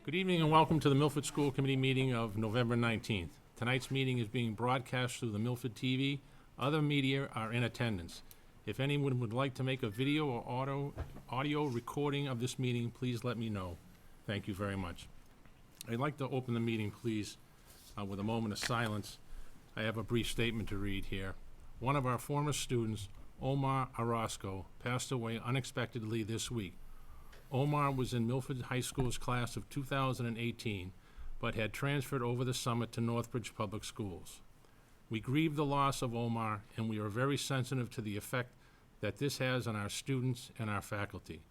Good evening and welcome to the Milford School Committee meeting of November 19th. Tonight's meeting is being broadcast through the Milford TV. Other media are in attendance. If anyone would like to make a video or audio recording of this meeting, please let me know. Thank you very much. I'd like to open the meeting, please, with a moment of silence. I have a brief statement to read here. One of our former students, Omar Orozco, passed away unexpectedly this week. Omar was in Milford High School's class of 2018, but had transferred over the summer to Northbridge Public Schools. We grieve the loss of Omar, and we are very sensitive to the effect that this has on our students and our faculty.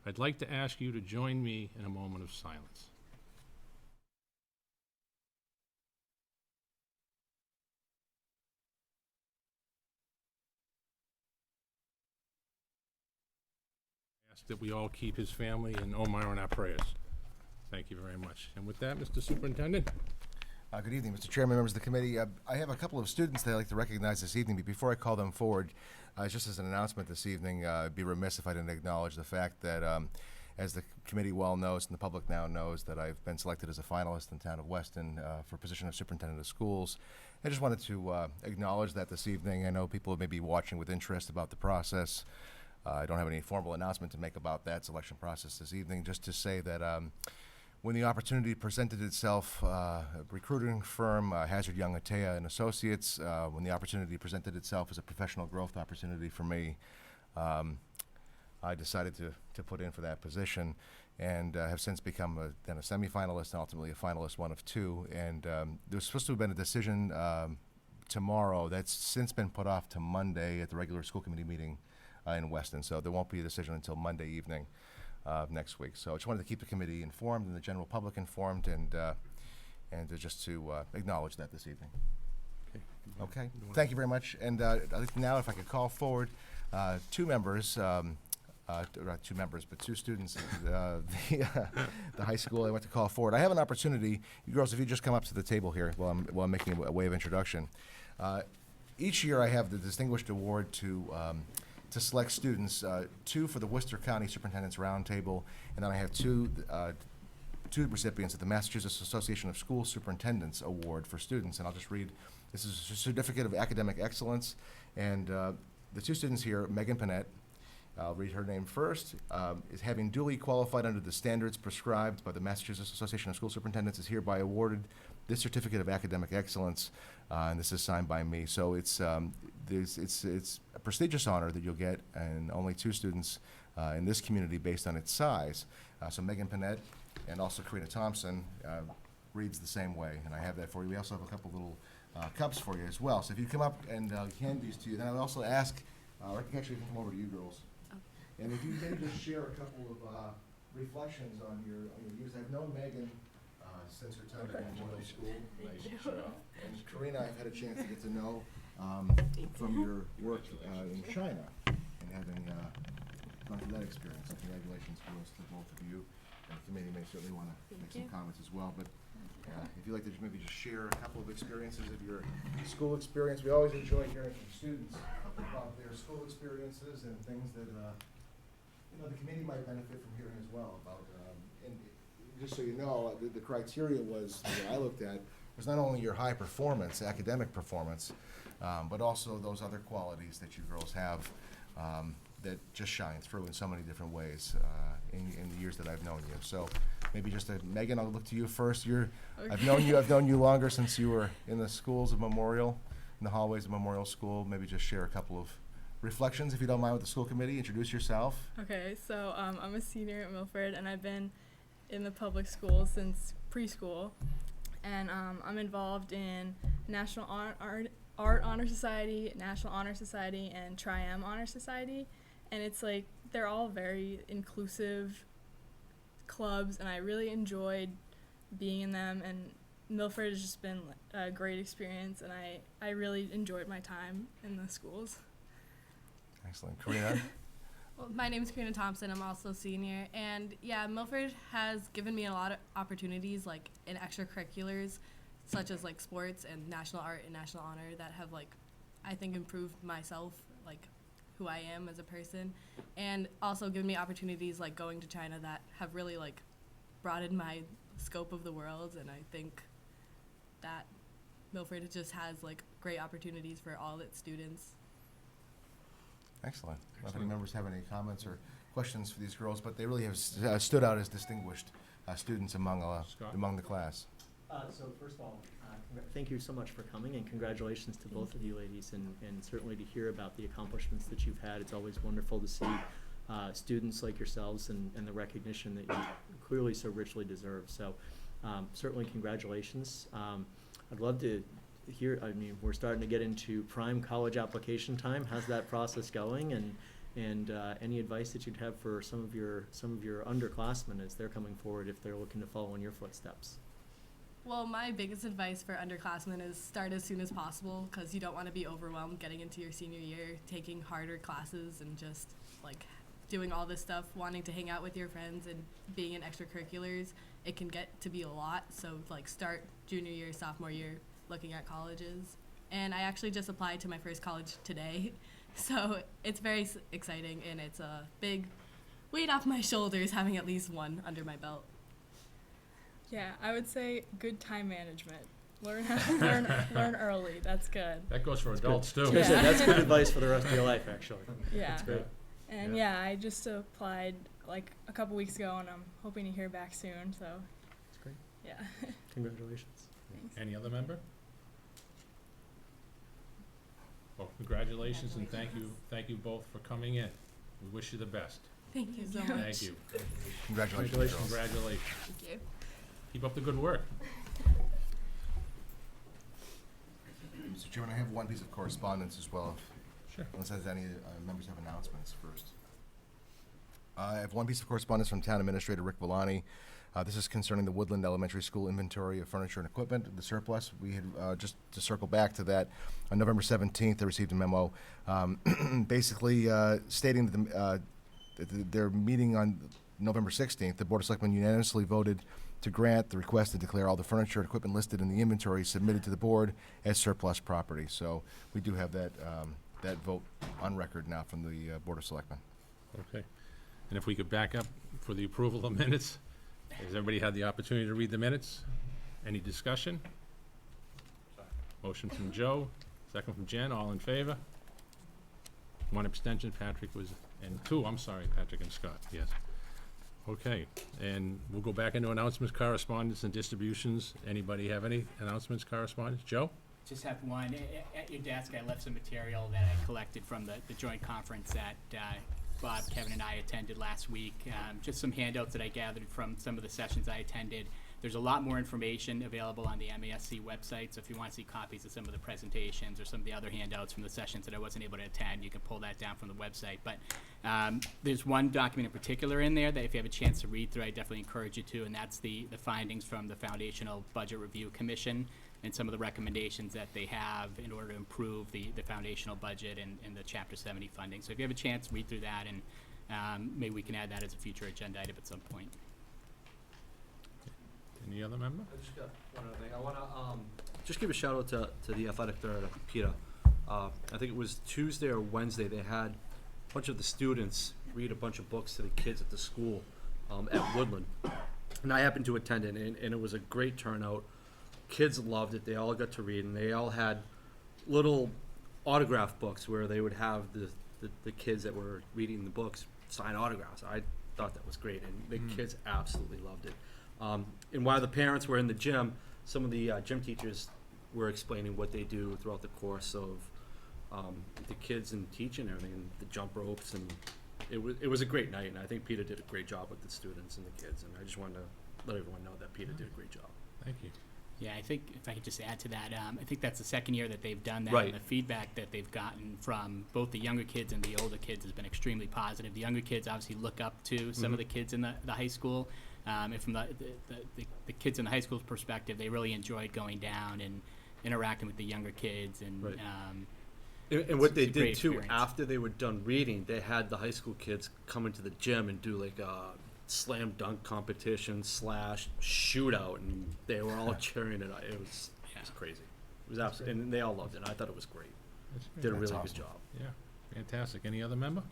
I'd like to ask you to join me in a moment of silence. Ask that we all keep his family and Omar in our prayers. Thank you very much. And with that, Mr. Superintendent? Good evening, Mr. Chairman, members of the committee. I have a couple of students that I'd like to recognize this evening, but before I call them forward, just as an announcement this evening, I'd be remiss if I didn't acknowledge the fact that, as the committee well knows and the public now knows, that I've been selected as a finalist in the town of Weston for position of superintendent of schools. I just wanted to acknowledge that this evening. I know people may be watching with interest about the process. I don't have any formal announcement to make about that selection process this evening, just to say that when the opportunity presented itself, a recruiting firm, Hazard Young Atea and Associates, when the opportunity presented itself as a professional growth opportunity for me, I decided to put in for that position, and have since become then a semifinalist and ultimately a finalist, one of two. And there was supposed to have been a decision tomorrow. That's since been put off to Monday at the regular school committee meeting in Weston, so there won't be a decision until Monday evening next week. So I just wanted to keep the committee informed and the general public informed, and just to acknowledge that this evening. Okay. Thank you very much. And now, if I could call forward two members, not two members, but two students at the high school I went to call forward. I have an opportunity. You girls, if you just come up to the table here while I'm making a way of introduction. Each year I have the distinguished award to select students, two for the Worcester County Superintendent's Roundtable, and then I have two recipients of the Massachusetts Association of School Superintendents Award for students. And I'll just read, this is a certificate of academic excellence, and the two students here, Megan Panett, I'll read her name first, is having duly qualified under the standards prescribed by the Massachusetts Association of School Superintendents, is hereby awarded this certificate of academic excellence, and this is signed by me. So it's a prestigious honor that you'll get, and only two students in this community based on its size. So Megan Panett and also Karina Thompson reads the same way, and I have that for you. We also have a couple little cups for you as well. So if you come up and hand these to you, then I would also ask, or I can actually come over to you girls. And if you can just share a couple of reflections on your years. I've known Megan since her time at Memorial School. And Karina, I've had a chance to get to know from your work in China and having gone through that experience. So congratulations to both of you. And the committee may certainly want to make some comments as well. But if you'd like to maybe just share a couple of experiences of your school experience. We always enjoy hearing from students about their school experiences and things that the committee might benefit from hearing as well about. And just so you know, the criteria was that I looked at was not only your high performance, academic performance, but also those other qualities that you girls have that just shine through in so many different ways in the years that I've known you. So maybe just Megan, I'll look to you first. Okay. I've known you longer since you were in the schools of Memorial, in the hallways of Memorial School. Maybe just share a couple of reflections, if you don't mind, with the school committee. Introduce yourself. Okay, so I'm a senior at Milford, and I've been in the public schools since preschool, and I'm involved in National Art Honor Society, National Honor Society, and Tri-M Honor Society, and it's like they're all very inclusive clubs, and I really enjoyed being in them, and Milford has just been a great experience, and I really enjoyed my time in the schools. Excellent. Karina? Well, my name is Karina Thompson. I'm also a senior. And yeah, Milford has given me a lot of opportunities like in extracurriculars, such as like sports and national art and national honor that have like, I think improved myself, like who I am as a person. And also given me opportunities like going to China that have really like broadened my scope of the world, and I think that Milford just has like great opportunities for all its students. Excellent. If any members have any comments or questions for these girls, but they really have stood out as distinguished students among Scott? among the class. So first of all, thank you so much for coming, and congratulations to both of you ladies, and certainly to hear about the accomplishments that you've had. It's always wonderful to see students like yourselves and the recognition that you clearly so richly deserve. So certainly congratulations. I'd love to hear, I mean, we're starting to get into prime college application time. How's that process going? And any advice that you'd have for some of your underclassmen as they're coming forward if they're looking to follow in your footsteps? Well, my biggest advice for underclassmen is start as soon as possible, because you don't want to be overwhelmed getting into your senior year, taking harder classes and just like doing all this stuff, wanting to hang out with your friends and being in extracurriculars. It can get to be a lot, so like start junior year, sophomore year looking at colleges. And I actually just applied to my first college today, so it's very exciting, and it's a big weight off my shoulders having at least one under my belt. Yeah, I would say good time management. Learn learn early. That's good. That goes for That's adults good. too. Yeah. That's good advice for the rest of your life, actually. Yeah. That's great. And yeah, I just applied like a couple weeks ago, and I'm hoping to hear back soon. So That's great. yeah. Congratulations. Thanks. Any other member? Well, congratulations and thank you both for coming in. We wish you the best. Thank you so Thank you. much. Thank you. Congratulations, girls. Congratulations. Thank you. Keep up the good work. Mr. Chairman, I have one piece of correspondence as well, Sure. unless there's any members have announcements first. I have one piece of correspondence from Town Administrator Rick Villani. This is concerning the Woodland Elementary School inventory of furniture and equipment, the surplus. We had, just to circle back to that, on November 17th, I received a memo basically stating that their meeting on November 16th, the Board of Selectmen unanimously voted to grant the request to declare all the furniture and equipment listed in the inventory submitted to the board as surplus property. So we do have that, that vote on record now from the Board of Selectmen. Okay. And if we could back up for the approval of minutes, has everybody had the opportunity to read the minutes? Any discussion? Motion from Joe, second from Jen, all in favor? One abstention, Patrick was, and two, I'm sorry, Patrick and Scott, yes. Okay, and we'll go back into announcements, correspondence, and distributions. Anybody have any announcements, correspondence? Joe? Just have one. At your desk, I left some material that I collected from the joint conference that Bob, Kevin, and I attended last week. Just some handouts that I gathered from some of the sessions I attended. There's a lot more information available on the MASC website, so if you want to see copies of some of the presentations or some of the other handouts from the sessions that I wasn't able to attend, you can pull that down from the website. But there's one document in particular in there that if you have a chance to read through, I definitely encourage you to, and that's the findings from the Foundational Budget Review Commission and some of the recommendations that they have in order to improve the foundational budget and the Chapter 70 funding. So if you have a chance, read through that, and maybe we can add that as a future agenda item at some point. Any other member? I just got one other thing. I want to just give a shout out to the athletic director, Peter. I think it was Tuesday or Wednesday. They had a bunch of the students read a bunch of books to the kids at the school at Woodland, and I happened to attend it, and it was a great turnout. Kids loved it. They all got to read, and they all had little autograph books where they would have the kids that were reading the books sign autographs. I thought that was great, and the kids absolutely loved it. And while the parents were in the gym, some of the gym teachers were explaining what they do throughout the course of the kids and teaching everything, and the jump ropes, and it was a great night. And I think Peter did a great job with the students and the kids. And I just wanted to let everyone know that Peter did a great job. Thank you. Yeah, I think if I could just add to that, I think that's the second year that they've done that. Right. And the feedback that they've gotten from both the younger kids and the older kids has been extremely positive. The younger kids obviously look up to some of the kids in the high school. And from the kids in the high school's perspective, they really enjoyed going down and interacting with the younger kids. And Right. And what they it's a great did too, experience. after they were done reading, they had the high school kids come into the gym and do like a slam dunk competition / shootout, and they were all cheering it. It was crazy. It was absolutely, and they all loved it. I thought it was great. That's great. Did a That's really awesome. good job. Yeah, fantastic. Any other member?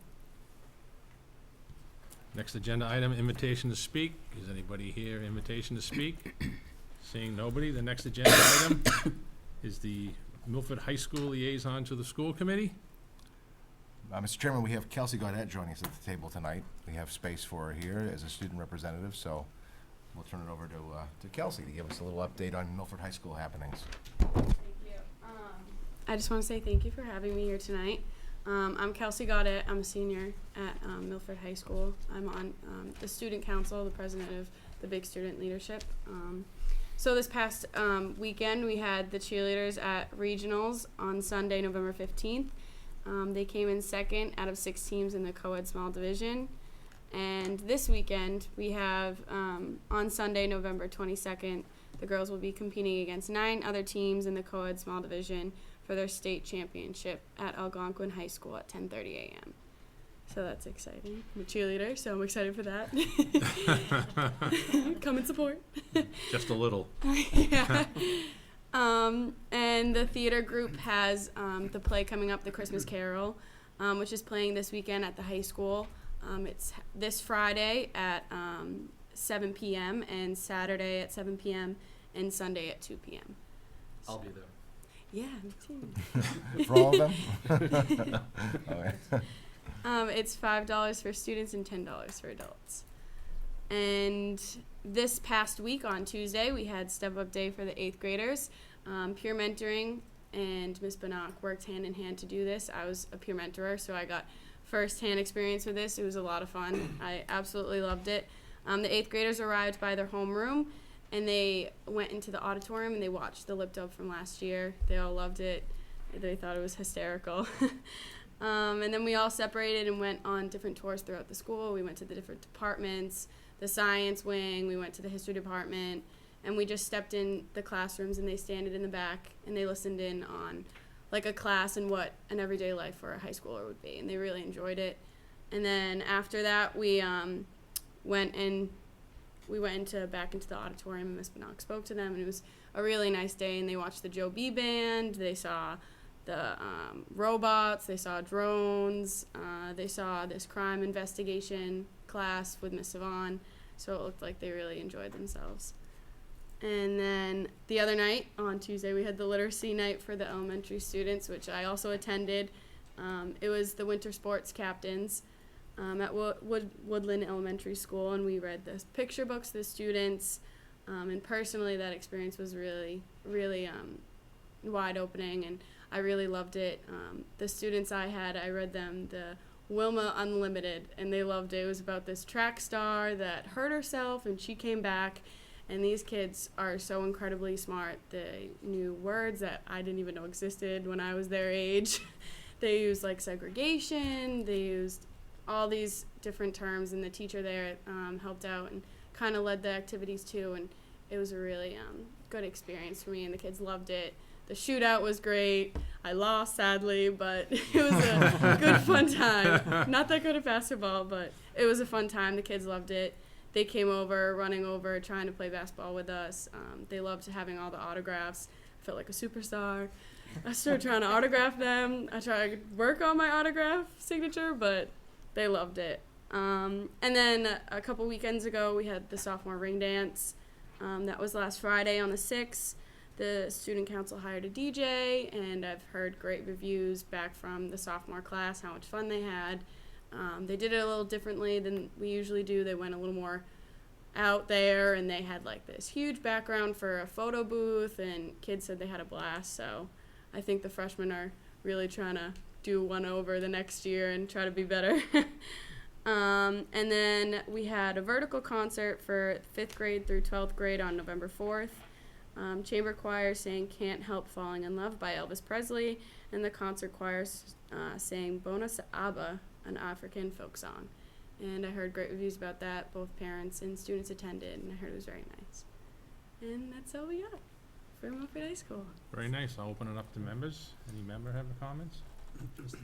Next agenda item, invitation to speak. Is anybody here, invitation to speak? Seeing nobody, the next agenda item is the Milford High School liaison to the school committee. Mr. Chairman, we have Kelsey Gaudette joining us at the table tonight. We have space for her here as a student representative, so we'll turn it over to Kelsey to give us a little update on Milford High School happenings. Thank you. I just want to say thank you for having me here tonight. I'm Kelsey Gaudette. I'm a senior at Milford High School. I'm on the student council, the president of the big student leadership. So this past weekend, we had the cheerleaders at regionals on Sunday, November 15th. They came in second out of 6 teams in the co-ed small division. And this weekend, we have on Sunday, November 22nd, the girls will be competing against 9 other teams in the co-ed small division for their state championship at Algonquin High School at 10:30 a.m. So that's exciting. I'm a cheerleader, so I'm excited for that. Come and support. Just a little. Yeah. And the theater group has the play coming up, The Christmas Carol, which is playing this weekend at the high school. It's this Friday at 7 p.m. and Saturday at 7 p.m. and Sunday at 2 p.m. I'll be there. Yeah, me too. For all of them? Oh, yeah. It's $5 for students and $10 for adults. And this past week on Tuesday, we had Step Up Day for the 8th graders. Peer mentoring and Ms. Bannock worked hand in hand to do this. I was a peer mentor, so I got first-hand experience with this. It was a lot of fun. I absolutely loved it. The 8th graders arrived by their homeroom, and they went into the auditorium and they watched the lip dub from last year. They all loved it. They thought it was hysterical. And then we all separated and went on different tours throughout the school. We went to the different departments, the science wing, we went to the history department, and we just stepped in the classrooms and they standed in the back and they listened in on like a class and what an everyday life for a high schooler would be, and they really enjoyed it. And then after that, we went back into the auditorium and Ms. Bannock spoke to them, and it was a really nice day, and they watched the Joe B Band, they saw the robots, they saw drones, they saw this crime investigation class with Miss Savon, so it looked like they really enjoyed themselves. And then the other night, on Tuesday, we had the literacy night for the elementary students, which I also attended. It was the winter sports captains at Woodland Elementary School, and we read the picture books to the students, and personally that experience was really, really wide-opening, and I really loved it. The students I read them the Wilma Unlimited, and they loved it. It was about this track star that hurt herself, and she came back. And these kids are so incredibly smart. They knew words that I didn't even know existed when I was their age. They used like segregation. They used all these different terms, and the teacher there helped out and kind of led the activities too. And it was a really good experience for me, and the kids loved it. The shootout was great. I lost, sadly, but it was a good, fun time. Not that good at basketball, but it was a fun time. The kids loved it. They came over, running over, trying to play basketball with us. They loved having all the autographs. I felt like a superstar. I started trying to autograph them. I tried to work on my autograph signature, but they loved it. And then a couple weekends ago, we had the sophomore ring dance. That was last Friday on the 6th. The student council hired a DJ, and I've heard great reviews back from the sophomore class, how much fun they had. They did it a little differently than we usually do. They went a little more out there, and they had like this huge background for a photo booth, and kids said they had a blast. So I think the freshmen are really trying to do one over the next year and try to be better. And then we had a vertical concert for 5th grade through 12th grade on November 4th. Chamber choir sang Can't Help Falling in Love by Elvis Presley, and the concert choir sang Bona Sa'aba, an African folk song. And I heard great reviews about that. Both parents and students attended, and I heard it was very nice. And that's all we got for Milford High School. Very nice. I'll open it up to members. Any member have any comments? Just,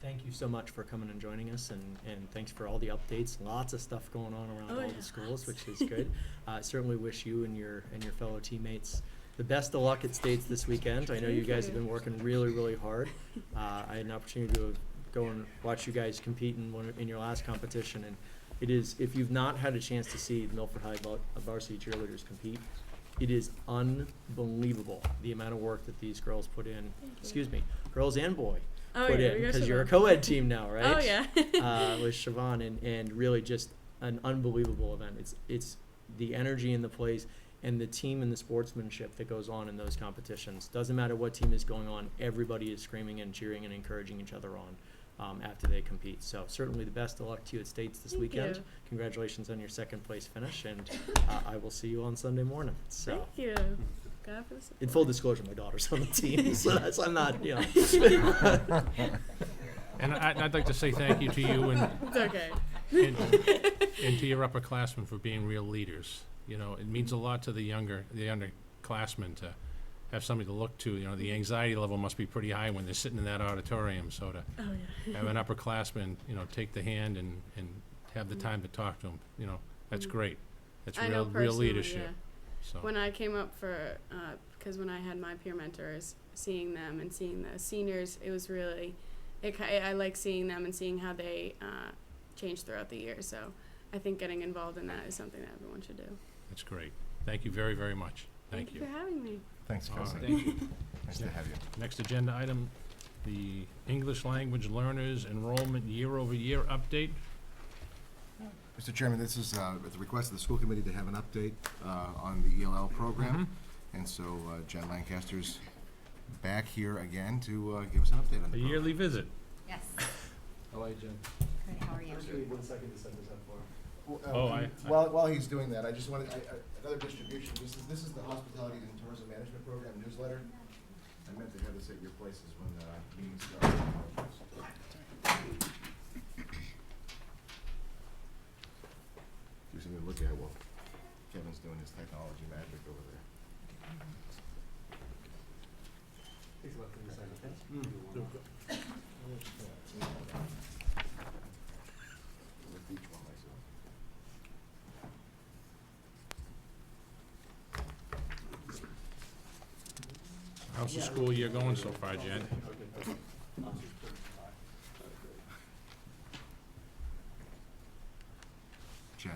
thank you so much for coming and joining us, and thanks for all the updates. Lots of stuff going on around all the schools, which is good. Certainly wish you and your fellow teammates the best of luck at States this weekend. I know you guys have been working really, really hard. I had an opportunity to go and watch you guys compete in your last competition, and it is, if you've not had a chance to see the Milford High varsity cheerleaders compete, it is unbelievable the amount of work that these girls put in. Excuse me, girls and boy put in, because you're a co-ed team now, right? Oh yeah. With Siobhan, and really just an unbelievable event. It's the energy in the place and the team and the sportsmanship that goes on in those competitions. Doesn't matter what team is going on, everybody is screaming and cheering and encouraging each other on after they compete. So certainly the best of luck to you at States this Thank weekend. you. Congratulations on your second place finish, and I will see you on Sunday morning. So. Thank you. God for the support. In full disclosure, my daughter's on the team, so I'm not, you know. And I'd like to say thank you to you and, It's okay. and to your upperclassmen for being real leaders. You know, it means a lot to the underclassmen to have somebody to look to. You know, the anxiety level must be pretty high when they're sitting in that auditorium, so to Oh yeah. have an upperclassman, you know, take the hand and have the time to talk to them, you know, that's great. That's I know real personally, leadership, yeah. so. When I came up for, because when I had my peer mentors, seeing them and seeing the seniors, it was really, I like seeing them and seeing how they change throughout the year. So I think getting involved in that is something that everyone should do. That's great. Thank you very, very much. Thank you. for having me. Thanks, All Kelsey. right. Thank you. Nice to have you. Next agenda item, the English language learners enrollment year-over-year update. Mr. Chairman, this is at the request of the school committee to have an update on the ELL program. And so Jen Lancaster's back here again to give us an update on A the program. yearly visit. Yes. How are you, Jen? Great, how are you? Just give me 1 second to set this up for. While he's doing that, I just wanted, another distribution, this is the Hospitality and Tourism Management Program newsletter. I meant to have this at your places when the meeting started. Gives me a look at it while Kevin's doing his technology magic over there. Takes about 30 seconds. With each one myself. How's the school year going so far, Jen? Jen.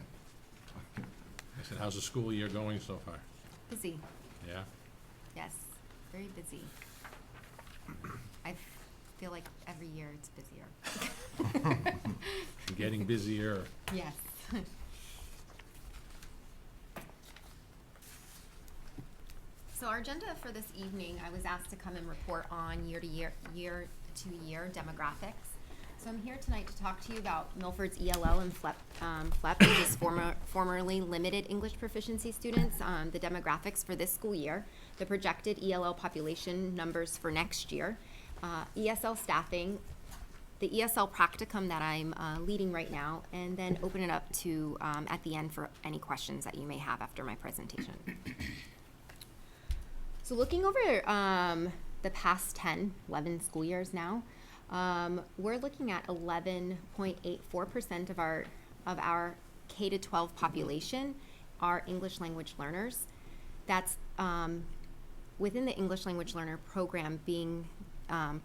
I said, how's the school year going so far? Busy, Yeah? yes, very busy. I feel like every year it's busier. Getting busier. Yes. So our agenda for this evening, I was asked to come and report on year-to-year demographics. So I'm here tonight to talk to you about Milford's ELL and FLEP, which is formerly limited English proficiency students, the demographics for this school year, the projected ELL population numbers for next year, ESL staffing, the ESL practicum that I'm leading right now, and then open it up to at the end for any questions that you may have after my presentation. So looking over the past 11 school years now, we're looking at 11.84% of our K-12 population are English language learners. That's within the English language learner program being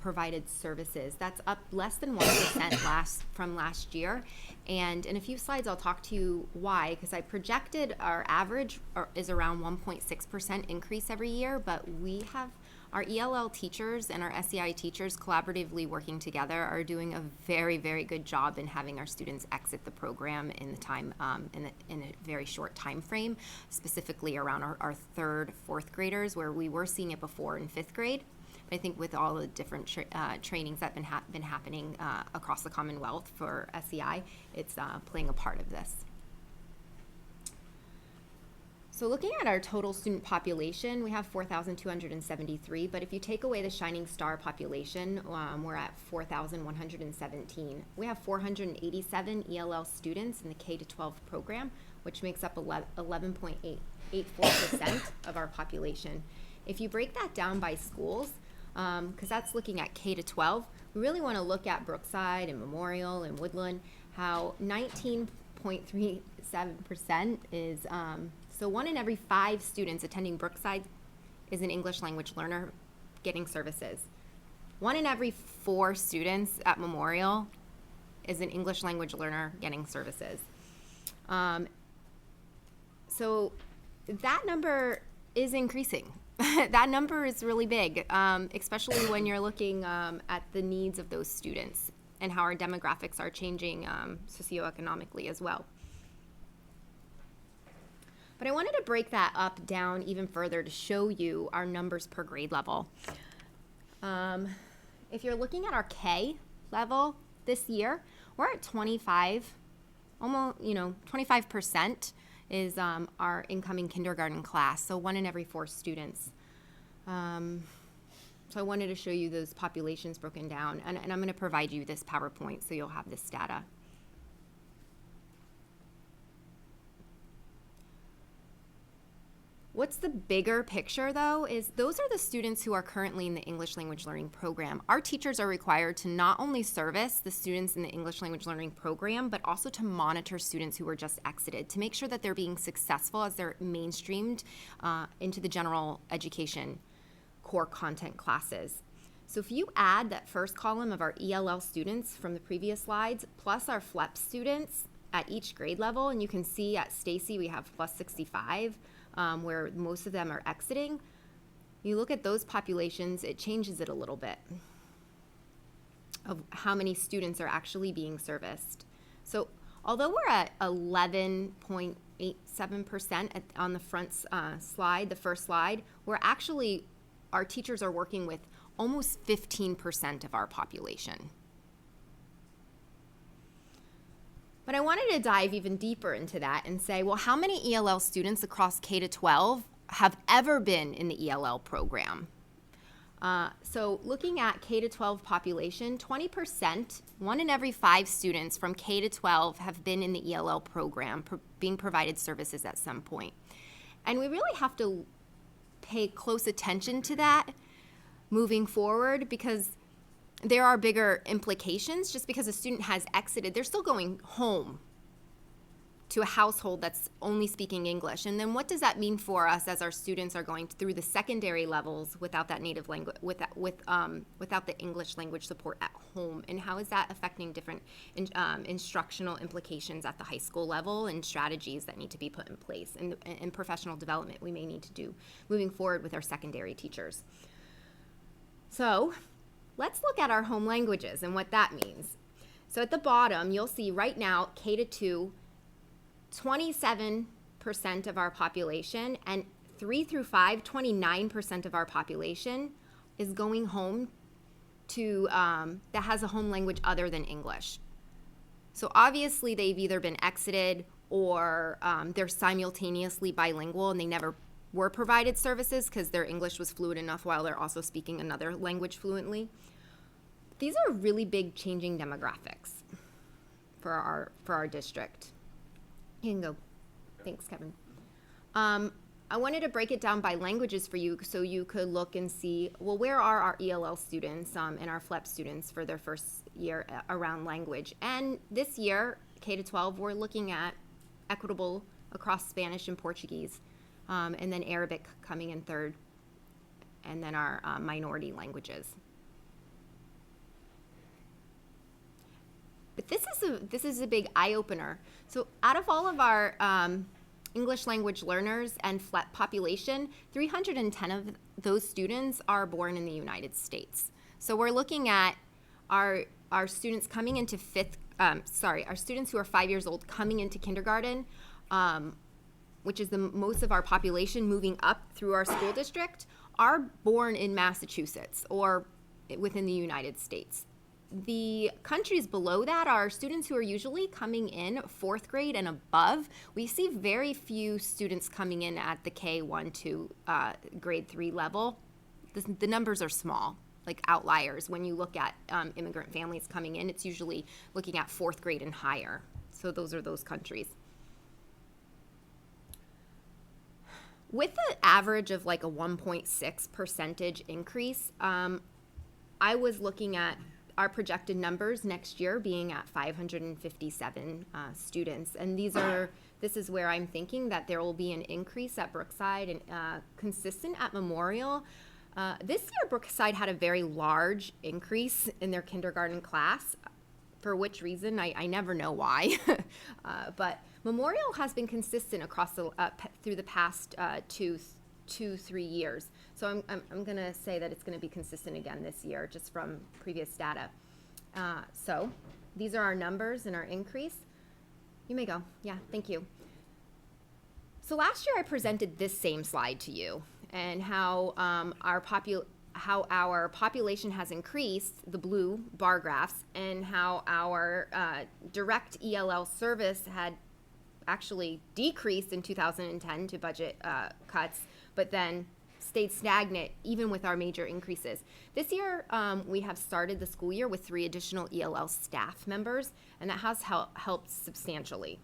provided services. That's up less than 1% from last year. And in a few slides, I'll talk to you why, because I projected our average is around 1.6% increase every year, but we have our ELL teachers and our SEI teachers collaboratively working together are doing a very, very good job in having our students exit the program in the time in a very short time frame, specifically around our third, fourth graders, where we were seeing it before in fifth grade. But I think with all the different trainings that have been happening across the Commonwealth for SEI, it's playing a part of this. So looking at our total student population, we have 4,273, but if you take away the Shining Star population, we're at 4,117. We have 487 ELL students in the K-12 program, which makes up 11.84% of our population. If you break that down by schools, because that's looking at K-12, we really want to look at Brookside and Memorial and Woodland, how 19.37% is, so 1 in every 5 students attending Brookside is an English language learner getting services. 1 in every 4 students at Memorial is an English language learner getting services. So that number is increasing. That number is really big, especially when you're looking at the needs of those students and how our demographics are changing socioeconomically as well. But I wanted to break that up down even further to show you our numbers per grade level. If you're looking at our K level this year, we're at 25, almost, 25% is our incoming kindergarten class, so 1 in every 4 students. So I wanted to show you those populations broken down, and I'm going to provide you this PowerPoint so you'll have this data. What's the bigger picture, though, is those are the students who are currently in the English language learning program. Our teachers are required to not only service the students in the English language learning program, but also to monitor students who were just exited to make sure that they're being successful as they're mainstreamed into the general education core content classes. So if you add that first column of our ELL students from the previous slides, plus our FLEP students at each grade level, and you can see at Stacy we have plus 65, where most of them are exiting. You look at those populations, it changes it a little bit of how many students are actually being serviced. So although we're at 11.87% on the front slide, the first slide, our teachers are working with almost 15% of our population. But I wanted to dive even deeper into that and say, well, how many ELL students across K-12 have ever been in the ELL program? So looking at K-12 population, 20%, 1 in every 5 students from K-12 have been in the ELL program, being provided services at some point. And we really have to pay close attention to that moving forward, because there are bigger implications. Just because a student has exited, they're still going home to a household that's only speaking English. And then what does that mean for us as our students are going through the secondary levels without that native language, without the English language support at home? And how is that affecting different instructional implications at the high school level and strategies that need to be put in place and professional development we may need to do moving forward with our secondary teachers? So let's look at our home languages and what that means. So at the bottom, you'll see right now, K-2, 27% of our population, and 3 through 5, 29% of our population is going home to, that has a home language other than English. So obviously they've either been exited or they're simultaneously bilingual and they never were provided services because their English was fluent enough while they're also speaking another language fluently. These are really big changing demographics for our district. You can go. Thanks, Kevin. I wanted to break it down by languages for you so you could look and see, well, where are our ELL students and our FLEP students for their first year around language? And this year, K-12, we're looking at equitable across Spanish and Portuguese, and then Arabic coming in third, and then our minority languages. But this is a big eye-opener. So out of all of our English language learners and FLEP population, 310 of those students are born in the United States. So we're looking at our students coming into our students who are 5 years old coming into kindergarten, which is the most of our population moving up through our school district, are born in Massachusetts or within the United States. The countries below that are students who are usually coming in 4th grade and above. We see very few students coming in at the K1 to grade 3 level. The numbers are small, like outliers. When you look at immigrant families coming in, it's usually looking at 4th grade and higher. So those are those countries. With an average of like a 1.6% increase, I was looking at our projected numbers next year being at 557 students. And this is where I'm thinking that there will be an increase at Brookside and consistent at Memorial. This year, Brookside had a very large increase in their kindergarten class. For which reason, I never know why. But Memorial has been consistent across through the past 3 years. So I'm going to say that it's going to be consistent again this year, just from previous data. So these are our numbers and our increase. You may go. Yeah, thank you. So last year I presented this same slide to you and how our population has increased, the blue bar graphs, and how our direct ELL service had actually decreased in 2010 to budget cuts, but then stayed stagnant even with our major increases. This year, we have started the school year with 3 additional ELL staff members, and that has helped substantially.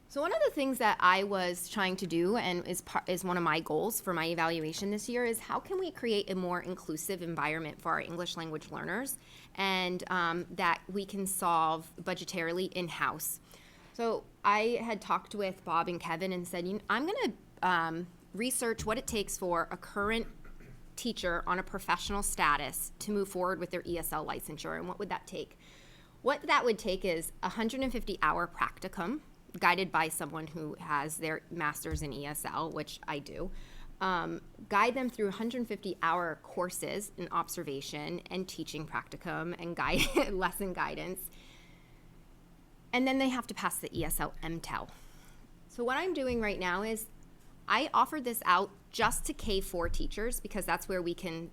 So one of the things that I was trying to do, and is one of my goals for my evaluation this year, is how can we create a more inclusive environment for our English language learners, and that we can solve budgetarily in-house. So I had talked with Bob and Kevin and said, I'm going to research what it takes for a current teacher on a professional status to move forward with their ESL licensure, and what would that take? What that would take is a 150-hour practicum, guided by someone who has their master's in ESL, which I do, guide them through 150-hour courses in observation and teaching practicum and lesson guidance. And then they have to pass the ESL MTEL. So what I'm doing right now is I offered this out just to K4 teachers because that's where we can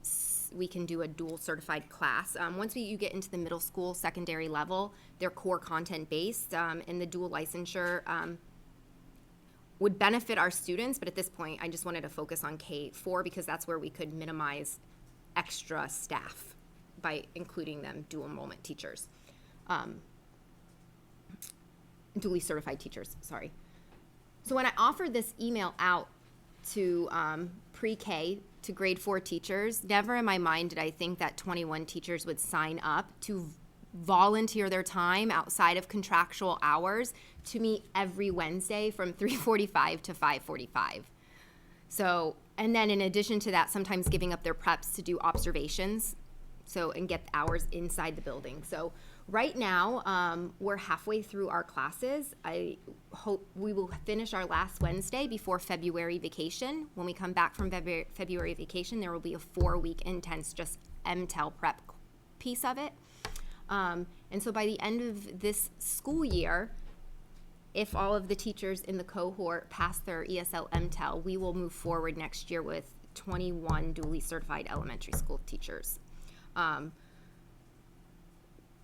do a dual certified class. Once you get into the middle school, secondary level, they're core content based, and the dual licensure would benefit our students, but at this point, I just wanted to focus on K4 because that's where we could minimize extra staff by including them dual enrollment teachers. Dually certified teachers, sorry. So when I offered this email out to pre-K to grade 4 teachers, never in my mind did I think that 21 teachers would sign up to volunteer their time outside of contractual hours to meet every Wednesday from 3:45 to 5:45. So, and then in addition to that, sometimes giving up their preps to do observations, and get hours inside the building. So right now, we're halfway through our classes. I hope we will finish our last Wednesday before February vacation. When we come back from February vacation, there will be a 4-week intense just MTEL prep piece of it. And so by the end of this school year, if all of the teachers in the cohort pass their ESL MTEL, we will move forward next year with 21 dually certified elementary school teachers.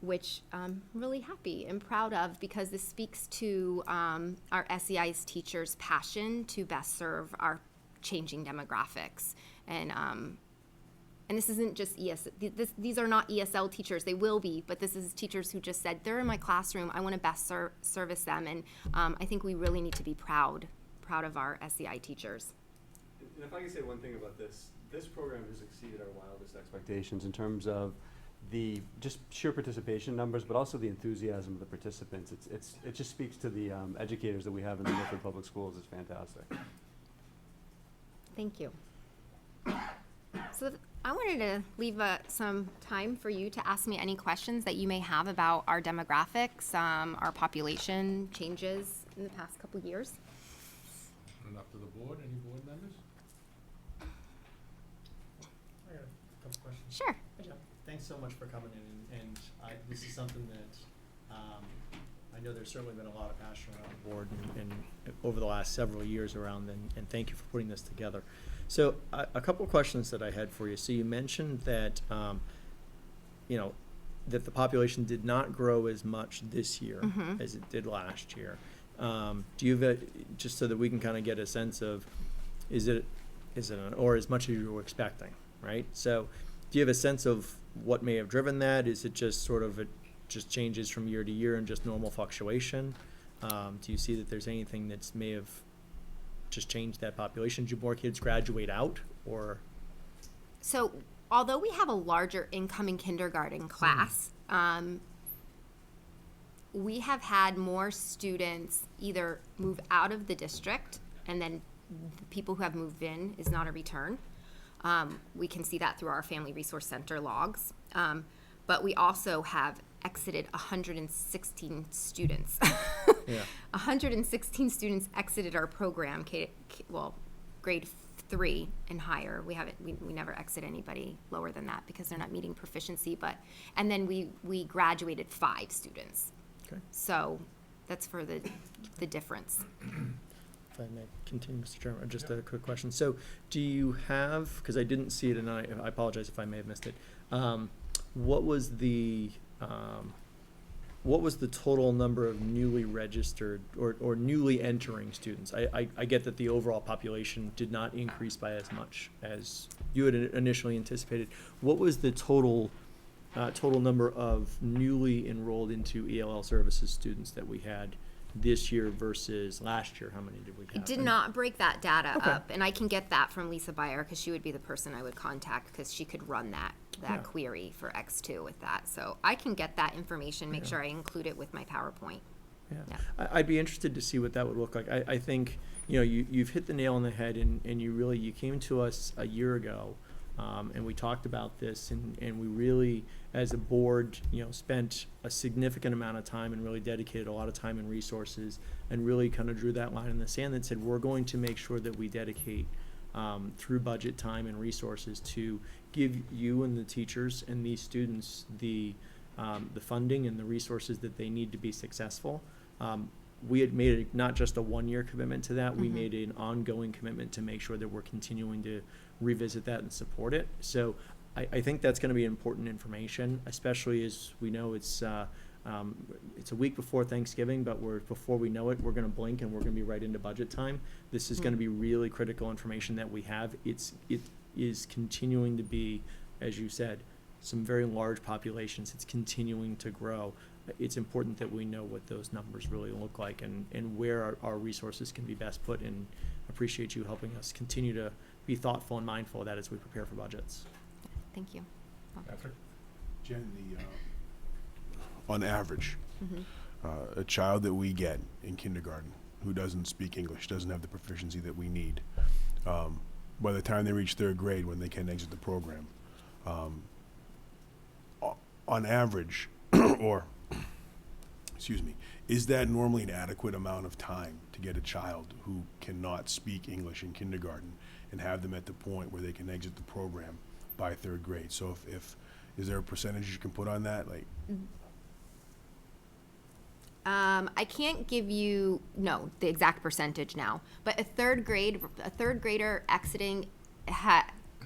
Which I'm really happy and proud of because this speaks to our SEI's teachers' passion to best serve our changing demographics. And this isn't just these are not ESL teachers. They will be, but this is teachers who just said, they're in my classroom. I want to best service them. And I think we really need to be proud of our SEI teachers. And if I can say one thing about this program has exceeded our wildest expectations in terms of the just sheer participation numbers, but also the enthusiasm of the participants. It just speaks to the educators that we have in the Milford Public Schools. It's fantastic. Thank you. So I wanted to leave some time for you to ask me any questions that you may have about our demographics, our population changes in the past couple years. And up to the board, any board members? I got a couple questions. Sure. Thanks so much for coming in, and this is something that I know there's certainly been a lot of passion around the board and over the last several years around, and thank you for putting this together. So a couple of questions that I had for you. So you mentioned that that the population did not grow as much this year as it did last year. Do you have just so that we can kind of get a sense of is it or as much as you were expecting, right? So do you have a sense of what may have driven that? Is it just sort of just changes from year to year and just normal fluctuation? Do you see that there's anything that may have just changed that population? Do more kids graduate out, or? So although we have a larger incoming kindergarten class, we have had more students either move out of the district and then the people who have moved in is not a return. We can see that through our Family Resource Center logs. But we also have exited 116 students. Yeah. 116 students exited our program, grade 3 and higher. We never exit anybody lower than that because they're not meeting proficiency. And then we graduated 5 students. Okay. So that's for the difference. If I may continue, Mr. Chairman, just a quick question. So do you have, because I didn't see it and I apologize if I may have missed it, what was the total number of newly registered or newly entering students? I get that the overall population did not increase by as much as you had initially anticipated. What was the total number of newly enrolled into ELL services students that we had this year versus last year? How many did we have? I did not break that data Okay. up, and I can get that from Lisa Beyer because she would be the person I would contact because she could run that Yeah. query for X2 with that. So I can get that information, make Yeah. sure I include it with my PowerPoint. Yeah. Yeah. I'd be interested to see what that would look like. I think, you've hit the nail on the head and you came to us a year ago, and we talked about this and we really, as a board, spent a significant amount of time and really dedicated a lot of time and resources and really kind of drew that line in the sand that said, we're going to make sure that we dedicate through budget time and resources to give you and the teachers and these students the funding and the resources that they need to be successful. We had made it not just a one-year commitment to that, we made an ongoing commitment to make sure that we're continuing to revisit that and support it. So I think that's going to be important information, especially as we know it's a week before Thanksgiving, but before we know it, we're going to blink and we're going to be right into budget time. This is going to be really critical information that we have. It is continuing to be, as you said, some very large populations. It's continuing to grow. It's important that we know what those numbers really look like and where our resources can be best put, and appreciate you helping us continue to be thoughtful and mindful of that as we prepare for budgets. Thank you. Patrick? Jen, on average, a child that we get in kindergarten who doesn't speak English, doesn't have the proficiency that we need, by the time they reach 3rd grade, when they can exit the program, on average, or, excuse me, is that normally an adequate amount of time to get a child who cannot speak English in kindergarten and have them at the point where they can exit the program by 3rd grade? So if is there a percentage you can put on that? Like, I can't give you the exact percentage now, but a third grader exiting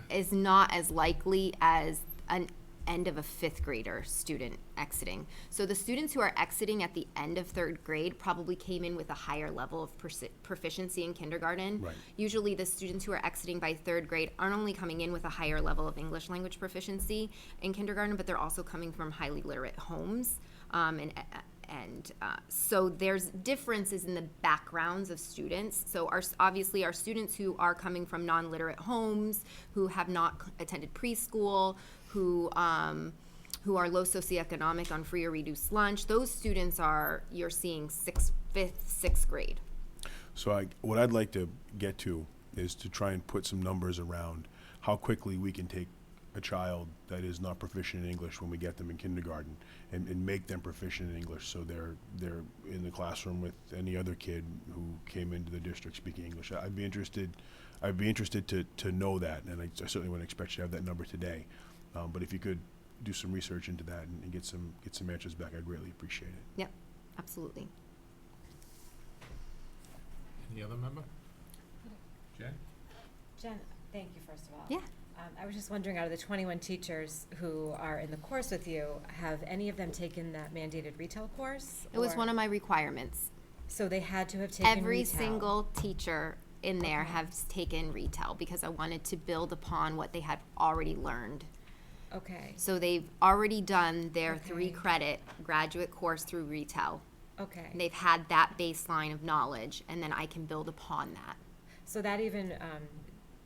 is not as likely as an end of a 5th grader student exiting. So the students who are exiting at the end of 3rd grade probably came in with a higher level of proficiency in kindergarten. Right. Usually the students who are exiting by 3rd grade aren't only coming in with a higher level of English language proficiency in kindergarten, but they're also coming from highly literate homes. So there's differences in the backgrounds of students. So obviously our students who are coming from non-literate homes, who have not attended preschool, who are low socioeconomic on free or reduced lunch, those students you're seeing 5th, 6th grade. so what I'd like to get to is to try and put some numbers around how quickly we can take a child that is not proficient in English when we get them in kindergarten and make them proficient in English, so they're in the classroom with any other kid who came into the district speaking English. I'd be interested to know that, and I certainly wouldn't expect you to have that number today. But if you could do some research into that and get some answers back, I'd greatly appreciate it. Yep, absolutely. Any other member? Jen? Jen, thank you, first of all. Yeah. I was just wondering, out of the 21 teachers who are in the course with you, have any of them taken that mandated retail course? It was or- one of my requirements. So they had to have taken Every retail. single teacher in there Okay. has taken retail because I wanted to build upon what they had already learned. Okay, So they've already done their Okay. 3-credit graduate course through retail. okay. And they've had that baseline of knowledge, and then I can build upon that. So that even,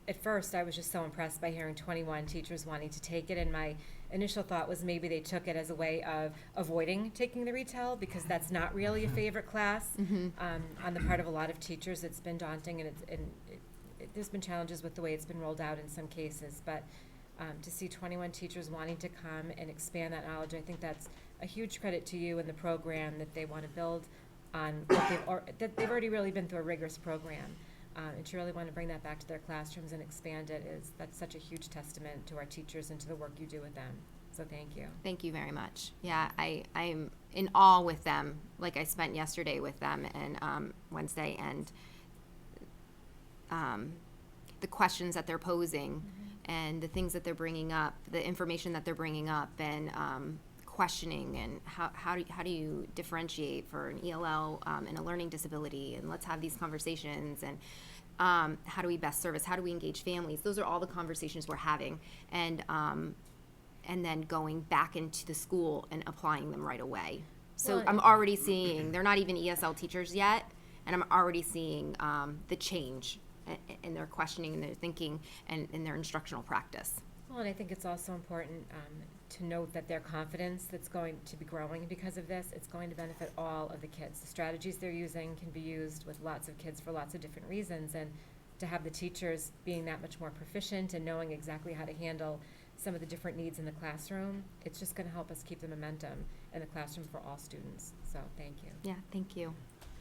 at first, I was just so impressed by hearing 21 teachers wanting to take it, and my initial thought was maybe they took it as a way of avoiding taking the retail, because that's not really a favorite class. On the part of a lot of teachers, it's been daunting, and there's been challenges with the way it's been rolled out in some cases, but to see 21 teachers wanting to come and expand that knowledge, I think that's a huge credit to you and the program that they want to build on what that they've already really been through a rigorous program. And to really want to bring that back to their classrooms and expand it that's such a huge testament to our teachers and to the work you do with them. So thank you. Thank you very much. Yeah, I'm in awe with them, like I spent yesterday with them and Wednesday, and the questions that they're posing and the things that they're bringing up, the information that they're bringing up, and questioning, and how do you differentiate for an ELL and a learning disability, and let's have these conversations, and how do we best service, how do we engage families? Those are all the conversations we're having, and then going back into the school and applying them right away. So Well, I'm already seeing, they're not even ESL teachers yet, and I'm already seeing the change in their questioning and their thinking and in their instructional practice. Well, and I think it's also important to note that their confidence that's going to be growing because of this, it's going to benefit all of the kids. The strategies they're using can be used with lots of kids for lots of different reasons, and to have the teachers being that much more proficient and knowing exactly how to handle some of the different needs in the classroom, it's just going to help us keep the momentum in the classroom for all students. So thank you. Yeah, thank you.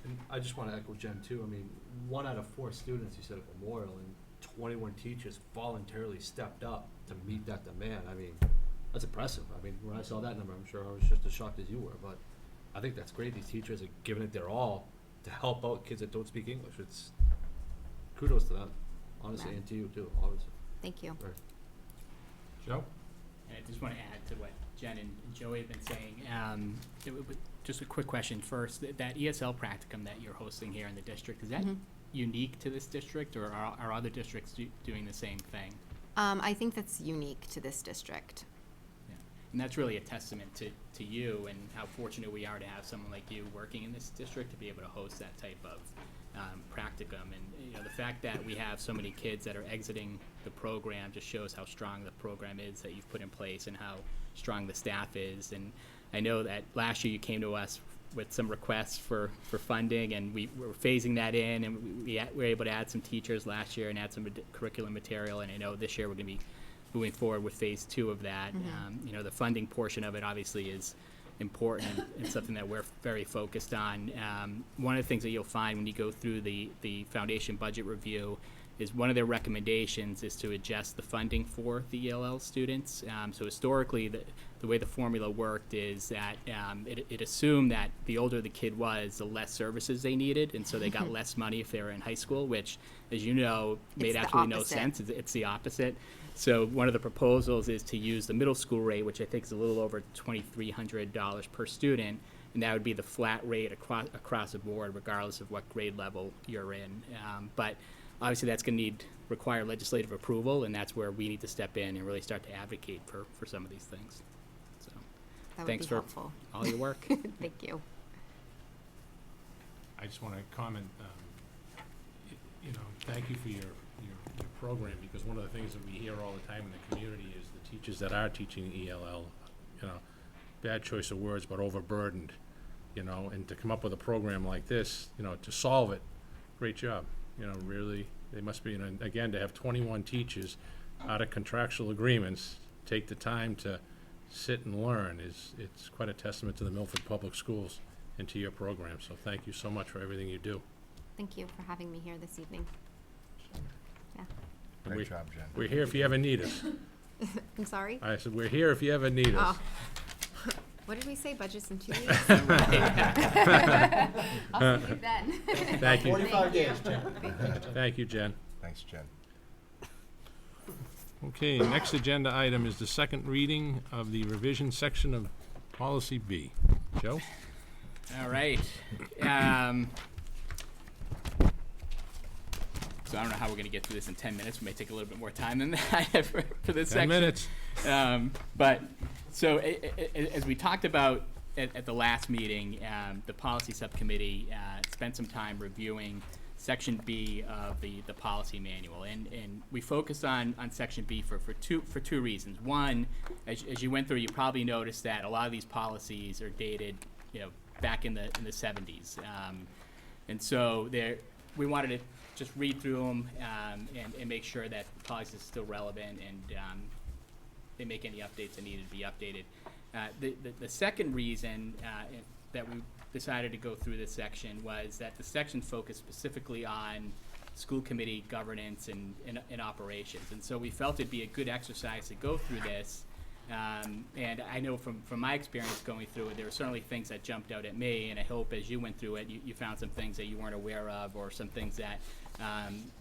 And I just want to echo Jen too. I mean, 1 out of 4 students, you said at Memorial, and 21 teachers voluntarily stepped up to meet that demand. I mean, that's impressive. I mean, when I saw that number, I'm sure I was just as shocked as you were, but I think that's great. These teachers are giving it their all to help out kids that don't speak English. It's kudos to them, honestly, Yeah. and to you too, obviously. Thank you. Right. Joe? And I just want to add to what Jen and Joey have been saying. Just a quick question first. That ESL practicum that you're hosting here in the district, is that unique to this district, or are other districts doing the same thing? I think that's unique to this district. Yeah. And that's really a testament to you and how fortunate we are to have someone like you working in this district to be able to host that type of practicum. And the fact that we have so many kids that are exiting the program just shows how strong the program is that you've put in place and how strong the staff is. And I know that last year you came to us with some requests for funding, and we were phasing that in, and we were able to add some teachers last year and add some curriculum material, and I know this year we're going to be moving forward with phase 2 of that. The funding portion of it obviously is important and something that we're very focused on. One of the things that you'll find when you go through the foundation budget review is one of their recommendations is to adjust the funding for the ELL students. So historically, the way the formula worked is that it assumed that the older the kid was, the less services they needed, and so they got less money if they were in high school, which, as you know, made absolutely no sense. It's the opposite. So one of the proposals is to use the middle school rate, which I think is a little over $2,300 per student, and that would be the flat rate across the board, regardless of what grade level you're in. But obviously that's going to require legislative approval, and that's where we need to step in and really start to advocate for some of these things. So That would thanks be for helpful. all your work. Thank you. I just want to comment, thank you for your program, because one of the things that we hear all the time in the community is the teachers that are teaching ELL, bad choice of words, but overburdened, and to come up with a program like this, to solve it, great job. Really, they must be, again, to have 21 teachers out of contractual agreements, take the time to sit and learn it's quite a testament to the Milford Public Schools and to your program. So thank you so much for everything you do. Thank you for having me here this evening. Yeah. Great job, Jen. We're here if you ever need us. I'm sorry? I said, we're here if you ever need us. Oh. What did we say? Budget's in 2 weeks? I'll see you then. Thank you. 45 days, Jen. Thank you, Jen. Thanks, Jen. Okay, next agenda item is the second reading of the revision section of Policy B. Joe? All right. So I don't know how we're going to get through this in 10 minutes. We may take a little bit more time than that for this 10 section. minutes. But so as we talked about at the last meeting, the policy subcommittee spent some time reviewing Section B of the policy manual, and we focused on Section B for two reasons. One, as you went through, you probably noticed that a lot of these policies are dated, back in the 70s, and so we wanted to just read through them and make sure that the policy is still relevant and they make any updates that needed to be updated. The second reason that we decided to go through this section was that the section focused specifically on school committee governance and operations. And so we felt it'd be a good exercise to go through this. And I know from my experience going through it, there were certainly things that jumped out at me, and I hope as you went through it, you found some things that you weren't aware of or some things that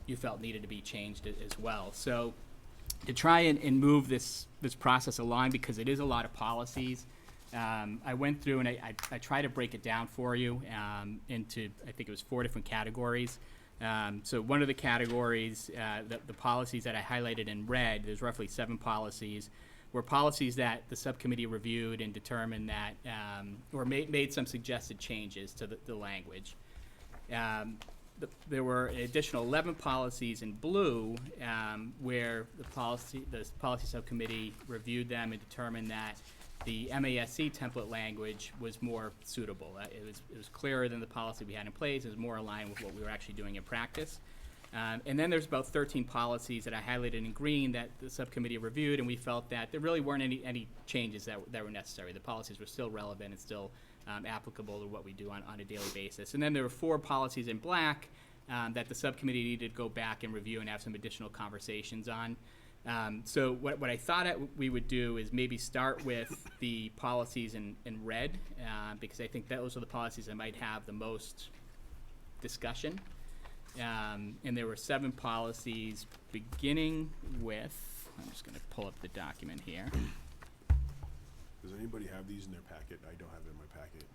you felt needed to be changed as well. So to try and move this process along, because it is a lot of policies, I went through and I tried to break it down for you into, I think it was 4 different categories. So one of the categories, the policies that I highlighted in red, there's roughly 7 policies, were policies that the subcommittee reviewed and determined that, or made some suggested changes to the language. There were an additional 11 policies in blue where the policy subcommittee reviewed them and determined that the MASC template language was more suitable. It was clearer than the policy we had in place. It was more aligned with what we were actually doing in practice. And then there's about 13 policies that I highlighted in green that the subcommittee reviewed, and we felt that there really weren't any changes that were necessary. The policies were still relevant and still applicable to what we do on a daily basis. And then there were 4 policies in black that the subcommittee needed to go back and review and have some additional conversations on. So what I thought we would do is maybe start with the policies in red, because I think those are the policies that might have the most discussion. And there were 7 policies beginning with, I'm just going to pull up the document here. Does anybody have these in their packet? I don't have it in my packet.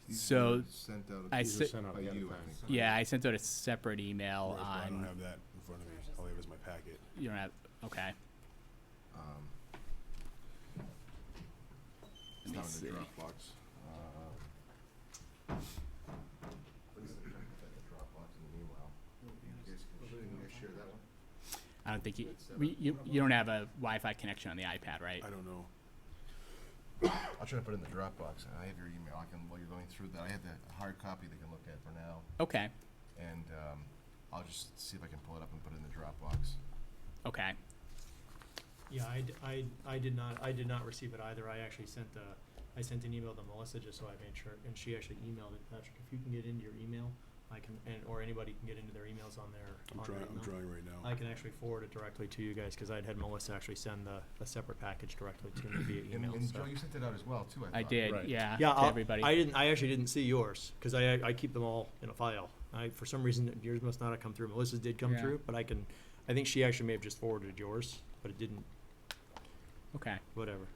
So Sent out I by sent you, I think. yeah, I sent out a separate email Right, but I don't on, have that in front of me. All I have is my packet. you don't have, okay. It's not me in the see. Dropbox. Please put that in the Dropbox in the meanwhile. Can you share that one? I don't think you don't have a Wi-Fi connection on the iPad, right? I don't know. I'll try to put it in the Dropbox. I have your email. I can, while you're going through that, I have the hard copy they can look at for now. Okay, And I'll just see if I can pull it up and put it in the Dropbox. okay. Yeah, I did not receive it either. I actually sent an email to Melissa just so I made sure, and she actually emailed it. Patrick, if you can get into your email, I can, or anybody can get into their emails on their I'm email. trying right now. I can actually forward it directly to you guys because I'd had Melissa actually send a separate package directly to me via email. And so. Joe, you sent it out as well, too, I I thought. did, Right. yeah, Yeah, to everybody. I actually didn't see yours because I keep them all in a file. For some reason yours must not have come through. Melissa's did come Yeah. through, but I think she actually may have just forwarded yours, but it didn't. Okay. Whatever.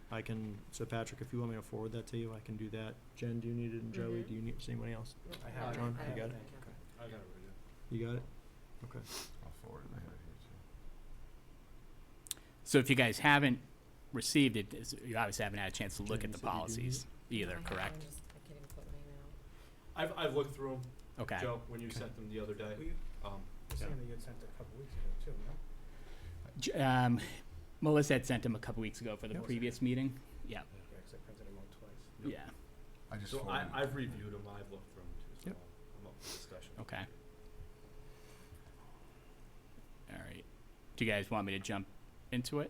So Patrick, if you want me to forward that to you, I can do that. Jen, do you need it? And Joey, do you need, does anybody else? I have it. John, I you have got it. it? I got it right here. You got it? Okay. I'll forward it. I have it here, too. So if you guys haven't received it, you obviously haven't had a chance to look Jen, at the you said you do policies either, correct? I can't even put my email. I've looked through them, Okay. Joe, when you sent them the other day. Melissa had sent him a couple weeks ago for the previous meeting. Yeah. Yeah. I just So forwarded it. I've reviewed them, I've looked through them too, so Yep. I'm up for discussion. Okay. All right. Do you guys want me to jump into it?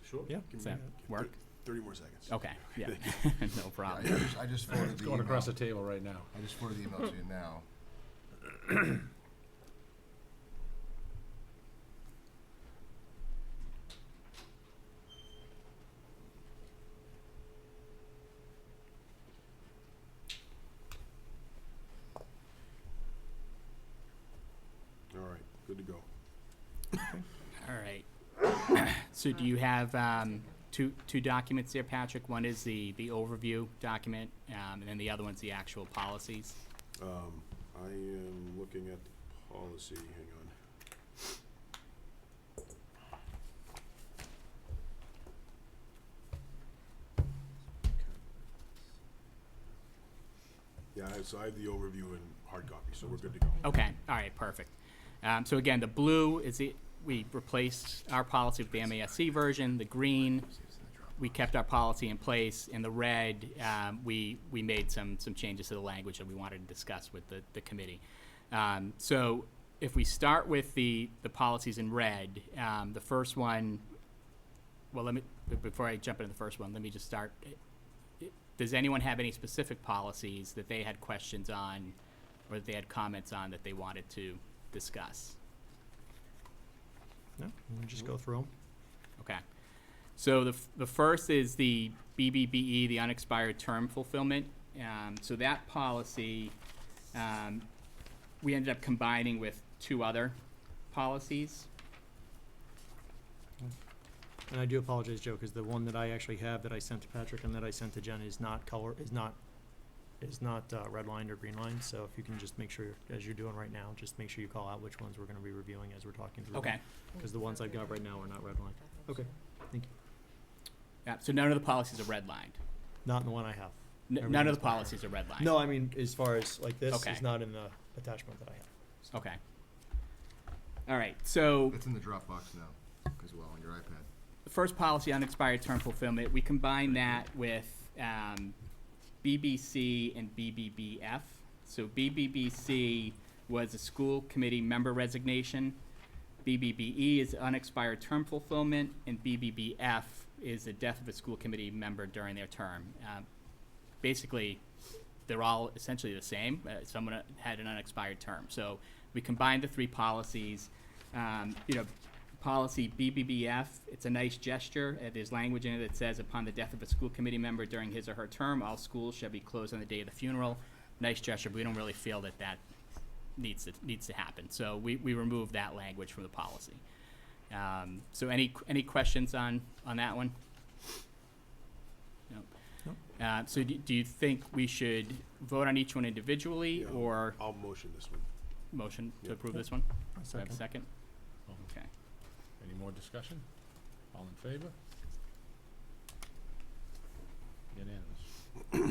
Sure. Yeah. Does that work? 30 more seconds. Okay. Yeah. No Yeah, problem. I just forwarded It's the going email. across the table right now. I just forwarded the email to you now. All right, good to go. All right. So do you have two documents there, Patrick? One is the overview document, and then the other one's the actual policies. I am looking at the policy, hang on. Yeah, so I have the overview in hard copy, so we're good to go. Okay. All right. Perfect. So again, the blue is we replaced our policy with the MASC version. The green we kept our policy in place. In the red, we made some changes to the language that we wanted to discuss with the committee. So if we start with the policies in red, the first one, well, before I jump into the first one, let me just start. Does anyone have any specific policies that they had questions on or that they had comments on that they wanted to discuss? No, we'll just go through them. Okay. So the first is the BBBE, the unexpired term fulfillment. So that policy, we ended up combining with 2 other policies. And I do apologize, Joe, because the one that I actually have that I sent to Patrick and that I sent to Jen is not redlined or green lined. So if you can just make sure, as you're doing right now, just make sure you call out which ones we're going to be reviewing as we're talking through. Okay. Because the ones I've got right now are not redlined. Okay. Thank you. Yeah, so none of the policies are redlined. Not in the one I have. None of the policies are redlined. No, I mean, as far as like this Okay. is not in the attachment that I have. Okay. All right, so It's in the Dropbox now as well on your iPad. the first policy, unexpired term fulfillment, we combine that with BBC and BBBF. So BBBC was a school committee member resignation. BBBE is unexpired term fulfillment, and BBBF is the death of a school committee member during their term. Basically, they're all essentially the same. Someone had an unexpired term. So we combined the 3 policies. Policy BBBF, it's a nice gesture. There's language in it that says, upon the death of a school committee member during his or her term, all schools shall be closed on the day of the funeral. Nice gesture, but we don't really feel that needs to happen. So we removed that language from the policy. So any questions on that one? No. Nope. So do you think we should vote on each one individually, Yeah, or I'll motion this one. motion to Yep. approve this one? I'll Do I have a second? Oh, Okay. Any more discussion? All in favor? Unanimous. All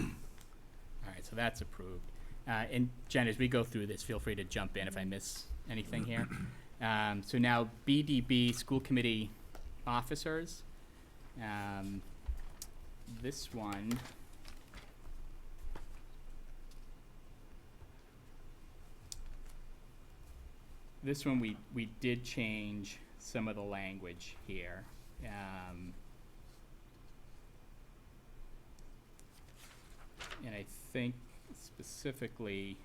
right, so that's approved. And Jen, as we go through this, feel free to jump in if I miss anything here. So now BDB, school committee officers. This one, we did change some of the language here. And I think specifically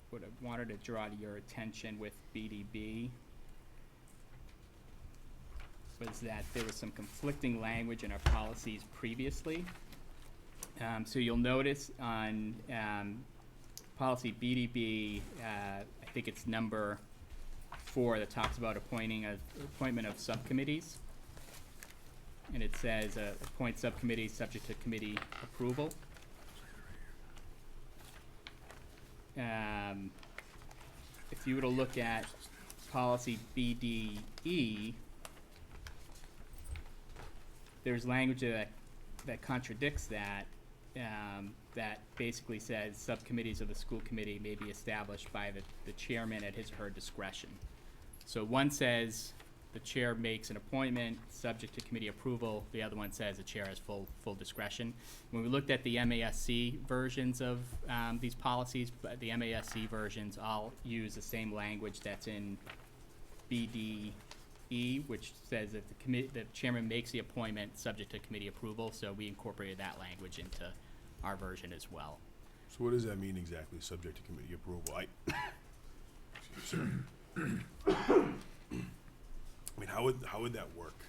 what I wanted to draw to your attention with BDB was that there was some conflicting language in our policies previously. So you'll notice on policy BDB, I think it's number 4 that talks about appointment of subcommittees. And it says appoint subcommittees subject to committee approval. If you were to look at policy BDE, there's language that contradicts that, that basically says subcommittees of the school committee may be established by the chairman at his or her discretion. So one says the chair makes an appointment subject to committee approval. The other one says the chair has full discretion. When we looked at the MASC versions of these policies, but the MASC versions all use the same language that's in BDE, which says that the chairman makes the appointment subject to committee approval. So we incorporated that language into our version as well. So what does that mean exactly, subject to committee approval? Excuse me. I mean, how would that work?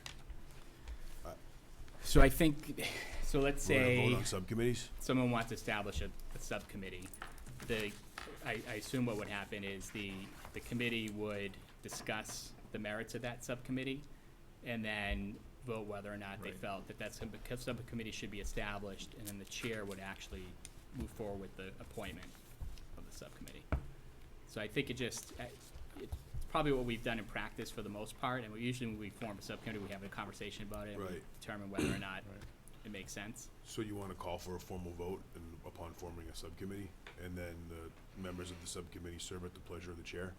So I think, so let's We're gonna say vote on subcommittees? someone wants to establish a subcommittee. I assume what would happen is the committee would discuss the merits of that subcommittee and then vote whether or not they felt that subcommittee should be established, and then the chair would actually move forward with the appointment of the subcommittee. So I think it's probably what we've done in practice for the most part, and usually when we form a subcommittee, we have a conversation about it and we Right. determine whether or not it makes sense. So you want to call for a formal vote upon forming a subcommittee, and then the members of the subcommittee serve at the pleasure of the chair?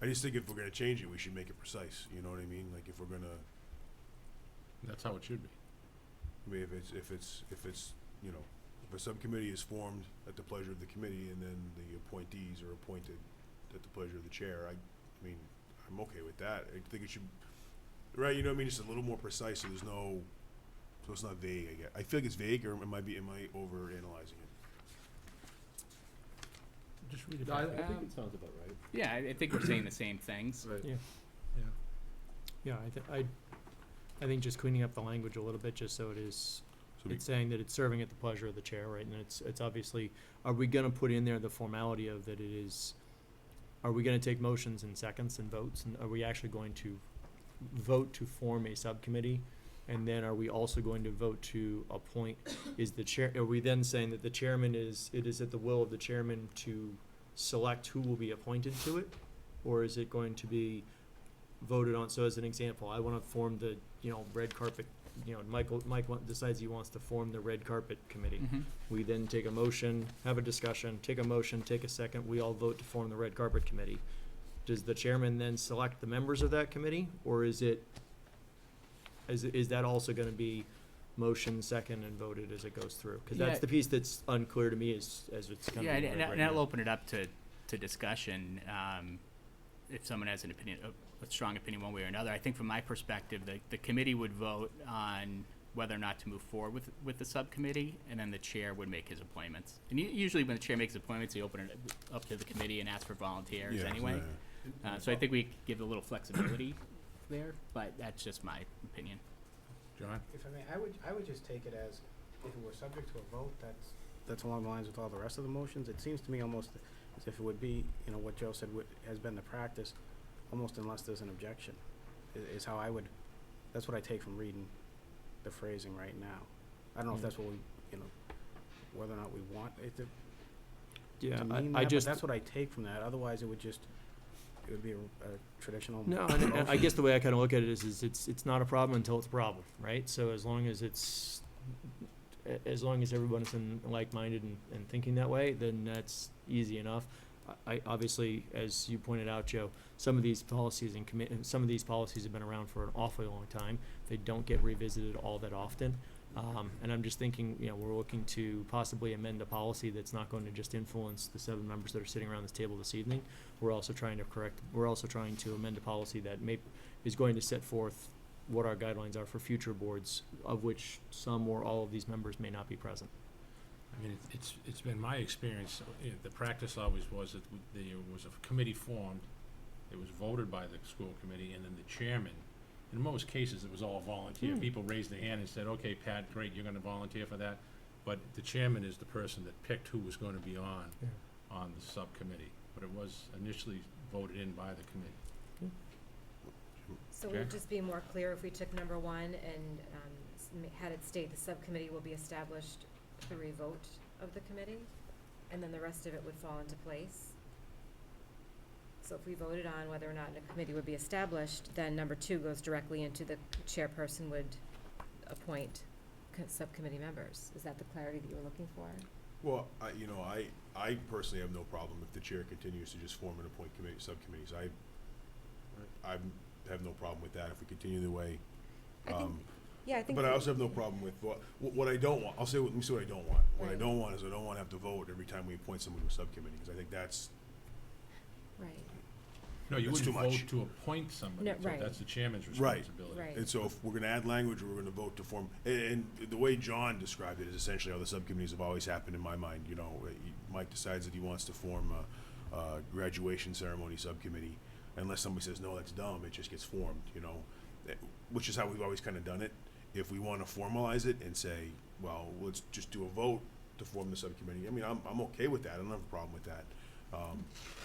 I just think if we're gonna change it, we should make it precise, you know what I mean? Like, if we're gonna, That's how it should be. I mean, if it's, you know, if a subcommittee is formed at the pleasure of the committee and then the appointees are appointed at the pleasure of the chair, I mean, I'm okay with that. I think it should, right, you know what I mean, just a little more precise, so there's no, so it's not vague, I guess. I feel like it's vague, or am I over analyzing it? Just read it No, I back. think it sounds about right. Yeah, I think we're saying the same things. Right. Yeah. Yeah, I think just cleaning up the language a little bit, just so it is, So it's saying that it's serving at the pleasure of the chair, right? And it's obviously, are we gonna put in there the formality of that it is, are we gonna take motions and seconds and votes? And are we actually going to vote to form a subcommittee? And then are we also going to vote to appoint, is the chair, are we then saying that the chairman it is at the will of the chairman to select who will be appointed to it? Or is it going to be voted on? So as an example, I wanna form the, red carpet, Mike decides he wants to form the red carpet committee. Mhm. We then take a motion, have a discussion, take a motion, take a second, we all vote to form the red carpet committee. Does the chairman then select the members of that committee, or is that also gonna be motion, second, and voted as it goes through? Cause that's Yeah. the piece that's unclear to me as it's kind of Yeah, being and read right that'll now. open it up to discussion, if someone has an opinion, a strong opinion one way or another. I think from my perspective, the committee would vote on whether or not to move forward with the subcommittee, and then the chair would make his appointments. And usually when the chair makes appointments, they open it up to the committee and ask for volunteers Yeah, anyway. yeah. So I think we give a little flexibility there, but that's just my opinion. John? If I may, I would just take it as, if it were subject to a vote, that's along the lines with all the rest of the motions. It seems to me almost as if it would be, what Joe said has been the practice, almost unless there's an objection, is how I would, that's what I take from reading the phrasing right now. I don't know if that's what we, whether or not we want it to mean I that, just, but that's what I take from that. Otherwise, it would be a traditional. no, and I guess the way I kind of look at it is it's not a problem until it's a problem, right? So as long as everyone's like-minded and thinking that way, then that's easy enough. I obviously, as you pointed out, Joe, some of these policies have been around for an awfully long time. They don't get revisited all that often. And I'm just thinking, we're looking to possibly amend a policy that's not going to just influence the 7 members that are sitting around this table this evening. We're also trying to amend a policy that is going to set forth what our guidelines are for future boards, of which some or all of these members may not be present. I mean, it's been my experience, the practice always was that there was a committee formed, it was voted by the school committee, and then the chairman, in most cases, it was all volunteer. People raised their hand and said, okay, Pat, great, you're gonna volunteer for that. But the chairman is the person that picked who was gonna be on the subcommittee. But it was initially voted in by the committee. So would it just be more clear if we took number 1 and had it state the subcommittee will be established through a vote of the committee, and then the rest of it would fall into place? So if we voted on whether or not a committee would be established, then number 2 goes directly into the chairperson would appoint subcommittee members. Is that the clarity that you were looking for? Well, I personally have no problem if the chair continues to just form and appoint subcommittees. I have no problem with that if we continue the way. I think. But I also have no problem with what I don't want. Let me say what I don't want. What I don't want is I don't want to have to vote every time we appoint someone to a subcommittee, because I think that's Right. No, you That's wouldn't too vote much. to appoint somebody, No, so right. that's the chairman's Right. responsibility. Right. And so if we're gonna add language, we're gonna vote to form, and the way John described it is essentially how the subcommittees have always happened in my mind. Mike decides that he wants to form a graduation ceremony subcommittee, unless somebody says, no, that's dumb, it just gets formed, which is how we've always kinda done it. If we wanna formalize it and say, well, let's just do a vote to form the subcommittee, I mean, I'm okay with that, I don't have a problem with that.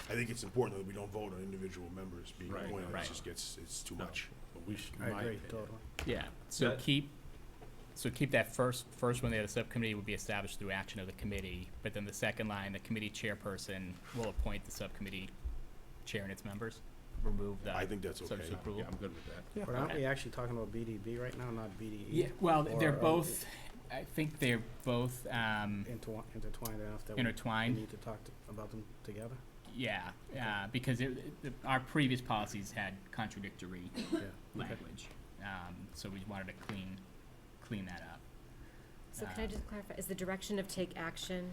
I think it's important that we don't vote on individual members being Right, appointed, right. it's too No, much. But we should, I in my agree, opinion. totally. Yeah, so That- keep that first one there, the subcommittee would be established through action of the committee, but then the second line, the committee chairperson will appoint the subcommittee chair and its members. Remove the I think that's okay. substitute rule. Yeah, I'm good with that. But aren't Okay. we actually talking about BDB right now, not BDE? Yeah, well, Or they're are we both, I think they're both Intertwined enough that we intertwined. need to talk about them together? Yeah, because our previous policies had contradictory Yeah, okay. language, so we wanted to clean that up. So can I just clarify, is the direction of take action,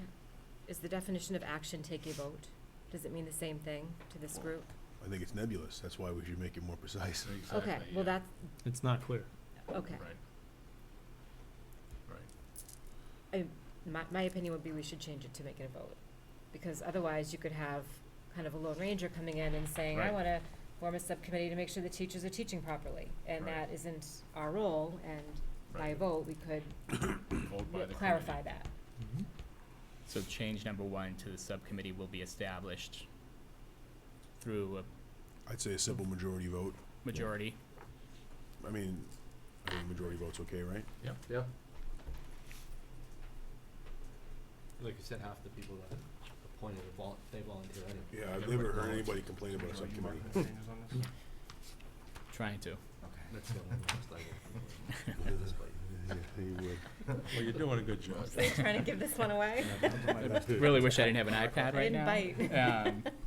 is the definition of action take a vote? Does it mean the same thing to this group? I think it's nebulous. That's why we should make it more precise. Okay, well, that's, It's not clear. okay. Right. My opinion would be we should change it to make it a vote. Because otherwise you could have kind of a lone ranger coming in and saying, I Right. wanna form a subcommittee to make sure the teachers are teaching properly. And Right. that isn't our role, and by Right. vote, we could Vote by the clarify committee. that. So change number 1 to the subcommittee will be established through a I'd say a simple majority vote. majority. I mean, I think majority vote's okay, right? Yeah. Like you said, half the people that appointed, they volunteer anyway. Yeah, I've never heard anybody complain about a subcommittee. Trying to. That's the only last Yeah, he would. Well, you're doing a good job. So you're trying to give this one away? Really wish I didn't have an iPad I right didn't now. bite.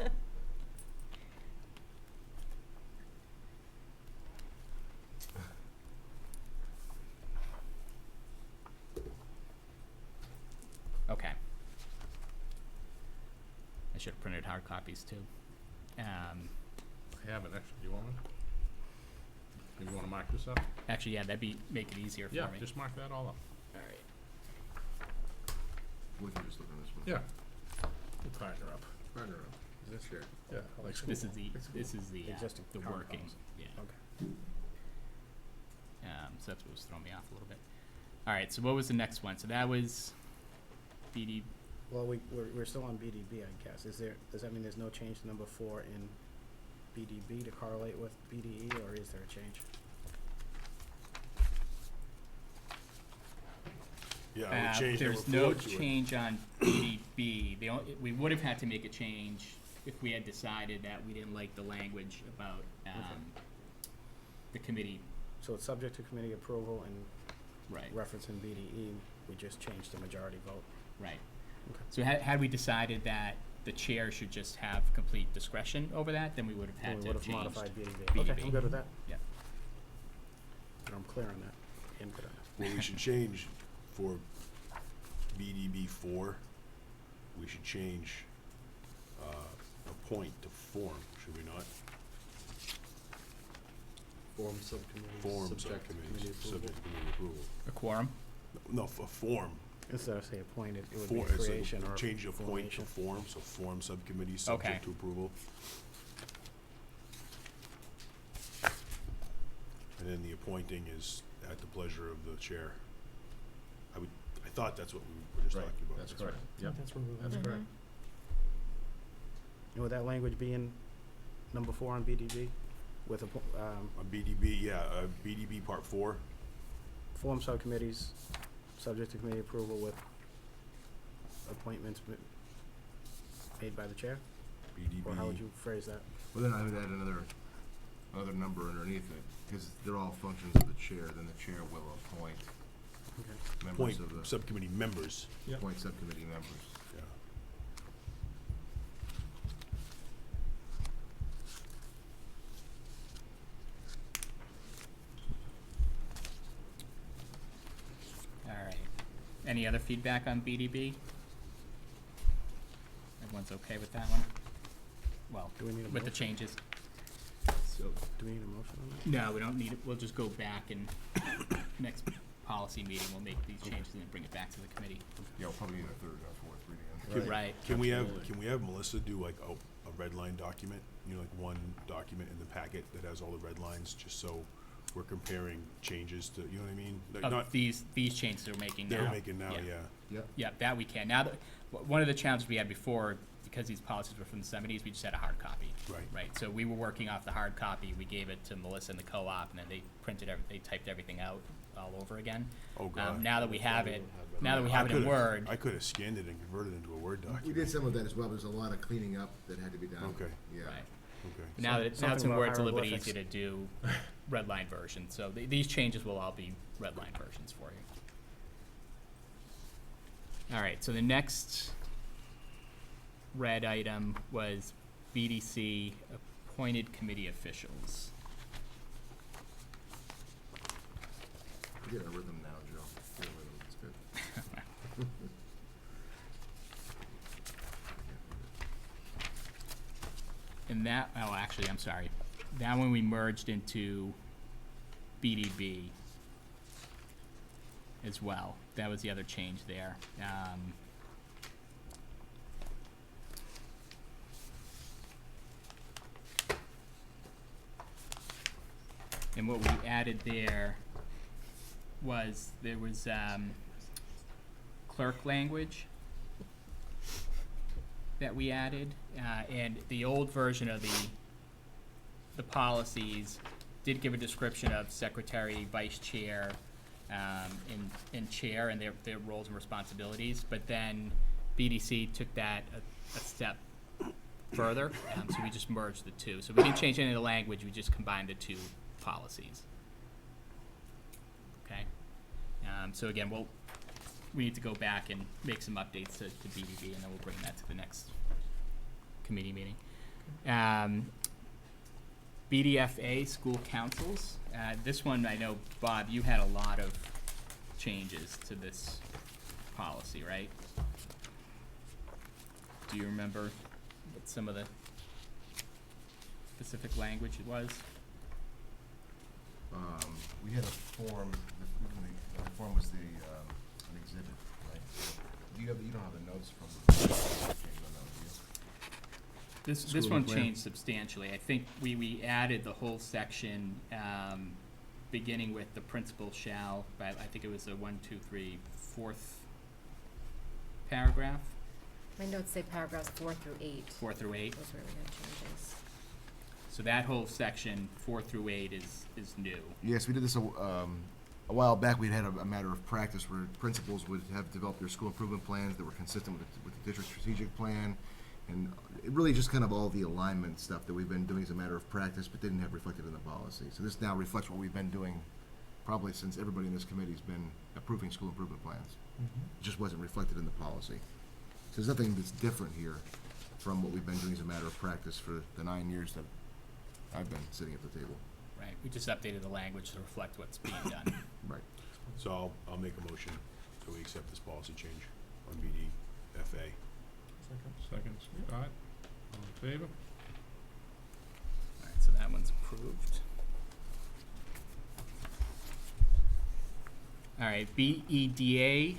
Okay. I should have printed hard copies too. I have it, actually. You want one? You wanna mark this up? Actually, yeah, make it easier for Yeah, me. just mark that all up. All right. We can just look on this one. Yeah. We'll partner up. Partner up. Is this here? Yeah, like school. This is the Existing the current working. policy. Yeah. Okay. So that's what was throwing me off a little bit. All right. So what was the next one? So that was BD. Well, we're still on BDB, I guess. Does that mean there's no change to number 4 in BDB to correlate with BDE, or is there a change? Yeah, I would change number There's 4 no to it. change on BDB. We would have had to make a change if we had decided that we didn't like the language about the committee. So it's subject to committee approval, and Right. referencing BDE, we just changed the majority vote. Right. Okay. So had we decided that the chair should just have complete discretion over that, then we would have had We to would have have changed. modified BDB. BDB. Okay, I'm good with that. Yeah. And I'm clear on that. I'm good on that. Well, we should change for BDB 4, we should change, appoint to form, should we not? Form subcommittees. Form subject to subcommittees, committee approval. subject to committee approval. A quorum? No, for form. Instead of say appointed, it would For, be it's creation or like change of point to formation. form, so form subcommittees Okay. subject to approval. And then the appointing is at the pleasure of the chair. I thought that's what we were just Right, talking about. that's correct. Yep, That's where we're that's at. correct. And would that language be in number 4 on BDB? With On BDB, yeah, BDB Part 4, form subcommittees, subject to committee approval with appointments made by the chair? BDB. Or how would you phrase that? Well, then I would add another number underneath it, because they're all functions of the chair, then the chair will appoint Okay. members Appoint of the, subcommittee members. Yep. appoint subcommittee members. Yeah. All right. Any other feedback on BDB? Everyone's okay with that one? Well, Do we need a with the motion? changes. So, Do we need a motion on that? no, we don't need it. We'll just go back and next policy meeting, we'll make these changes and then bring it back to the committee. Yeah, we'll probably need a third or fourth reading. Right. Can Absolutely. we have Melissa do like a red line document, you know, like one document in the packet that has all the red lines, just so we're comparing changes to, you know what I mean? Like, Of not, these changes we're making now. they're making now, yeah. Yep. Yeah, that we can. Now, one of the challenges we had before, because these policies were from the 70s, we just had a hard copy. Right. Right, so we were working off the hard copy, we gave it to Melissa and the co-op, and then they they typed everything out all over again. Oh, God. Now that we have it, I in could've- Word, I could have scanned it and converted it into a Word document. We did some of that as well, there's a lot of cleaning up that had to be done. Okay. Yeah. right. Okay. Now that now it's something in about Word, it's a little bit hieroglyphics. easier to do red line version. So these changes will all be red line versions for you. All right, so the next red item was BDC appointed committee officials. Get a rhythm now, Joe. Get a rhythm, it's good. And that, oh, actually, I'm sorry. That one we merged into BDB as well. That was the other change there. And what we added there was, there was clerk language that we added, and the old version of the policies did give a description of secretary, vice chair, and chair and their roles and responsibilities, but then BDC took that a step further, so we just merged the two. So we didn't change any of the language, we just combined the two policies. Okay? So again, we need to go back and make some updates to BDB, and then we'll bring that to the next committee meeting. BDFA, school councils. This one, I know, Bob, you had a lot of changes to this policy, right? Do you remember what some of the specific language it was? We had a form, the form was an exhibit, right? You don't have the notes from the This School one plan. changed substantially. I think we added the whole section, beginning with the principal shall, but I think it was a 1, 2, 3, 4th paragraph, My notes say paragraphs 4 through 8. 4 through 8. Those were where we had changes. So that whole section, 4 through 8, is new. Yes, we did this a while back. We'd had a matter of practice where principals would have developed their school improvement plans that were consistent with the district strategic plan. And it really just kind of all the alignment stuff that we've been doing as a matter of practice, but didn't have reflected in the policy. So this now reflects what we've been doing probably since everybody in this committee's been approving school improvement plans. It just wasn't reflected in the policy. So there's nothing that's different here from what we've been doing as a matter of practice for the 9 years that I've been sitting at the table. Right, we just updated the language to reflect what's being done. Right. So I'll make a motion that we accept this policy change on BDFA. Second, Scott. All in favor? All right, so that one's approved. All right, BEDA,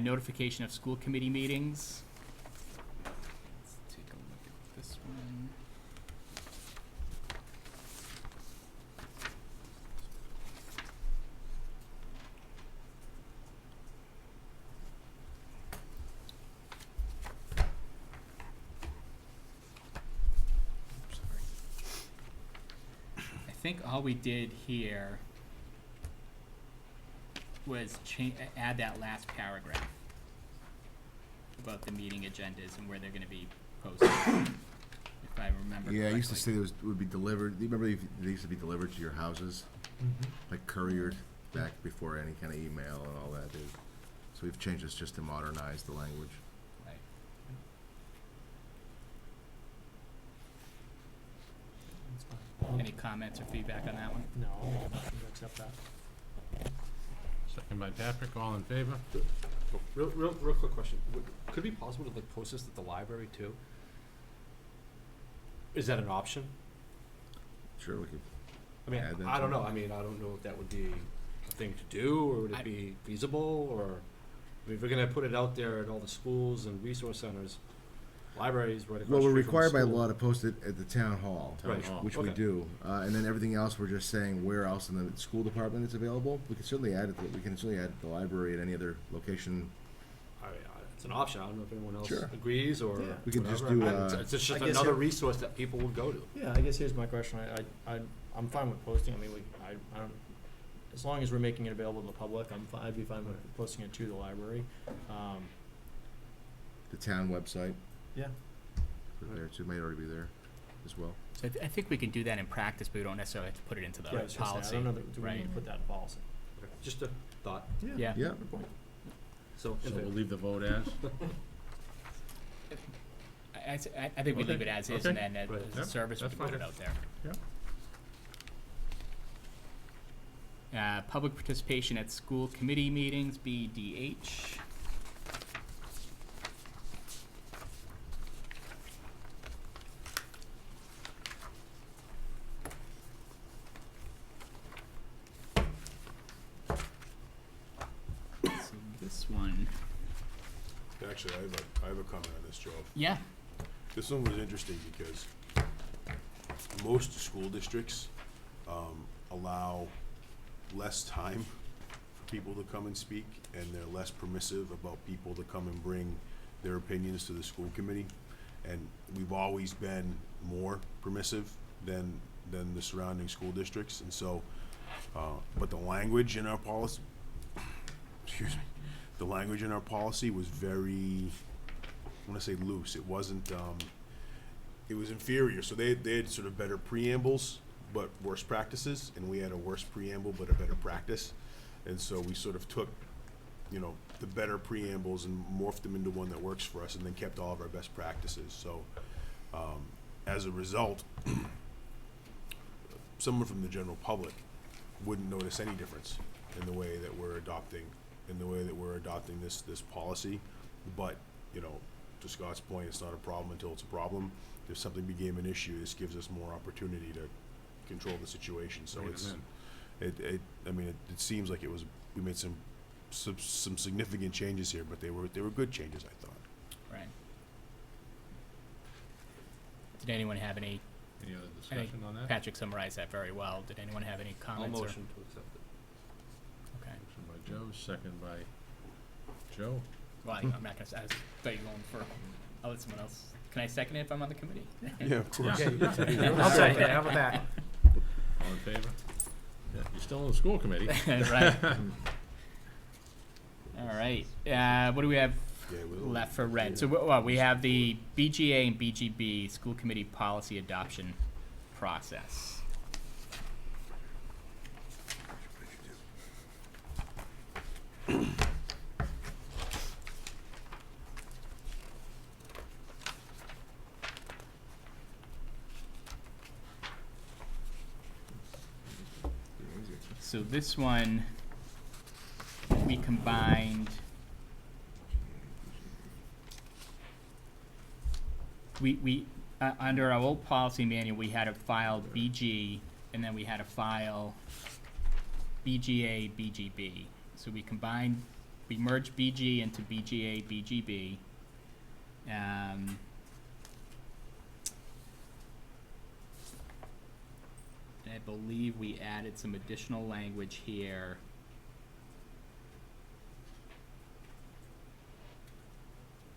notification of school committee meetings. Let's take a look at this one. I think all we did here was add that last paragraph about the meeting agendas and where they're gonna be posted, if I remember correctly. Yeah, I used to say it would be delivered. Do you remember they used to be delivered to your houses? Like couriered back before any kind of email and all that, dude. So we've changed this just to modernize the language. Right. Any comments or feedback on that one? No, I'll make a motion to accept that. Second by Patrick, all in favor? Real quick question. Could it be possible to like post this at the library too? Is that an option? Sure, we could. I mean, add that I to don't it. know. I mean, I don't know if that would be a thing to do, or would it be feasible, or, I mean, if we're gonna put it out there at all the schools and resource centers, libraries right across the Well, we're street from the required by school. law to post it at the town hall, Town which, hall, which we okay. do. And then everything else, we're just saying where else in the school department it's available. We can certainly add it, we can certainly add it to the library at any other location. It's an option. I don't know if anyone else Sure. agrees or Yeah. We could just whatever. do, I mean, it's just I guess another here- resource that people would go to. Yeah, I guess here's my question. I'm fine with posting. I mean, I don't, as long as we're making it available to the public, I'd be fine with posting it to the library. The town website. Yeah. Put it there too, may already be there as well. So I think we can do that in practice, but we don't necessarily have to put it into the Yeah, I was just saying, policy. I don't know that, do we right? need to put that in policy? Just a thought. Yeah. Yeah. Good point. So, So we'll leave the vote as? I think we Okay. leave it as is, Okay. and then Right. as a Yep, service, we that's put fine. it out there. Yeah. Public participation at school committee meetings, BDH. So this one, Actually, I have a comment on this, Joe. yeah, This one was interesting because most school districts allow less time for people to come and speak, and they're less permissive about people to come and bring their opinions to the school committee. And we've always been more permissive than the surrounding school districts, and so, but the language in our policy, excuse me, the language in our policy was very, I wanna say loose. It wasn't, it was inferior, so they had sort of better preambles, but worse practices, and we had a worse preamble, but a better practice. And so we sort of took, the better preambles and morphed them into one that works for us, and then kept all of our best practices. So, as a result, someone from the general public wouldn't notice any difference in the way that we're adopting, this policy. But, to Scott's point, it's not a problem until it's a problem. If something became an issue, this gives us more opportunity to control the situation. So Rein it's, them it seems like we made some significant changes here, but they were good changes, I thought. right. Did anyone have any, Any other I think discussion on that? Patrick summarized that very well. Did anyone have any I'll comments or? motion to accept it. Okay. Motion by Joe, second by Joe. Well, I'm not gonna, I thought you were going for, I'll let someone else. Can I second it if I'm on the committee? Yeah, of course. Yeah, I'll take it, how about that? All in favor? Yeah, you're still on the school committee. Right. All right, what do we have Yeah, we'll- left for red? So, we have the BGA and BGB school committee policy adoption process. So this one, we combined, under our old policy manual, we had to file BG, and then we had to file BGA, BGB. So we merged BG into BGA, BGB. I believe we added some additional language here.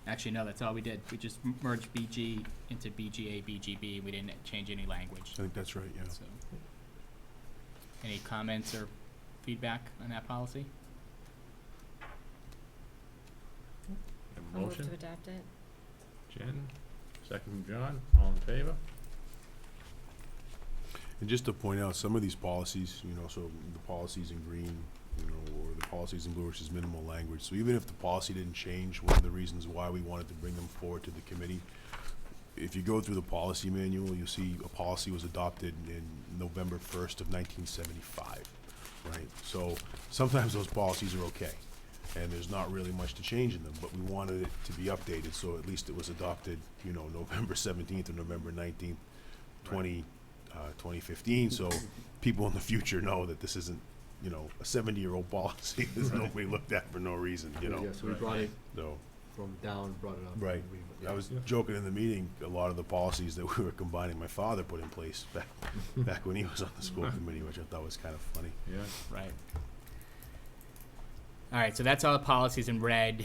Actually, no, that's all we did. We just merged BG into BGA, BGB. We didn't change any language. I think that's right, yeah. So, any comments or feedback on that policy? Have a I'll move to motion? adopt it. Jen, second from John, all in favor? And just to point out, some of these policies, so the policies in green, or the policies in blue, which is minimal language. So even if the policy didn't change, one of the reasons why we wanted to bring them forward to the committee, if you go through the policy manual, you'll see a policy was adopted in November 1st of 1975, right? So sometimes those policies are okay, and there's not really much to change in them, but we wanted it to be updated, so at least it was adopted, November 17th or November 19th, 2015, so people in the future know that this isn't, a 70-year-old policy that nobody looked at for no reason, Yeah, so we brought it So, from down, brought it up. right. and we- I was joking in the meeting, a lot of the policies that we were combining, my father put in place back when he was on the school committee, which I thought was kind of funny. Yeah. Right. All right, so that's all the policies in red.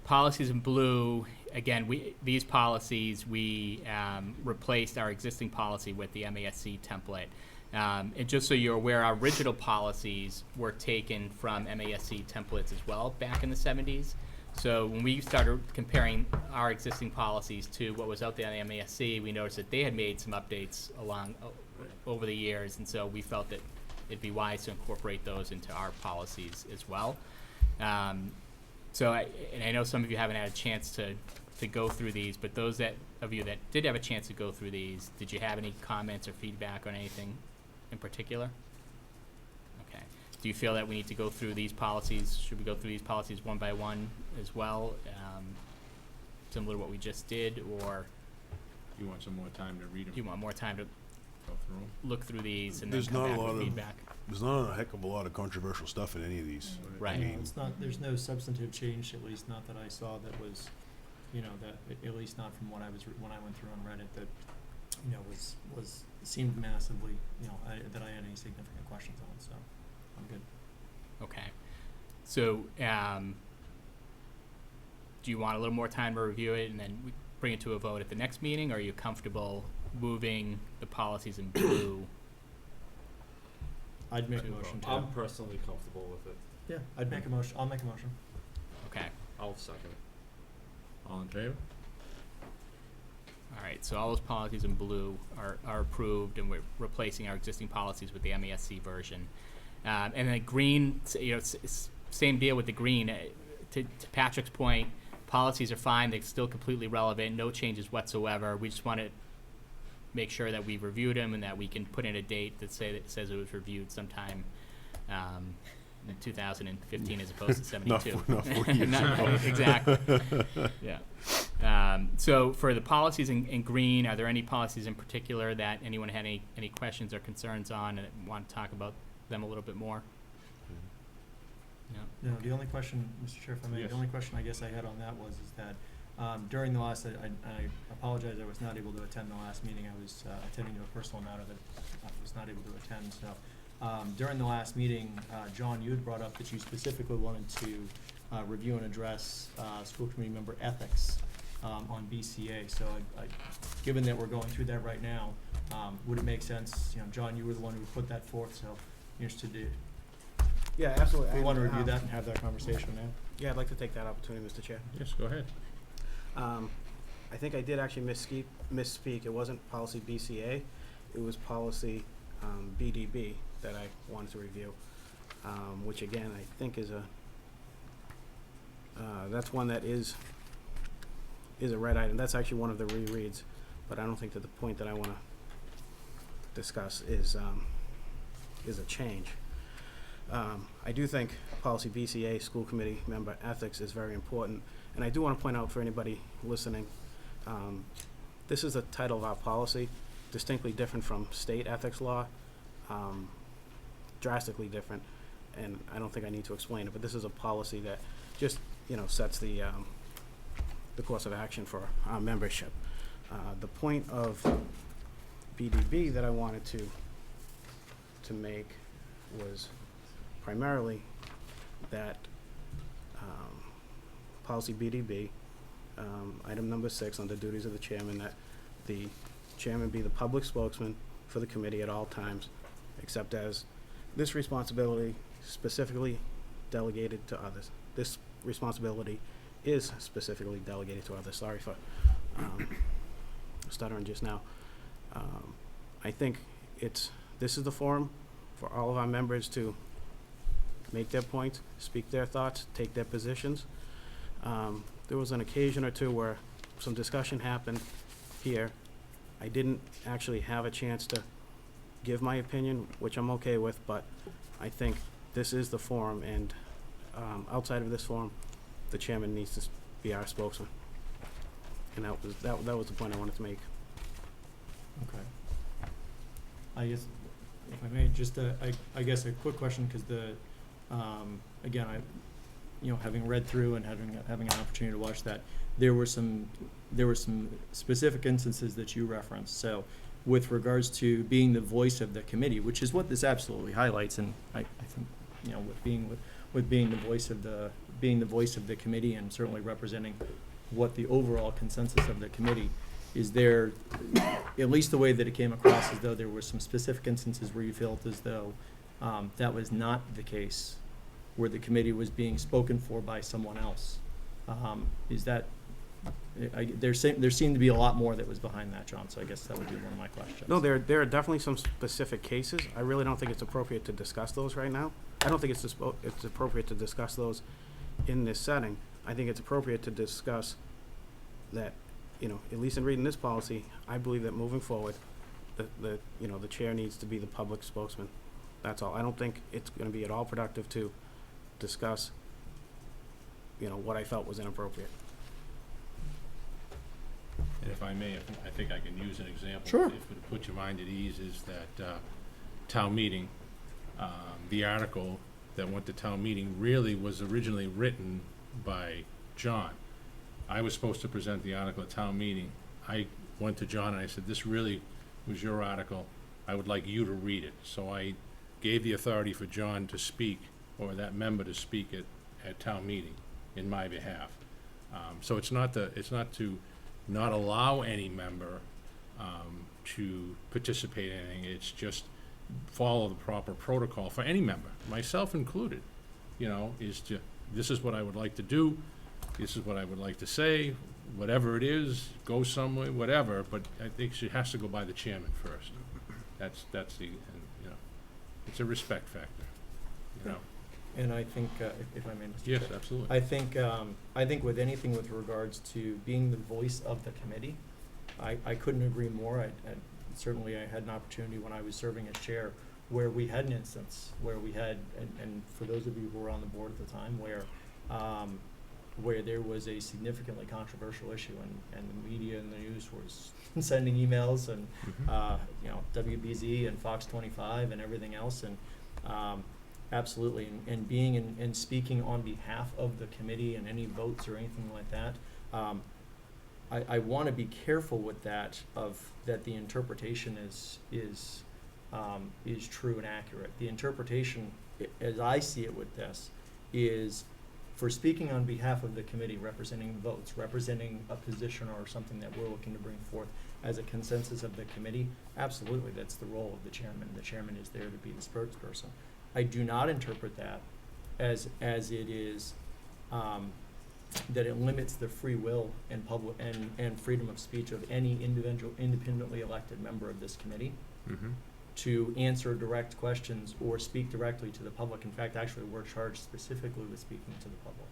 Policies in blue, again, these policies, we replaced our existing policy with the MASC template. And just so you're aware, our original policies were taken from MASC templates as well back in the 70s. So when we started comparing our existing policies to what was out there on the MASC, we noticed that they had made some updates over the years, and so we felt that it'd be wise to incorporate those into our policies as well. So I know some of you haven't had a chance to to go through these, but those of you that did have a chance to go through these, did you have any comments or feedback on anything in particular? Okay. Do you feel that we need to go through these policies? Should we go through these policies one by one as well, similar to what we just did, or You want some more time to read them? do you want more time to Go through 'em? look through these and then There's come not a back lot with of, feedback? there's not a heck of a lot of controversial stuff in any of these. Right. I No, mean, it's not, there's no substantive change, at least not that I saw that was, that, at least not from what I was, when I went through on Reddit, that, seemed massively, that I had any significant questions on, so I'm good. Okay. So, do you want a little more time to review it and then we bring it to a vote at the next meeting, or are you comfortable moving the policies in blue? I'd make a motion to. I'm personally comfortable with it. Yeah, I'd make a motion, I'll make a motion. Okay. I'll second it. All in favor? All right, so all those policies in blue are approved, and we're replacing our existing policies with the MESC version. And then green, same deal with the green. To Patrick's point, policies are fine, they're still completely relevant, no changes whatsoever. We just want to make sure that we've reviewed them and that we can put in a date that says it was reviewed sometime in 2015 as opposed to 72. Not 4 years ago. Exactly. Yeah. So for the policies in green, are there any policies in particular that anyone had any questions or concerns on and want to talk about them a little bit more? No. No, the only question, Mr. Chair, if I may, Yes. the only question I guess I had on that was, is that, during the last, I apologize, I was not able to attend the last meeting, I was, attending to a personal matter that I was not able to attend, so, during the last meeting, John, you had brought up that you specifically wanted to, review and address, school committee member ethics, on BCA, so given that we're going through that right now, would it make sense, John, you were the one who put that forth, so interested to, Yeah, absolutely. we want to And, review that and have that conversation now. Yeah, I'd like to take that opportunity, Mr. Chair. Yes, go ahead. I think I did actually misspeak. It wasn't policy BCA, it was policy BDB that I wanted to review, which again, I think is that's one that is a red item. That's actually one of the rereads, but I don't think that the point that I want to discuss is a change. I do think policy BCA, school committee member ethics, is very important. And I do want to point out for anybody listening, this is the title of our policy, distinctly different from state ethics law, drastically different. And I don't think I need to explain it, but this is a policy that just, sets the course of action for our membership. The point of BDB that I wanted to make was primarily that policy BDB, item number 6 under duties of the chairman, that the chairman be the public spokesman for the committee at all times, except as this responsibility specifically delegated to others. This responsibility is specifically delegated to others. Sorry for stuttering just now. I think this is the forum for all of our members to make their points, speak their thoughts, take their positions. There was an occasion or two where some discussion happened here. I didn't actually have a chance to give my opinion, which I'm okay with, but I think this is the forum, and outside of this forum, the chairman needs to be our spokesman. And that was the point I wanted to make. Okay. I guess, if I may, just I guess a quick question, because again, having read through and having an opportunity to watch that, there were some specific instances that you referenced. So, with regards to being the voice of the committee, which is what this absolutely highlights, and I think with being the voice of the committee and certainly representing what the overall consensus of the committee is, there, at least the way that it came across, as though there were some specific instances where you felt as though that was not the case, where the committee was being spoken for by someone else. Is that, there seemed to be a lot more that was behind that, John, so I guess that would be one of my questions. No, there are definitely some specific cases. I really don't think it's appropriate to discuss those right now. I don't think it's appropriate to discuss those in this setting. I think it's appropriate to discuss that, at least in reading this policy, I believe that moving forward, the chair needs to be the public spokesman. That's all. I don't think it's gonna be at all productive to discuss, what I felt was inappropriate. And if I may, I think I can use an example. Sure. If it'll put your mind at ease, is that town meeting, the article that went to town meeting really was originally written by John. I was supposed to present the article at town meeting. I went to John and I said, this really was your article. I would like you to read it. So I gave the authority for John to speak, or that member to speak at town meeting in my behalf. So it's not to not allow any member to participate in anything. It's just follow the proper protocol for any member, myself included, this is what I would like to do, this is what I would like to say, whatever it is, go somewhere, whatever, but I think it has to go by the chairman first. That's it's a respect factor, And I think, if I may, Mr. Yes, Chair. absolutely. I think with anything with regards to being the voice of the committee, I couldn't agree more. Certainly I had an opportunity when I was serving as chair where we had an instance where we had, and for those of you who were on the board at the time, where there was a significantly controversial issue and the media and the news was sending emails and, WBZ and Fox 25 and everything else. And, absolutely, and being and speaking on behalf of the committee and any votes or anything like that, I want to be careful with that, that the interpretation is true and accurate. The interpretation, as I see it with this, is for speaking on behalf of the committee, representing votes, representing a position or something that we're looking to bring forth as a consensus of the committee. Absolutely, that's the role of the chairman. The chairman is there to be the spokesperson. I do not interpret that as it is, that it limits the free will and and freedom of speech of any individual independently elected member of this committee to answer direct questions or speak directly to the public. In fact, actually, we're charged specifically with speaking to the public.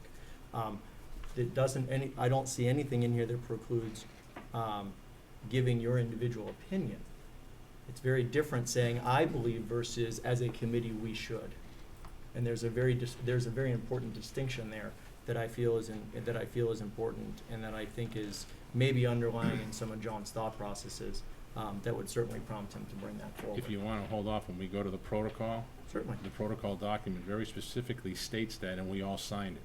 I don't see anything in here that precludes giving your individual opinion. It's very different saying I believe versus as a committee we should. And there's a very important distinction there that I feel is important, and that I think is maybe underlying in some of John's thought processes, that would certainly prompt him to bring that forward. If you want to hold off when we go to the protocol, Certainly. the protocol document very specifically states that, and we all signed it.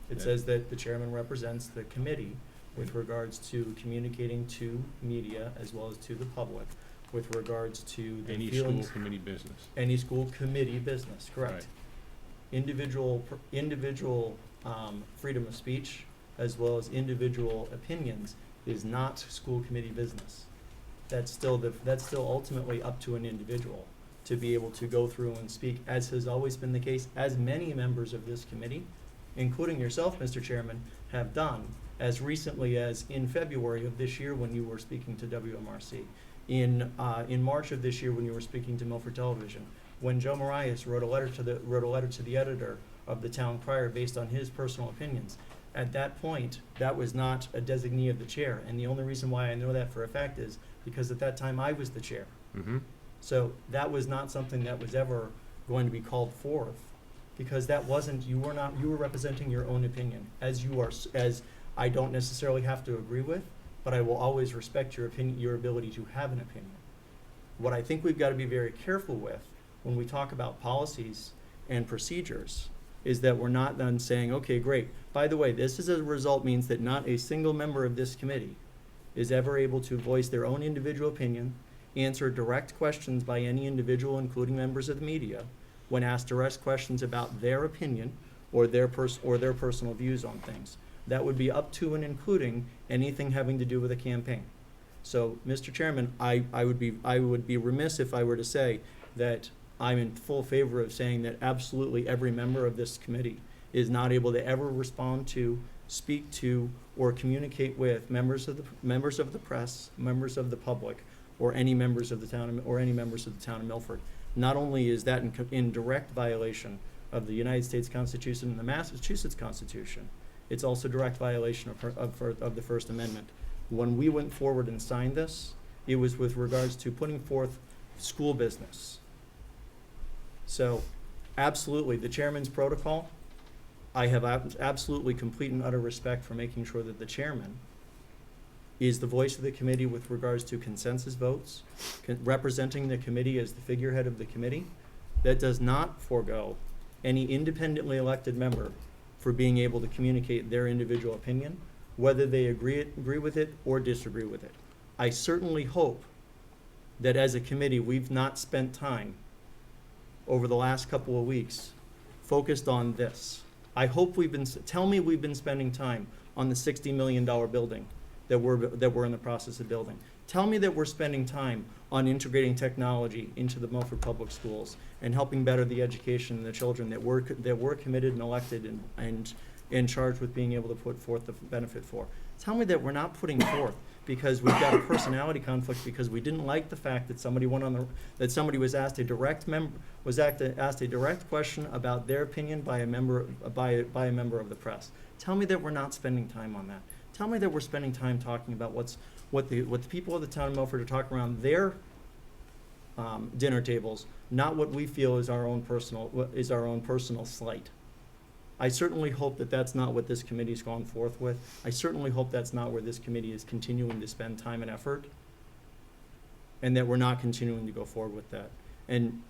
It says that the chairman represents the committee with regards to communicating to media as well as to the public with regards to the Any feelings. school committee business. Any school committee business, correct. Right. Individual freedom of speech as well as individual opinions is not school committee business. That's still ultimately up to an individual to be able to go through and speak, as has always been the case, as many members of this committee, including yourself, Mr. Chairman, have done as recently as in February of this year when you were speaking to WMRC, in March of this year when you were speaking to Milford Television, when Joe Marias wrote a letter to the editor of the Town Crier based on his personal opinions. At that point, that was not a designee of the chair, and the only reason why I know that for a fact is because at that time I was the chair. So that was not something that was ever going to be called forth, because that wasn't, you were representing your own opinion, as I don't necessarily have to agree with, but I will always respect your opinion, your ability to have an opinion. What I think we've got to be very careful with when we talk about policies and procedures is that we're not then saying, okay, great, by the way, this as a result means that not a single member of this committee is ever able to voice their own individual opinion, answer direct questions by any individual, including members of the media, when asked direct questions about their opinion or their personal views on things. That would be up to and including anything having to do with a campaign. So, Mr. Chairman, I would be remiss if I were to say that I'm in full favor of saying that absolutely every member of this committee is not able to ever respond to, speak to, or communicate with members of the press, members of the public, or any members of the town of Milford. Not only is that in direct violation of the United States Constitution and the Massachusetts Constitution, It's also direct violation of the First Amendment. When we went forward and signed this, it was with regards to putting forth school business. So, absolutely, the chairman's protocol, I have absolutely complete and utter respect for making sure that the chairman is the voice of the committee with regards to consensus votes, representing the committee as the figurehead of the committee. That does not forego any independently elected member for being able to communicate their individual opinion, whether they agree with it or disagree with it. I certainly hope that as a committee, we've not spent time over the last couple of weeks focused on this. I hope tell me we've been spending time on the $60 million building that we're in the process of building. Tell me that we're spending time on integrating technology into the Milford Public Schools and helping better the education of the children that we're committed and elected and charged with being able to put forth the benefit for. Tell me that we're not putting forth because we've got a personality conflict because we didn't like the fact that somebody was asked a direct question about their opinion by a member of the press. Tell me that we're not spending time on that. Tell me that we're spending time talking about what the people of the town of Milford are talking around their dinner tables, not what we feel is our own personal slight. I certainly hope that that's not what this committee's gone forth with. I certainly hope that's not where this committee is continuing to spend time and effort, and that we're not continuing to go forward with that. And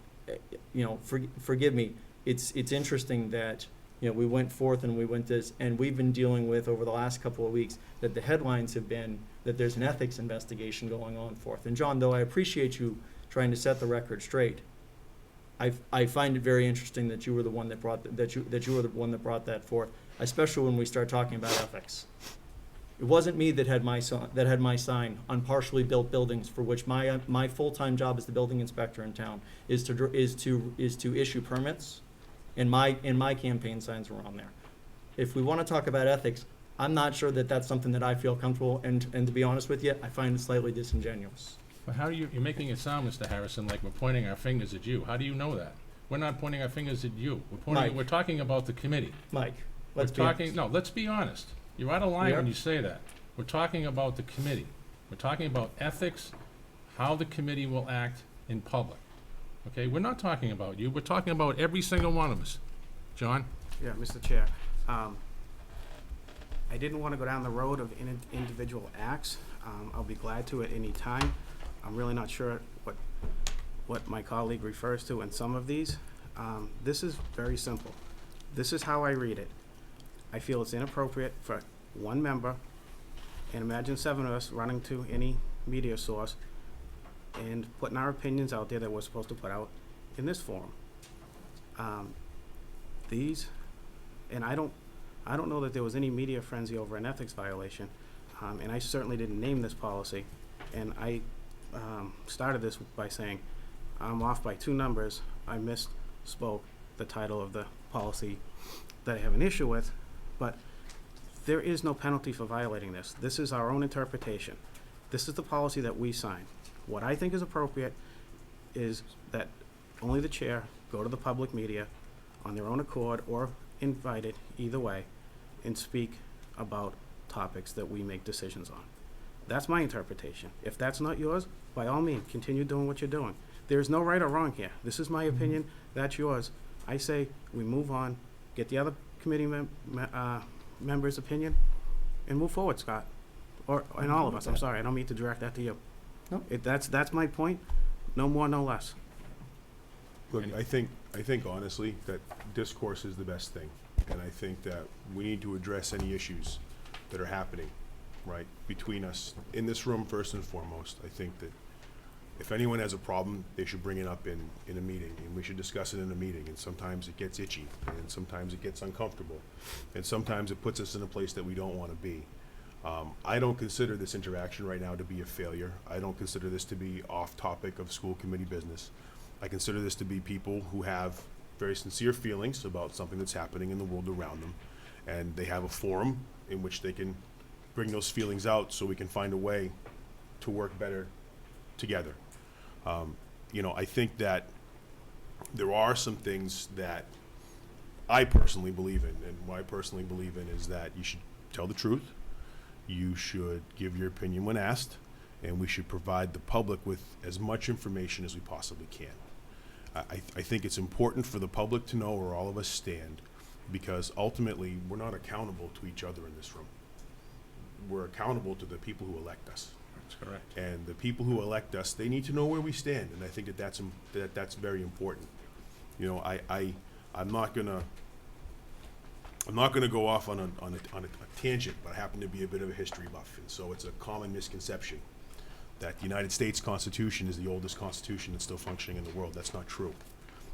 forgive me. It's interesting that we went forth and we went this, and we've been dealing with over the last couple of weeks that the headlines have been that there's an ethics investigation going on forth. And John, though I appreciate you trying to set the record straight, I find it very interesting that you were the one that brought that forth, especially when we start talking about ethics. It wasn't me that had my sign on partially built buildings, for which my full-time job as the building inspector in town is to issue permits, and my campaign signs were on there. If we want to talk about ethics, I'm not sure that that's something that I feel comfortable, and to be honest with you, I find it slightly disingenuous. But how do you're making it sound, Mr. Harrison, like we're pointing our fingers at you. How do you know that? We're not pointing our fingers at you. Mike. We're talking about the committee. Mike, let's be honest. No, let's be honest. You're out of line when Yeah. you say that. We're talking about the committee. We're talking about ethics, how the committee will act in public. Okay, we're not talking about you. We're talking about every single one of us. John? Yeah, Mr. Chair. I didn't want to go down the road of individual acts. I'll be glad to at any time. I'm really not sure what my colleague refers to in some of these. This is very simple. This is how I read it. I feel it's inappropriate for one member, and imagine 7 of us running to any media source and putting our opinions out there that we're supposed to put out in this forum. And I don't know that there was any media frenzy over an ethics violation, and I certainly didn't name this policy. And I started this by saying I'm off by 2 numbers. I misspoke the title of the policy that I have an issue with, but there is no penalty for violating this. This is our own interpretation. This is the policy that we sign. What I think is appropriate is that only the chair go to the public media on their own accord or invited, either way, and speak about topics that we make decisions on. That's my interpretation. If that's not yours, by all means, continue doing what you're doing. There's no right or wrong here. This is my opinion. That's yours. I say we move on, get the other committee members' opinion, and move forward, Scott. And all of us. I'm sorry. I don't mean to direct that to you. No. That's my point. No more, no less. Look, I think honestly that discourse is the best thing, and I think that we need to address any issues that are happening, right, between us in this room first and foremost. I think that if anyone has a problem, they should bring it up in a meeting, and we should discuss it in a meeting. And sometimes it gets itchy, and sometimes it gets uncomfortable, and sometimes it puts us in a place that we don't want to be. I don't consider this interaction right now to be a failure. I don't consider this to be off topic of school committee business. I consider this to be people who have very sincere feelings about something that's happening in the world around them, and they have a forum in which they can bring those feelings out so we can find a way to work better together. I think that there are some things that I personally believe in, and what I personally believe in is that you should tell the truth, you should give your opinion when asked, and we should provide the public with as much information as we possibly can. I think it's important for the public to know where all of us stand, because ultimately, we're not accountable to each other in this room. We're accountable to the people who elect us. That's correct. And the people who elect us, they need to know where we stand, and I think that's very important. You know, I'm not gonna go off on a tangent, but I happen to be a bit of a history buff, and so it's a common misconception that the United States Constitution is the oldest constitution that's still functioning in the world. That's not true.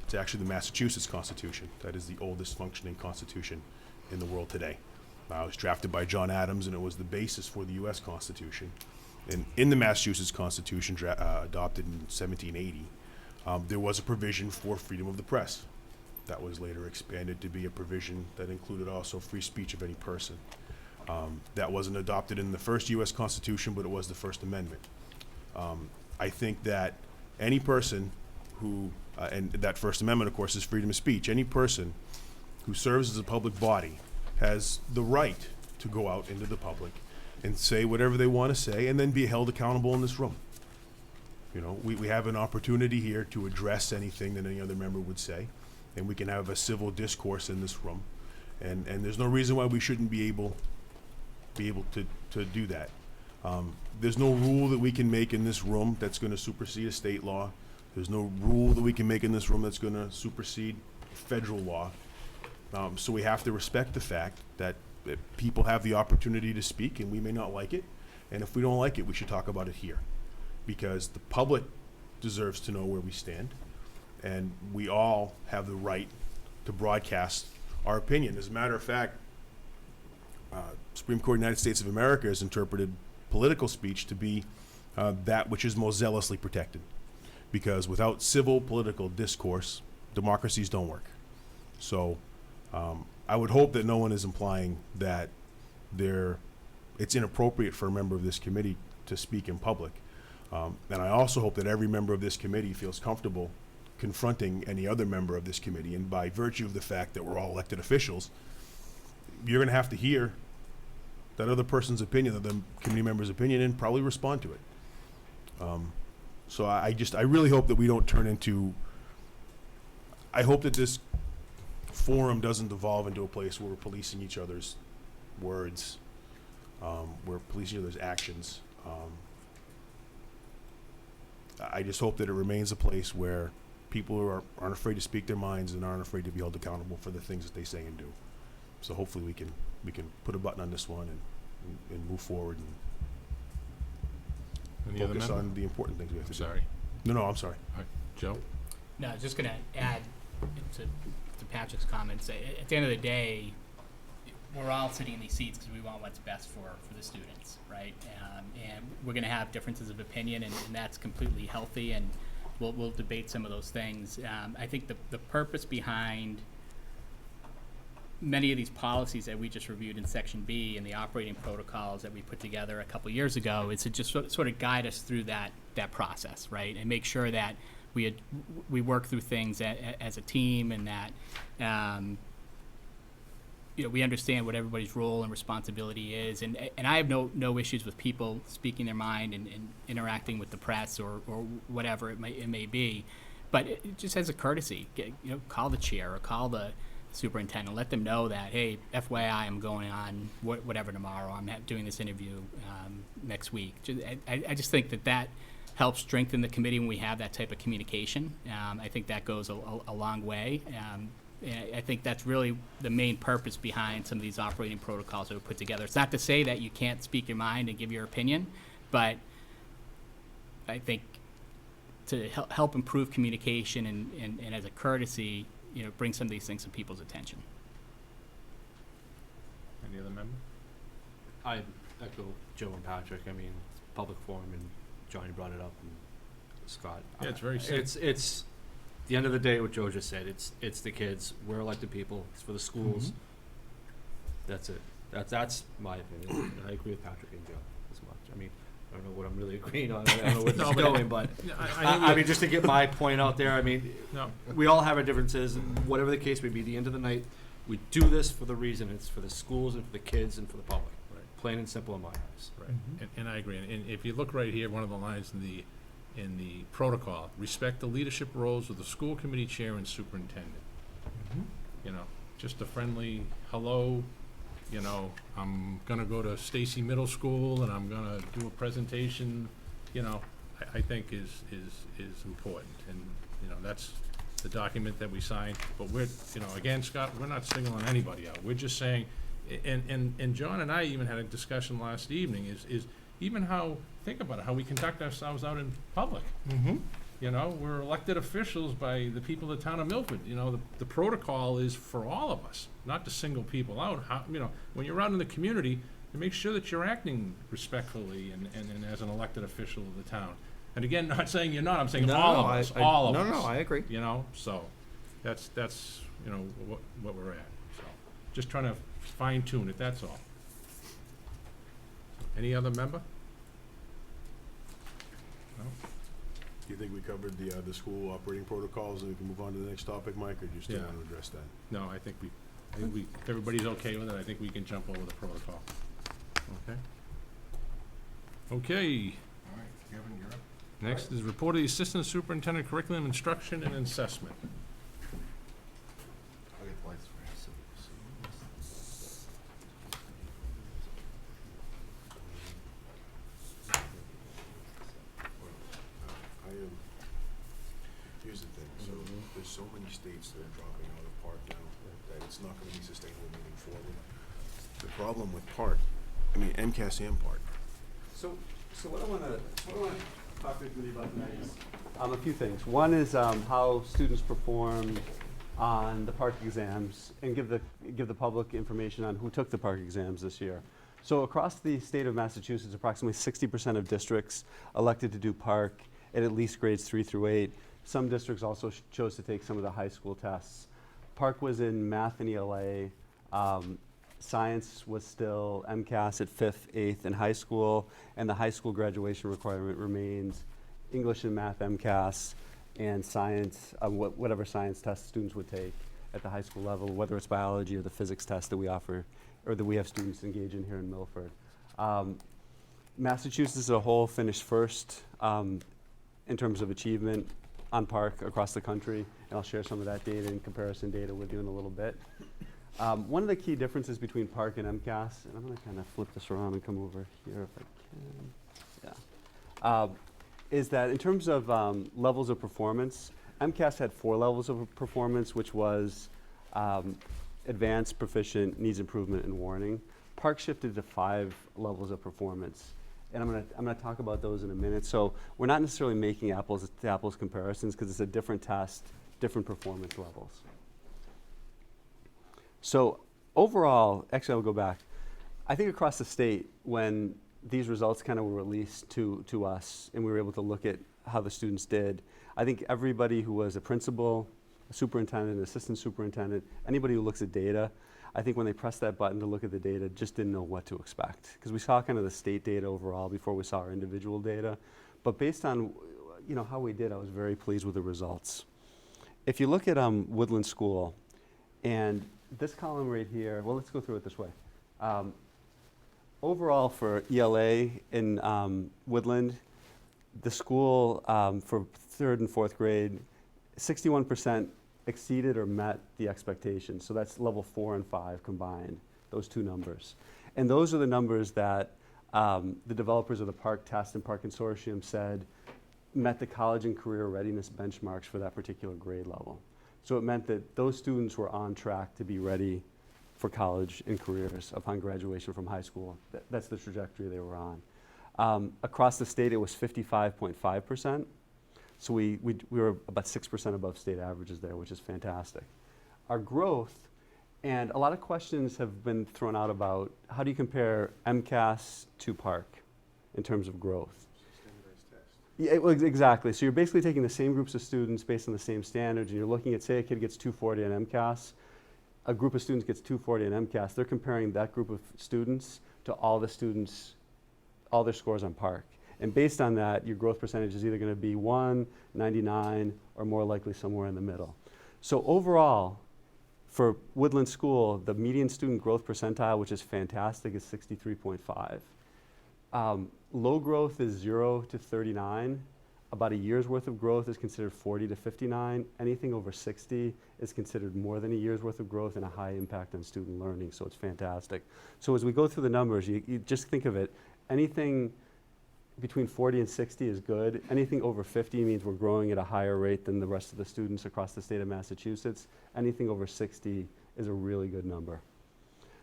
It's actually the Massachusetts Constitution that is the oldest functioning constitution in the world today. It was drafted by John Adams, and it was the basis for the U.S. Constitution. And in the Massachusetts Constitution, adopted in 1780, there was a provision for freedom of the press. That was later expanded to be a provision that included also free speech of any person. That wasn't adopted in the first U.S. Constitution, but it was the First Amendment. I think that any person who, and that First Amendment, of course, is freedom of speech. Any person who serves as a public body has the right to go out into the public and say whatever they want to say and then be held accountable in this room. You know, we have an opportunity here to address anything that any other member would say, and we can have a civil discourse in this room. And there's no reason why we shouldn't be able to do that. There's no rule that we can make in this room that's going to supersede a state law. There's no rule that we can make in this room that's going to supersede federal law. So we have to respect the fact that people have the opportunity to speak, and we may not like it. And if we don't like it, we should talk about it here, because the public deserves to know where we stand, and we all have the right to broadcast our opinion. As a matter of fact, Supreme Court of the United States of America has interpreted political speech to be that which is most zealously protected, because without civil political discourse, democracies don't work. So I would hope that no one is implying that it's inappropriate for a member of this committee to speak in public. And I also hope that every member of this committee feels comfortable confronting any other member of this committee. And by virtue of the fact that we're all elected officials, you're going to have to hear that other person's opinion, the committee member's opinion, and probably respond to it. So I really hope that we don't turn into, I hope that this forum doesn't devolve into a place where we're policing each other's words, we're policing each other's actions. I just hope that it remains a place where people aren't afraid to speak their minds and aren't afraid to be held accountable for the things that they say and do. So hopefully we can put a button on this one and move forward and Any other focus member? on the important things we have to do. Sorry. No, I'm sorry. All right. Joe? No, I was just going to add to Patrick's comments. At the end of the day, we're all sitting in these seats because we want what's best for the students, right? And we're going to have differences of opinion, and that's completely healthy, and we'll debate some of those things. I think the purpose behind many of these policies that we just reviewed in Section B and the operating protocols that we put together a couple years ago is to just sort of guide us through that process, right? And make sure that we work through things as a team, and that we understand what everybody's role and responsibility is. And I have no issues with people speaking their mind and interacting with the press or whatever it may be. But it just as a courtesy, call the chair or call the superintendent, let them know that, hey, FYI, I'm going on whatever tomorrow. I'm doing this interview next week. I just think that helps strengthen the committee when we have that type of communication. I think that goes a long way. I think that's really the main purpose behind some of these operating protocols that we put together. It's not to say that you can't speak your mind and give your opinion, but I think to help improve communication and as a courtesy, bring some of these things to people's attention. Any other member? I echo Joe and Patrick. I mean, it's a public forum, and Johnny brought it up, and Scott. Yeah, it's very safe. It's the end of the day, what Joe just said. It's the kids. We're elected people. It's for the schools. Mm-hmm. That's it. That's my opinion. I agree with Patrick and Joe as much. I mean, I don't know what I'm really agreeing on. I don't know where this is going, but I mean, just to get my point out there. I mean, No. we all have our differences, and whatever the case may be. At the end of the night, We do this for the reason it's for the schools and for the kids and for the public. Right. Plain and simple in my eyes. Right, and I agree, and if you look right here, one of the lines in the protocol, respect the leadership roles of the school committee chair and superintendent. You know, just a friendly hello, you know, I'm gonna go to Stacy Middle School and I'm gonna do a presentation, you know, I think is important, and, you know, that's the document that we signed, but we're, you know, again, Scott, we're not singling anybody out, we're just saying, and John and I even had a discussion last evening, is even how, think about it, how we conduct ourselves out in public. You know, we're elected officials by the people of the town of Milford. You know, the protocol is for all of us, not to single people out. How, you know, when you're out in the community, to make sure that you're acting respectfully and as an elected official of the town. And again, not saying you're not, I'm saying all of us, all of us. No, I agree. You know, so that's, you know, what we're at. So just trying to fine tune it, that's all. Any other member? No? Do you think we covered the school operating protocols, and we can move on to the next topic, Mike, or do you still Yeah. want to address that? No, I think if everybody's okay with it, I think we can jump over the protocol. Okay? Okay, All right, Kevin, you're up. next is report of the Assistant Superintendent Curriculum Instruction and Assessment. I'll get the lights for you. Here's the thing, so there's so many states that are dropping out of PARC now that it's not gonna be sustainable moving forward. The problem with PARC, I mean, MCAS and PARC. So what I wanna talk to the committee about tonight is, a few things. One is, how students performed on the PARC exams, and give the public information on who took the PARC exams this year. So across the state of Massachusetts, approximately 60% of districts elected to do PARC at least grades 3 through 8. Some districts also chose to take some of the high school tests. PARC was in math and ELA. Science was still MCAS at 5th, 8th in high school, and the high school graduation requirement remains English and math MCAS, and science, whatever science test students would take at the high school level, whether it's biology or the physics test that we offer, or that we have students engage in here in Milford. Massachusetts as a whole finished first in terms of achievement on PARC across the country, and I'll share some of that data and comparison data with you in a little bit. One of the key differences between PARC and MCAS, and I'm going to kind of flip this around and come over here if I can. Yeah. Is that in terms of levels of performance, MCAS had 4 levels of performance, which was advanced, proficient, needs improvement, and warning. PARC shifted to 5 levels of performance. And I'm gonna talk about those in a minute. So we're not necessarily making apples to apples comparisons, because it's a different test, different performance levels. So overall, actually I'll go back. I think across the state, when these results kind of were released to us and we were able to look at how the students did, I think everybody who was a principal, a superintendent, assistant superintendent, anybody who looks at data, I think when they pressed that button to look at the data, just didn't know what to expect. Because we saw kind of the state data overall before we saw our individual data. But based on how we did, I was very pleased with the results. If you look at Woodland School, and this column right here, well, let's go through it this way. Overall for ELA in Woodland, the school for 3rd and 4th grade, 61% exceeded or met the expectations. So that's level 4 and 5 combined, those 2 numbers. And those are the numbers that the developers of the PARC test and PARC consortium said met the college and career readiness benchmarks for that particular grade level. So it meant that those students were on track to be ready for college and careers upon graduation from high school. That's the trajectory they were on. Across the state, it was 55.5%. So we were about 6% above state averages there, which is fantastic. Our growth, and a lot of questions have been thrown out about how do you compare MCAS to PARC in terms of growth? Yeah, well, exactly. So you're basically taking the same groups of students based on the same standards, and you're looking at, say, a kid gets 240 on MCAS, a group of students gets 240 on MCAS. They're comparing that group of students to all the students, all their scores on PARC. And based on that, your growth percentage is either going to be 1, 99, or more likely somewhere in the middle. So overall, For Woodland School, the median student growth percentile, which is fantastic, is 63.5. Low growth is 0 to 39. About a year's worth of growth is considered 40 to 59. Anything over 60 is considered more than a year's worth of growth and a high impact on student learning, so it's fantastic. So as we go through the numbers, you just think of it, anything between 40 and 60 is good. Anything over 50 means we're growing at a higher rate than the rest of the students across the state of Massachusetts. Anything over 60 is a really good number.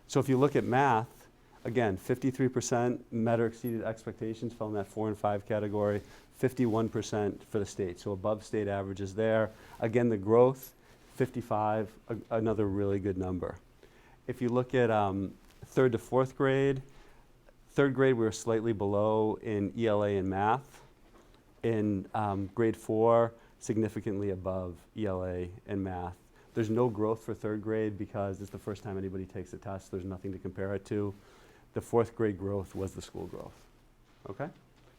So if you look at math, again, 53% met or exceeded expectations, fell in that 4 and 5 category, 51% for the state, so above state averages there. Again, the growth, 55, another really good number. If you look at 3rd to 4th grade, 3rd grade we were slightly below in ELA and math. In grade 4, significantly above ELA and math. There's no growth for 3rd grade because it's the first time anybody takes a test. There's nothing to compare it to. The 4th grade growth was the school growth. Okay?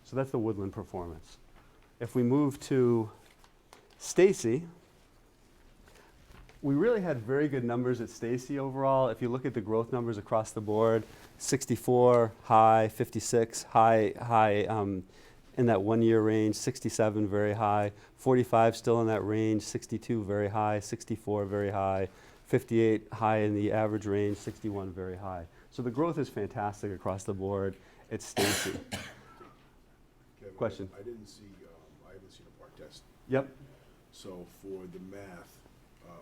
So that's the Woodland performance. If we move to Stacy, we really had very good numbers at Stacy overall. If you look at the growth numbers across the board, 64 high, 56 high in that 1 year range, 67 very high, 45 still in that range, 62 very high, 64 very high, 58 high in the average range, 61 very high. So the growth is fantastic across the board at Stacy. Kevin, Question? I haven't seen a part test. Yep. So for the math,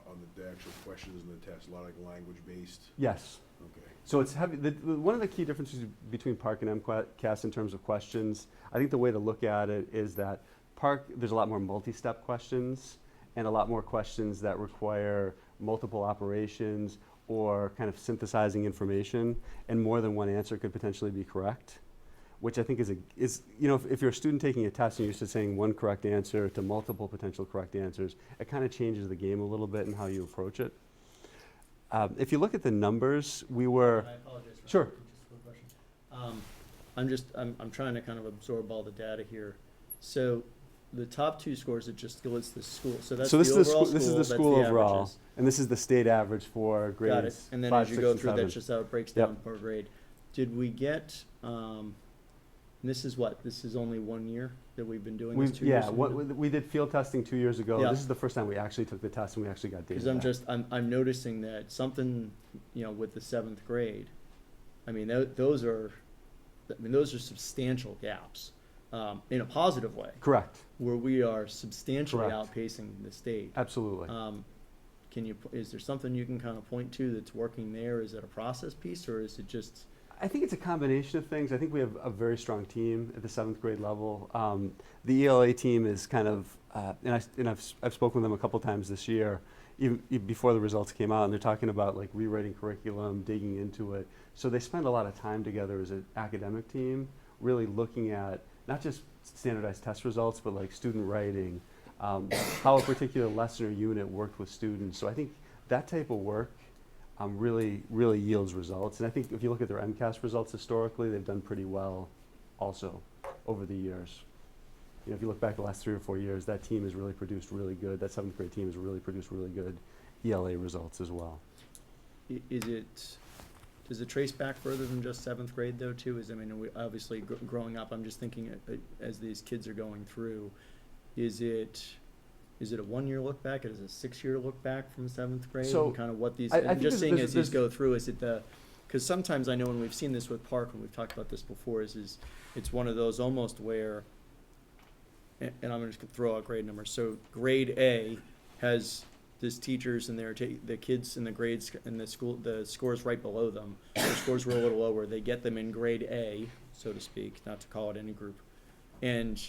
on the actual questions in the test, a lot like language-based? Yes. Okay. So it's heavy. One of the key differences between Park and MCAS in terms of questions, I think the way to look at it is that Park, there's a lot more multi-step questions and a lot more questions that require multiple operations or kind of synthesizing information, and more than one answer could potentially be correct, which I think is you know, if you're a student taking a test and you're used to saying one correct answer to multiple potential correct answers, it kind of changes the game a little bit in how you approach it. If you look at the numbers, we were. I apologize for Sure. just a quick question. I'm trying to kind of absorb all the data here. So the top 2 scores, it just lists the school. So that's So this the is overall the school. This is the that's school the overall, averages. and this is the state average for grades. Got it. And then 5, as you 6, go and through, 7. that's just how it breaks Yep. down per grade. Did we get? This is what? This is only 1 year that we've been doing this. 2 years. We did field testing 2 years ago. Yeah. This is the first time we actually took the test and we actually got data. Because back. I'm noticing that something, you know, with the 7th grade, I mean, those are substantial gaps, in a positive way. Correct. Where we are substantially Correct. outpacing the state. Absolutely. Is there something you can kind of point to that's working there? Is it a process piece, or is it just? I think it's a combination of things. I think we have a very strong team at the 7th grade level. The ELA team is kind of, and I've spoken with them a couple times this year, even before the results came out, and they're talking about like rewriting curriculum, digging into it. So they spend a lot of time together as an academic team, really looking at not just standardized test results, but like student writing, how a particular lesson or unit worked with students. So I think that type of work really yields results. And I think if you look at their MCAS results historically, they've done pretty well also over the years. You know, if you look back the last 3 or 4 years, that team has really produced really good, that 7th grade team has really produced really good ELA results as well. Does it trace back further than just 7th grade though too? We obviously growing up, I'm just thinking as these kids are going through, is it a 1 year look back? Is it a 6 year look back from 7th grade? So, and kind of what these, I I'm think just saying as these there's- go through, is it because sometimes I know when we've seen this with Park, and we've talked about this before, is it's one of those almost where, and I'm just gonna throw out grade numbers. So grade A has this teachers and the kids in the grades in the school, the scores right below them. Their scores were a little lower. They get them in grade A, so to speak, not to call it any group. And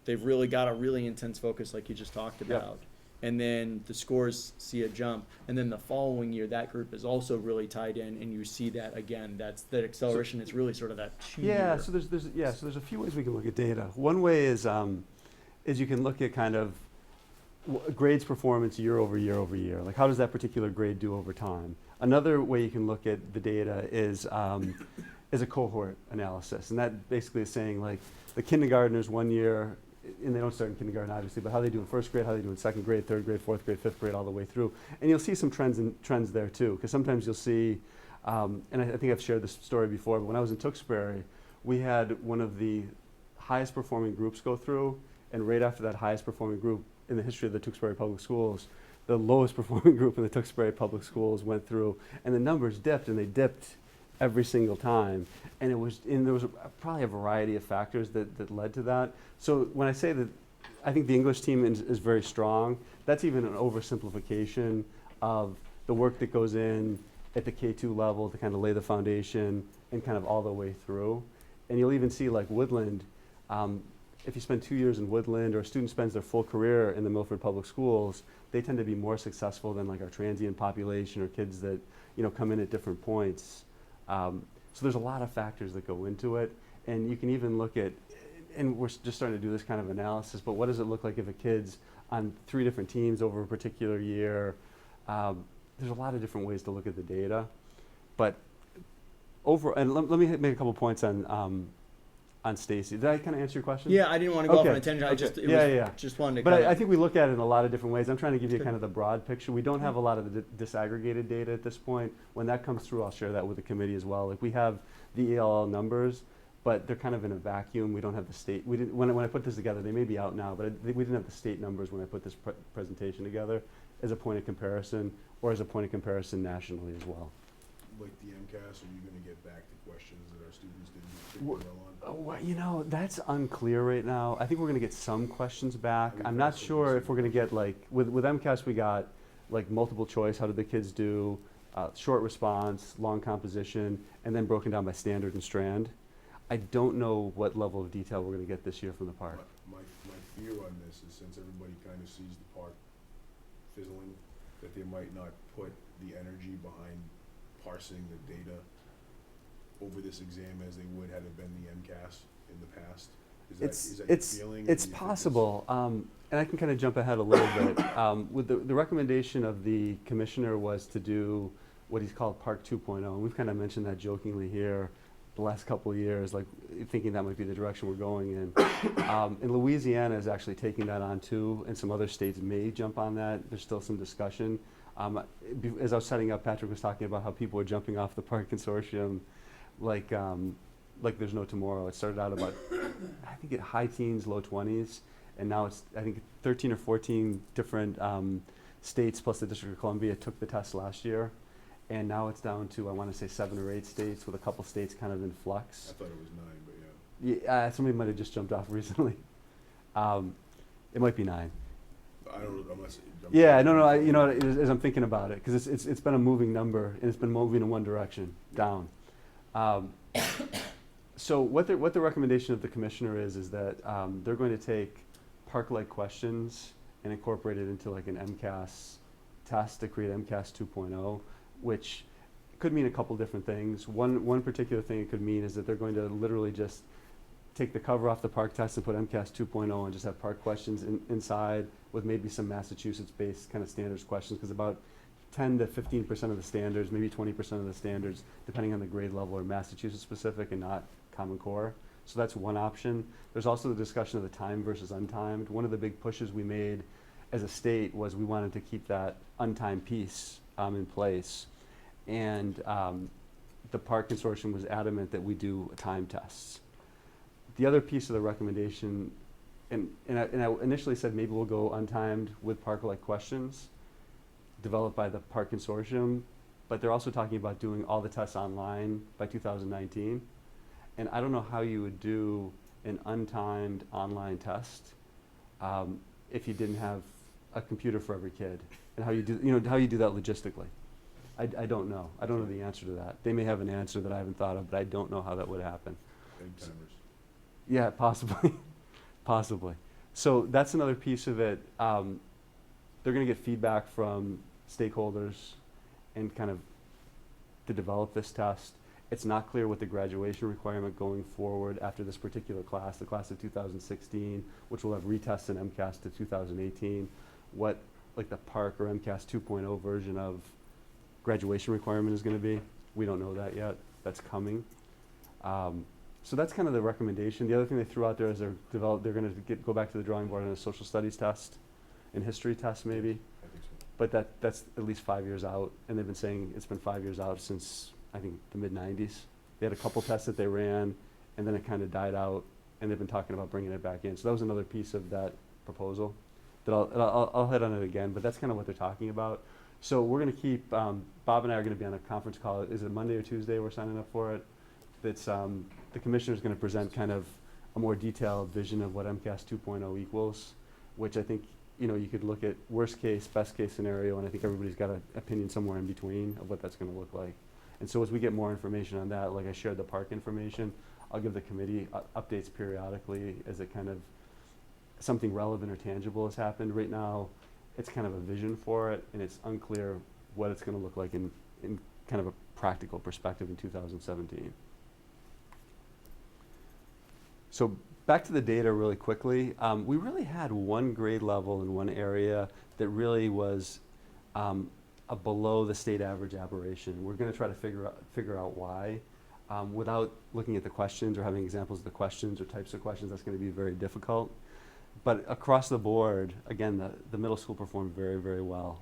they've really got a really intense focus like you just talked about. And then the scores see a jump. And then the following year, that group is also really tied in, and you see that again. That's that acceleration is really sort of that 2 year. Yeah, so there's a few ways we can look at data. One way is you can look at kind of grades performance year over year over year. Like how does that particular grade do over time? Another way you can look at the data is a cohort analysis, and that basically is saying like the kindergartners 1 year and they don't start in kindergarten obviously, but how they do in first grade, how they do in second grade, third grade, fourth grade, fifth grade, all the way through. And you'll see some trends there too, because sometimes you'll see, and I think I've shared this story before, but when I was in Tewksbury, we had one of the highest performing groups go through, and right after that highest performing group in the history of the Tewksbury Public Schools, the lowest performing group in the Tewksbury Public Schools went through, and the numbers dipped, and they dipped every single time. And there was probably a variety of factors that led to that. So when I say that I think the English team is very strong, that's even an oversimplification of the work that goes in at the K2 level to kind of lay the foundation and kind of all the way through. And you'll even see like Woodland, if you spend 2 years in Woodland or a student spends their full career in the Milford Public Schools, they tend to be more successful than like our transient population or kids that come in at different points. So there's a lot of factors that go into it, and you can even look at, and we're just starting to do this kind of analysis, but what does it look like if a kid's on 3 different teams over a particular year? There's a lot of different ways to look at the data, but and let me make a couple points on Stacy. Did I kind of answer your question? Yeah, I didn't want to go off on Okay. a tangent. I just just wanted to. But kinda I think we look at it in a lot of different ways. I'm trying to give you kind of the broad picture. We don't have a lot of the disaggregated data at this point. When that comes through, I'll share that with the committee as well. Like we have the ELL numbers, but they're kind of in a vacuum. We don't have the state. We didn't, when I put this together, they may be out now, but we didn't have the state numbers when I put this presentation together as a point of comparison, or as a point of comparison nationally as well. Like the MCAS, are you going to get back to questions that our students didn't do particularly well on? Well, that's unclear right now. I think we're going to get some questions back. I mean, I'm not that's what sure we're if we're going to get like, with MCAS we got like multiple choice, how did the kids do, short response, long composition, and then broken down by standard and strand. I don't know what level of detail we're going to get this year from the park. My fear on this is since everybody kind of sees the park fizzling, that they might not put the energy behind parsing the data over this exam as they would had it been the MCAS in the past. Is that your feeling? It's possible, and I can kind of jump ahead a little bit. With the recommendation of the commissioner was to do what he's called Park 2.0, and we've kind of mentioned that jokingly here the last couple of years, like thinking that might be the direction we're going in. And Louisiana is actually taking that on too, and some other states may jump on that. There's still some discussion. As I was setting up, Patrick was talking about how people are jumping off the park consortium like there's no tomorrow. It started out about, I think, at high teens, low 20s, and now it's, I think, 13 or 14 different states plus the District of Columbia took the test last year, and now it's down to, I want to say, 7 or 8 states, with a couple states kind of in flux. I thought it was 9, but Yeah, somebody might have just jumped off recently. It might be 9. I don't know unless. Yeah, no, as I'm thinking about it, because it's been a moving number, and it's been moving in one direction, down. So what the recommendation of the commissioner is that they're going to take park-like questions and incorporate it into like an MCAS test to create MCAS 2.0, which could mean a couple different things. One particular thing it could mean is that they're going to literally just take the cover off the park test and put MCAS 2.0 and just have park questions inside with maybe some Massachusetts-based kind of standards questions, because about 10 to 15% of the standards, maybe 20% of the standards, depending on the grade level, are Massachusetts specific and not Common Core. So that's one option. There's also the discussion of the time versus untimed. One of the big pushes we made as a state was we wanted to keep that untimed piece in place. And the park consortium was adamant that we do time tests. The other piece of the recommendation, and I initially said maybe we'll go untimed with park-like questions developed by the park consortium, but they're also talking about doing all the tests online by 2019. And I don't know how you would do an untimed online test if you didn't have a computer for every kid, and how you do that logistically. I don't know. I don't know the answer to that. They may have an answer that I haven't thought of, but I don't know how that would happen. And timers. Yeah, possibly, possibly. So that's another piece of it. They're going to get feedback from stakeholders and kind of to develop this test. It's not clear what the graduation requirement going forward after this particular class, the class of 2016, which will have retests in MCAS to 2018, what like the park or MCAS 2.0 version of graduation requirement is going to be. We don't know that yet. That's coming. So that's kind of the recommendation. The other thing they threw out there is they're going to go back to the drawing board on a social studies test, and history test maybe. I think so. But that's at least 5 years out, and they've been saying it's been 5 years out since, I think, the mid-90s. They had a couple tests that they ran, and then it kind of died out, and they've been talking about bringing it back in. So that was another piece of that proposal that I'll hit on it again, but that's kind of what they're talking about. So we're going to keep, Bob and I are going to be on a conference call. Is it Monday or Tuesday we're signing up for it? That's, the commissioner's going to present kind of a more detailed vision of what MCAS 2.0 equals, which I think, you know, you could look at worst case, best case scenario, and I think everybody's got an opinion somewhere in between of what that's going to look like. And so as we get more information on that, like I shared the park information, I'll give the committee updates periodically as it kind of, something relevant or tangible has happened. Right now, it's kind of a vision for it, and it's unclear what it's going to look like in kind of a practical perspective in 2017. So back to the data really quickly. We really had one grade level in one area that really was a below the state average aberration. We're going to try to figure out why. Without looking at the questions or having examples of the questions or types of questions, that's going to be very difficult. But across the board, again, the middle school performed very, very well.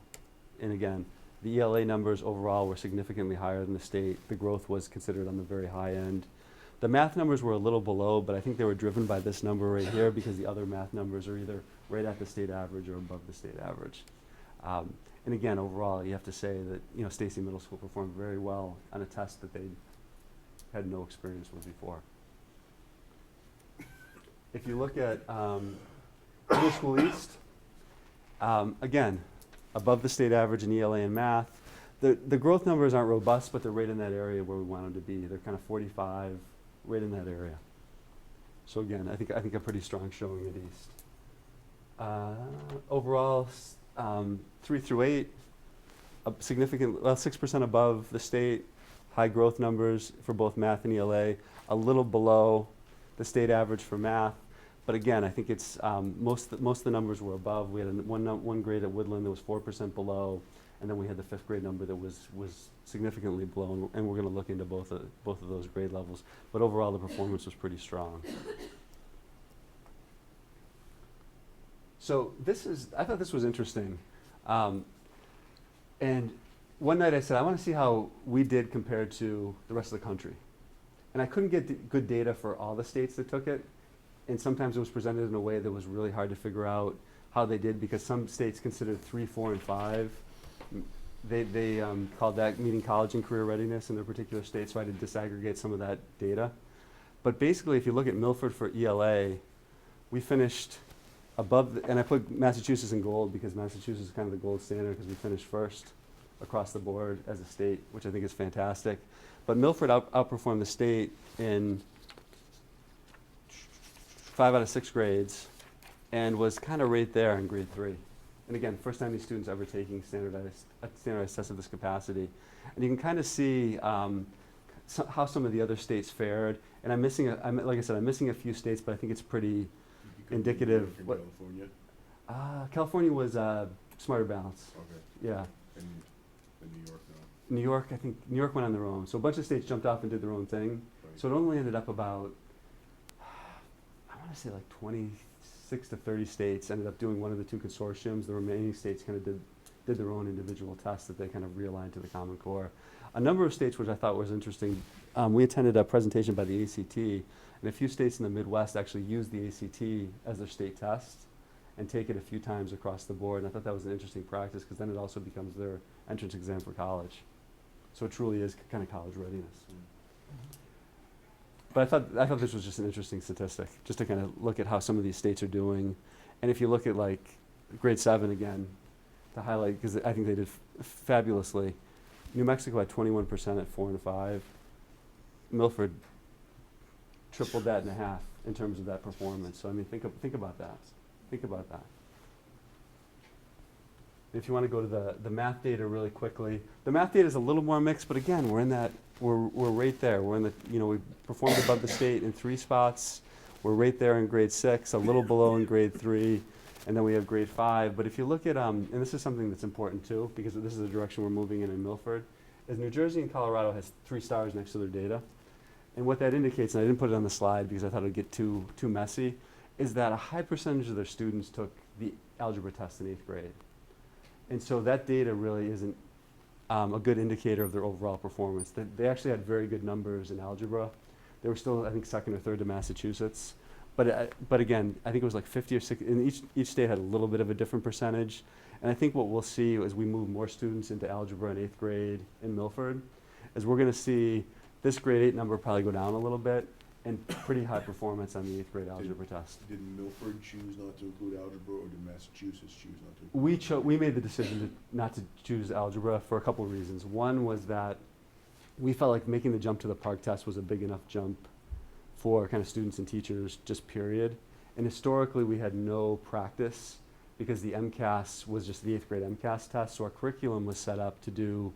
And again, the ELA numbers overall were significantly higher than the state. The growth was considered on the very high end. The math numbers were a little below, but I think they were driven by this number right here because the other math numbers are either right at the state average or above the state average. And again, overall, you have to say that, you know, Stacy Middle School performed very well on a test that they had no experience with before. If you look at Middle School East, again, above the state average in ELA and math. The growth numbers aren't robust, but they're right in that area where we want them to be. They're kind of 45, right in that area. So again, I think a pretty strong showing at East. Overall, 3 through 8, significant, well, 6% above the state. High growth numbers for both math and ELA, a little below the state average for math. But again, I think it's most of the numbers were above. We had one grade at Woodland that was 4% below, and then we had the 5th grade number that was significantly below. And we're going to look into both of those grade levels. But overall, the performance was pretty strong. So I thought this was interesting. And one night I said, I want to see how we did compared to the rest of the country. And I couldn't get good data for all the states that took it. And sometimes it was presented in a way that was really hard to figure out how they did, because some states considered 3, 4, and 5. They called that meeting college and career readiness in their particular state, so I had to disaggregate some of that data. But basically, if you look at Milford for ELA, we finished above, and I put Massachusetts in gold because Massachusetts is kind of the gold standard because we finished first across the board as a state, which I think is fantastic. But Milford outperformed the state in 5 out of 6 grades and was kind of right there in grade 3. And again, first time these students ever taking standardized tests of this capacity. And you can kind of see how some of the other states fared. And like I said, I'm missing a few states, but I think it's pretty indicative. California? California was Smarter Balance. Okay. Yeah. And New York now? New York, I think New York went on their own. So a bunch of states jumped off and did their own thing. Right. So it only ended up about, I want to say like 26 to 30 states ended up doing one of the 2 consortiums. The remaining states kind of did their own individual tests that they kind of realigned to the Common Core. A number of states, which I thought was interesting, we attended a presentation by the ACT, and a few states in the Midwest actually used the ACT as their state test and take it a few times across the board. And I thought that was an interesting practice because then it also becomes their entrance exam for college. So it truly is kind of college readiness. But I thought this was just an interesting statistic, just to kind of look at how some of these states are doing. And if you look at like grade 7 again, to highlight, because I think they did fabulously. New Mexico had 21% at 4 and 5. Milford tripled that in half in terms of that performance. So I mean, think about that. Think about that. If you want to go to the math data really quickly, the math data is a little more mixed, but again, we're right there. We're in the, we performed above the state in 3 spots. We're right there in grade 6, a little below in grade 3, and then we have grade 5. But if you look at, and this is something that's important too, because this is the direction we're moving in Milford, is New Jersey and Colorado has 3 stars next to their data. And what that indicates, and I didn't put it on the slide because I thought it would get too messy, is that a high percentage of their students took the algebra test in 8th grade. And so that data really isn't a good indicator of their overall performance. They actually had very good numbers in algebra. They were still, I think, 2nd or 3rd to Massachusetts. But again, I think it was like 50 or 60, and each state had a little bit of a different percentage. And I think what we'll see as we move more students into algebra in 8th grade in Milford is we're going to see this grade 8 number probably go down a little bit and pretty high performance on the 8th grade algebra test. Did Milford choose not to include algebra, or did Massachusetts choose not to include? We made the decision not to choose algebra for a couple of reasons. One was that we felt like making the jump to the Park test was a big enough jump for kind of students and teachers, just period. And historically, we had no practice because the MCAS was just the 8th grade MCAS test, so our curriculum was set up to do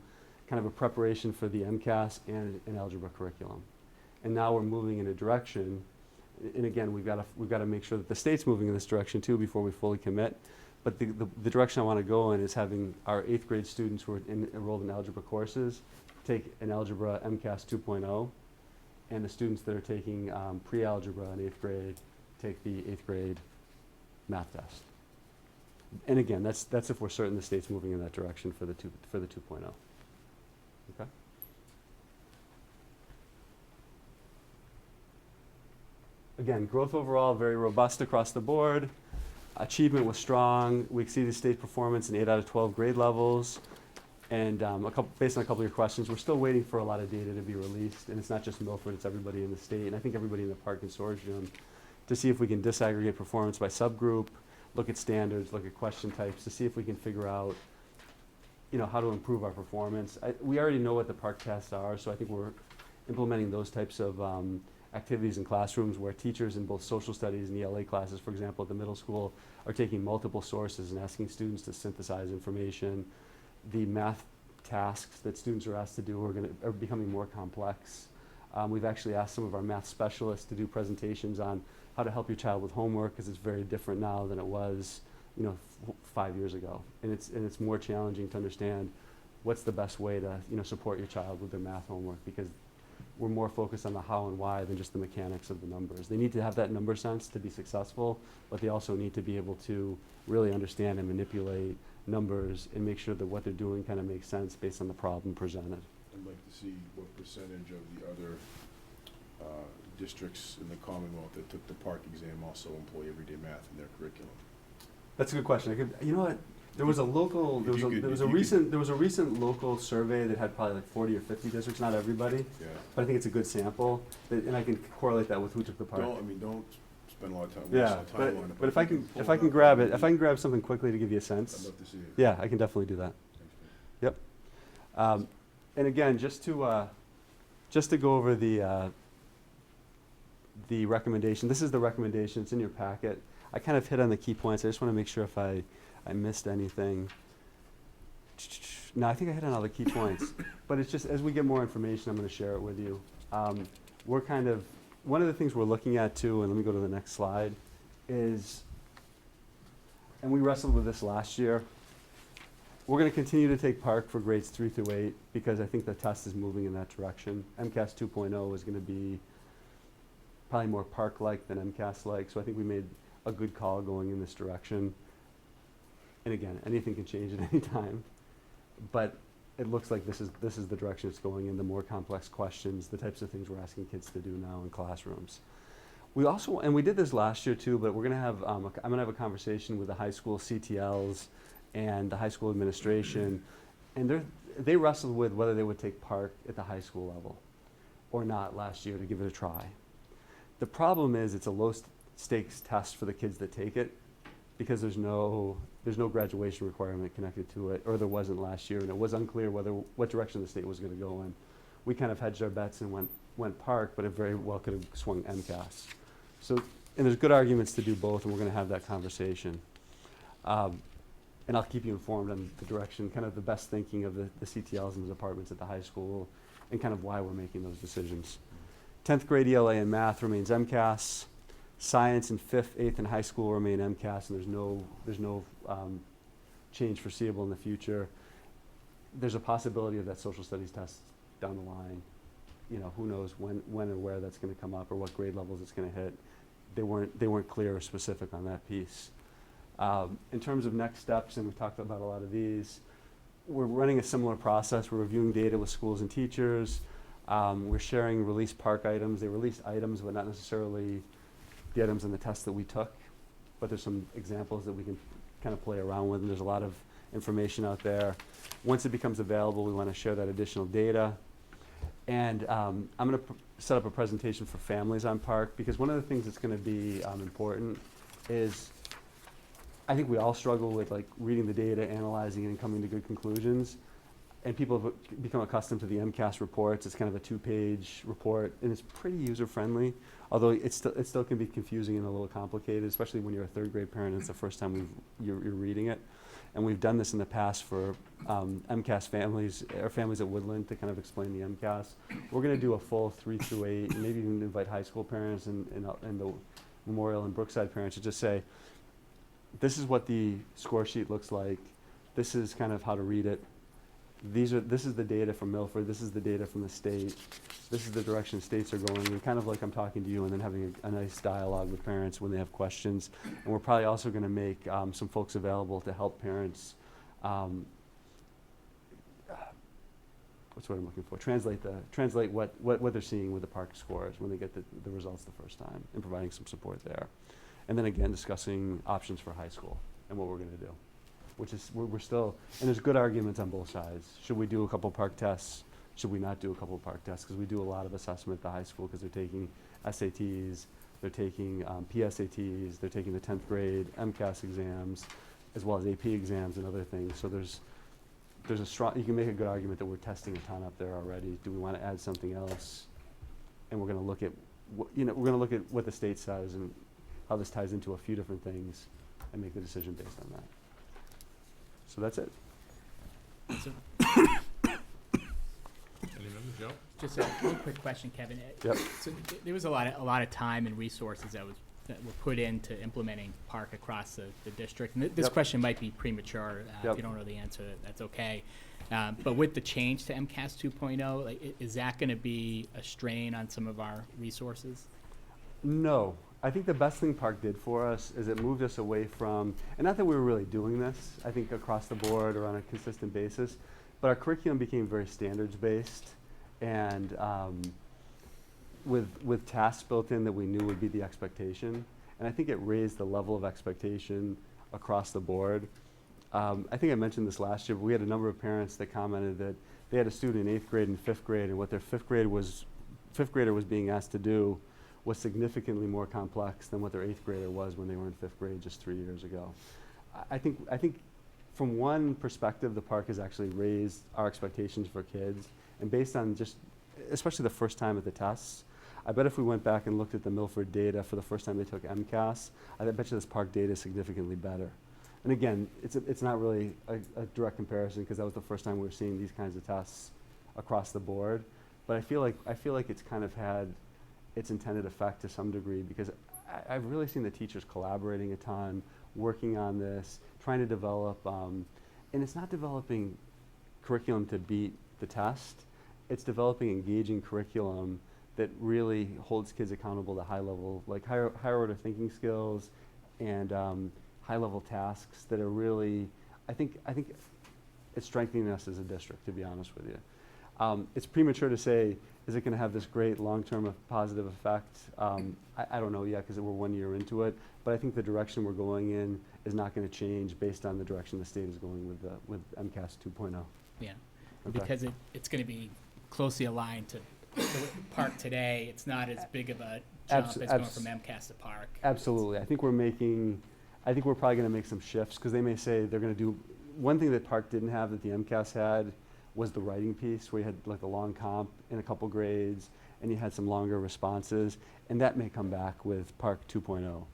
kind of a preparation for the MCAS and an algebra curriculum. And now we're moving in a direction, and again, we've got to make sure that the state's moving in this direction too before we fully commit. But the direction I want to go in is having our 8th grade students who are enrolled in algebra courses take an algebra MCAS 2.0, and the students that are taking pre-algebra in 8th grade take the 8th grade math test. And again, that's if we're certain the state's moving in that direction for the 2.0. Okay. Again, growth overall very robust across the board. Achievement was strong. We exceeded state performance in 8 out of 12 grade levels. And based on a couple of your questions, we're still waiting for a lot of data to be released. And it's not just Milford, it's everybody in the state. And I think everybody in the Park Consortium to see if we can disaggregate performance by subgroup, look at standards, look at question types, to see if we can figure out, how to improve our performance. We already know what the Park tests are, so I think we're implementing those types of activities in classrooms where teachers in both social studies and ELA classes, for example, at the middle school, are taking multiple sources and asking students to synthesize information. The math tasks that students are asked to do are becoming more complex. We've actually asked some of our math specialists to do presentations on how to help your child with homework, because it's very different now than it was 5 years ago. And it's more challenging to understand what's the best way to support your child with their math homework, because we're more focused on the how and why than just the mechanics of the numbers. They need to have that number sense to be successful, but they also need to be able to really understand and manipulate numbers and make sure that what they're doing kind of makes sense based on the problem presented. I'd like to see what percentage of the other districts in the Commonwealth that took the Park exam also employ everyday math in their curriculum. That's a good question. You know what? There was a recent local survey that had probably like 40 or 50 districts, not everybody, Yeah. but I think it's a good sample, and I can correlate that with who took the Park. Don't spend a lot of time, waste Yeah, a lot of time on it. but if I can pull it up, grab that'd it, if be- I can grab something quickly to give you a I'd sense. love to see it. Yeah, I can definitely do that. Thanks, man. Yep. And again, just to go over the recommendation. This is the recommendation. It's in your packet. I kind of hit on the key points. I just want to make sure if I missed anything. No, I think I hit on all the key points. But it's just as we get more information, I'm going to share it with you. We're kind of one of the things we're looking at too, and let me go to the next slide, is, and we wrestled with this last year. We're going to continue to take Park for grades 3 through 8 because I think the test is moving in that direction. MCAS 2.0 is going to be probably more Park-like than MCAS-like, so I think we made a good call going in this direction. And again, anything can change at any time, but it looks like this is the direction it's going in, the more complex questions, the types of things we're asking kids to do now in classrooms. We also, and we did this last year too, but we're going to have, I'm going to have a conversation with the high school CTLs and the high school administration, and they wrestled with whether they would take Park at the high school level or not last year to give it a try. The problem is it's a low stakes test for the kids that take it because there's no graduation requirement connected to it, or there wasn't last year, and it was unclear what direction the state was going to go in. We kind of hedged our bets and went Park, but it very well could have swung MCAS. So, and there's good arguments to do both, and we're going to have that conversation. And I'll keep you informed on the direction, kind of the best thinking of the CTLs and the departments at the high school, and kind of why we're making those decisions. 10th grade ELA and math remains MCAS. Science in 5th, 8th, and high school remain MCAS, and there's no change foreseeable in the future. There's a possibility of that social studies test down the line, you know, who knows when or where that's gonna come up or what grade levels it's gonna hit. They weren't clear or specific on that piece. In terms of next steps, and we've talked about a lot of these, we're running a similar process. We're reviewing data with schools and teachers. We're sharing released park items. They released items, but not necessarily the items in the test that we took. But there's some examples that we can kind of play around with, and there's a lot of information out there. Once it becomes available, we want to share that additional data. And I'm going to set up a presentation for families on park, because one of the things that's going to be important is I think we all struggle with like reading the data, analyzing it, and coming to good conclusions. And people have become accustomed to the MCAS reports. It's kind of a 2-page report, and it's pretty user-friendly, although it still can be confusing and a little complicated, especially when you're a third-grade parent and it's the first time you're reading it. And we've done this in the past for MCAS families, or families at Woodland, to kind of explain the MCAS. We're going to do a full 3 through 8, and maybe even invite high school parents and the Memorial and Brookside parents to just say, this is what the score sheet looks like. This is kind of how to read it. This is the data from Milford. This is the data from the state. This is the direction states are going. And kind of like I'm talking to you, and then having a nice dialogue with parents when they have questions. And we're probably also going to make some folks available to help parents. What's what I'm looking for? Translate what they're seeing with the park scores when they get the results the first time, and providing some support there. And then again, discussing options for high school and what we're going to do, which is we're still, and there's good arguments on both sides. Should we do a couple park tests? Should we not do a couple park tests? Because we do a lot of assessment at the high school, because they're taking SATs, they're taking PSATs, they're taking the 10th grade MCAS exams, as well as AP exams and other things. So there's a strong, you can make a good argument that we're testing a ton up there already. Do we want to add something else? And we're going to look at, we're going to look at what the state says and how this ties into a few different things, and make the decision based on that. So that's it. Any members, Joe? Just a real quick question, Kevin. Yep. So there was a lot of time and resources that were put into implementing park across the district. And this Yep. question might be premature. Yep. If you don't know the answer, that's okay. But with the change to MCAS 2.0, like, is that going to be a strain on some of our resources? No. I think the best thing Park did for us is it moved us away from, and not that we were really doing this, I think across the board or on a consistent basis, but our curriculum became very standards-based, and with tasks built in that we knew would be the expectation. And I think it raised the level of expectation across the board. I think I mentioned this last year, but we had a number of parents that commented that they had a student in 8th grade and 5th grade, and what their 5th grader was being asked to do was significantly more complex than what their 8th grader was when they were in 5th grade just 3 years ago. I think from one perspective, the park has actually raised our expectations for kids, and based on just, especially the first time at the tests, I bet if we went back and looked at the Milford data for the first time they took MCAS, I bet you this park data is significantly better. And again, it's not really a direct comparison, because that was the first time we were seeing these kinds of tests across the board. But I feel like it's kind of had its intended effect to some degree, because I've really seen the teachers collaborating a ton, working on this, trying to develop, and it's not developing curriculum to beat the test. It's developing engaging curriculum that really holds kids accountable to high level, like higher order thinking skills, and high level tasks that are really, I think it's strengthening us as a district, to be honest with you. It's premature to say, is it going to have this great long-term positive effect? I don't know yet, because we're 1 year into it, but I think the direction we're going in is not going to change based on the direction the state is going with MCAS 2.0. Yeah, Okay. because it's going to be closely aligned to the park today. It's not as big of a jump as going from MCAS to park. Absolutely. I think we're probably going to make some shifts, because they may say they're going to do, one thing that park didn't have that the MCAS had was the writing piece, where you had like a long comp in a couple grades, and you had some longer responses, and that may come back with Park 2.0.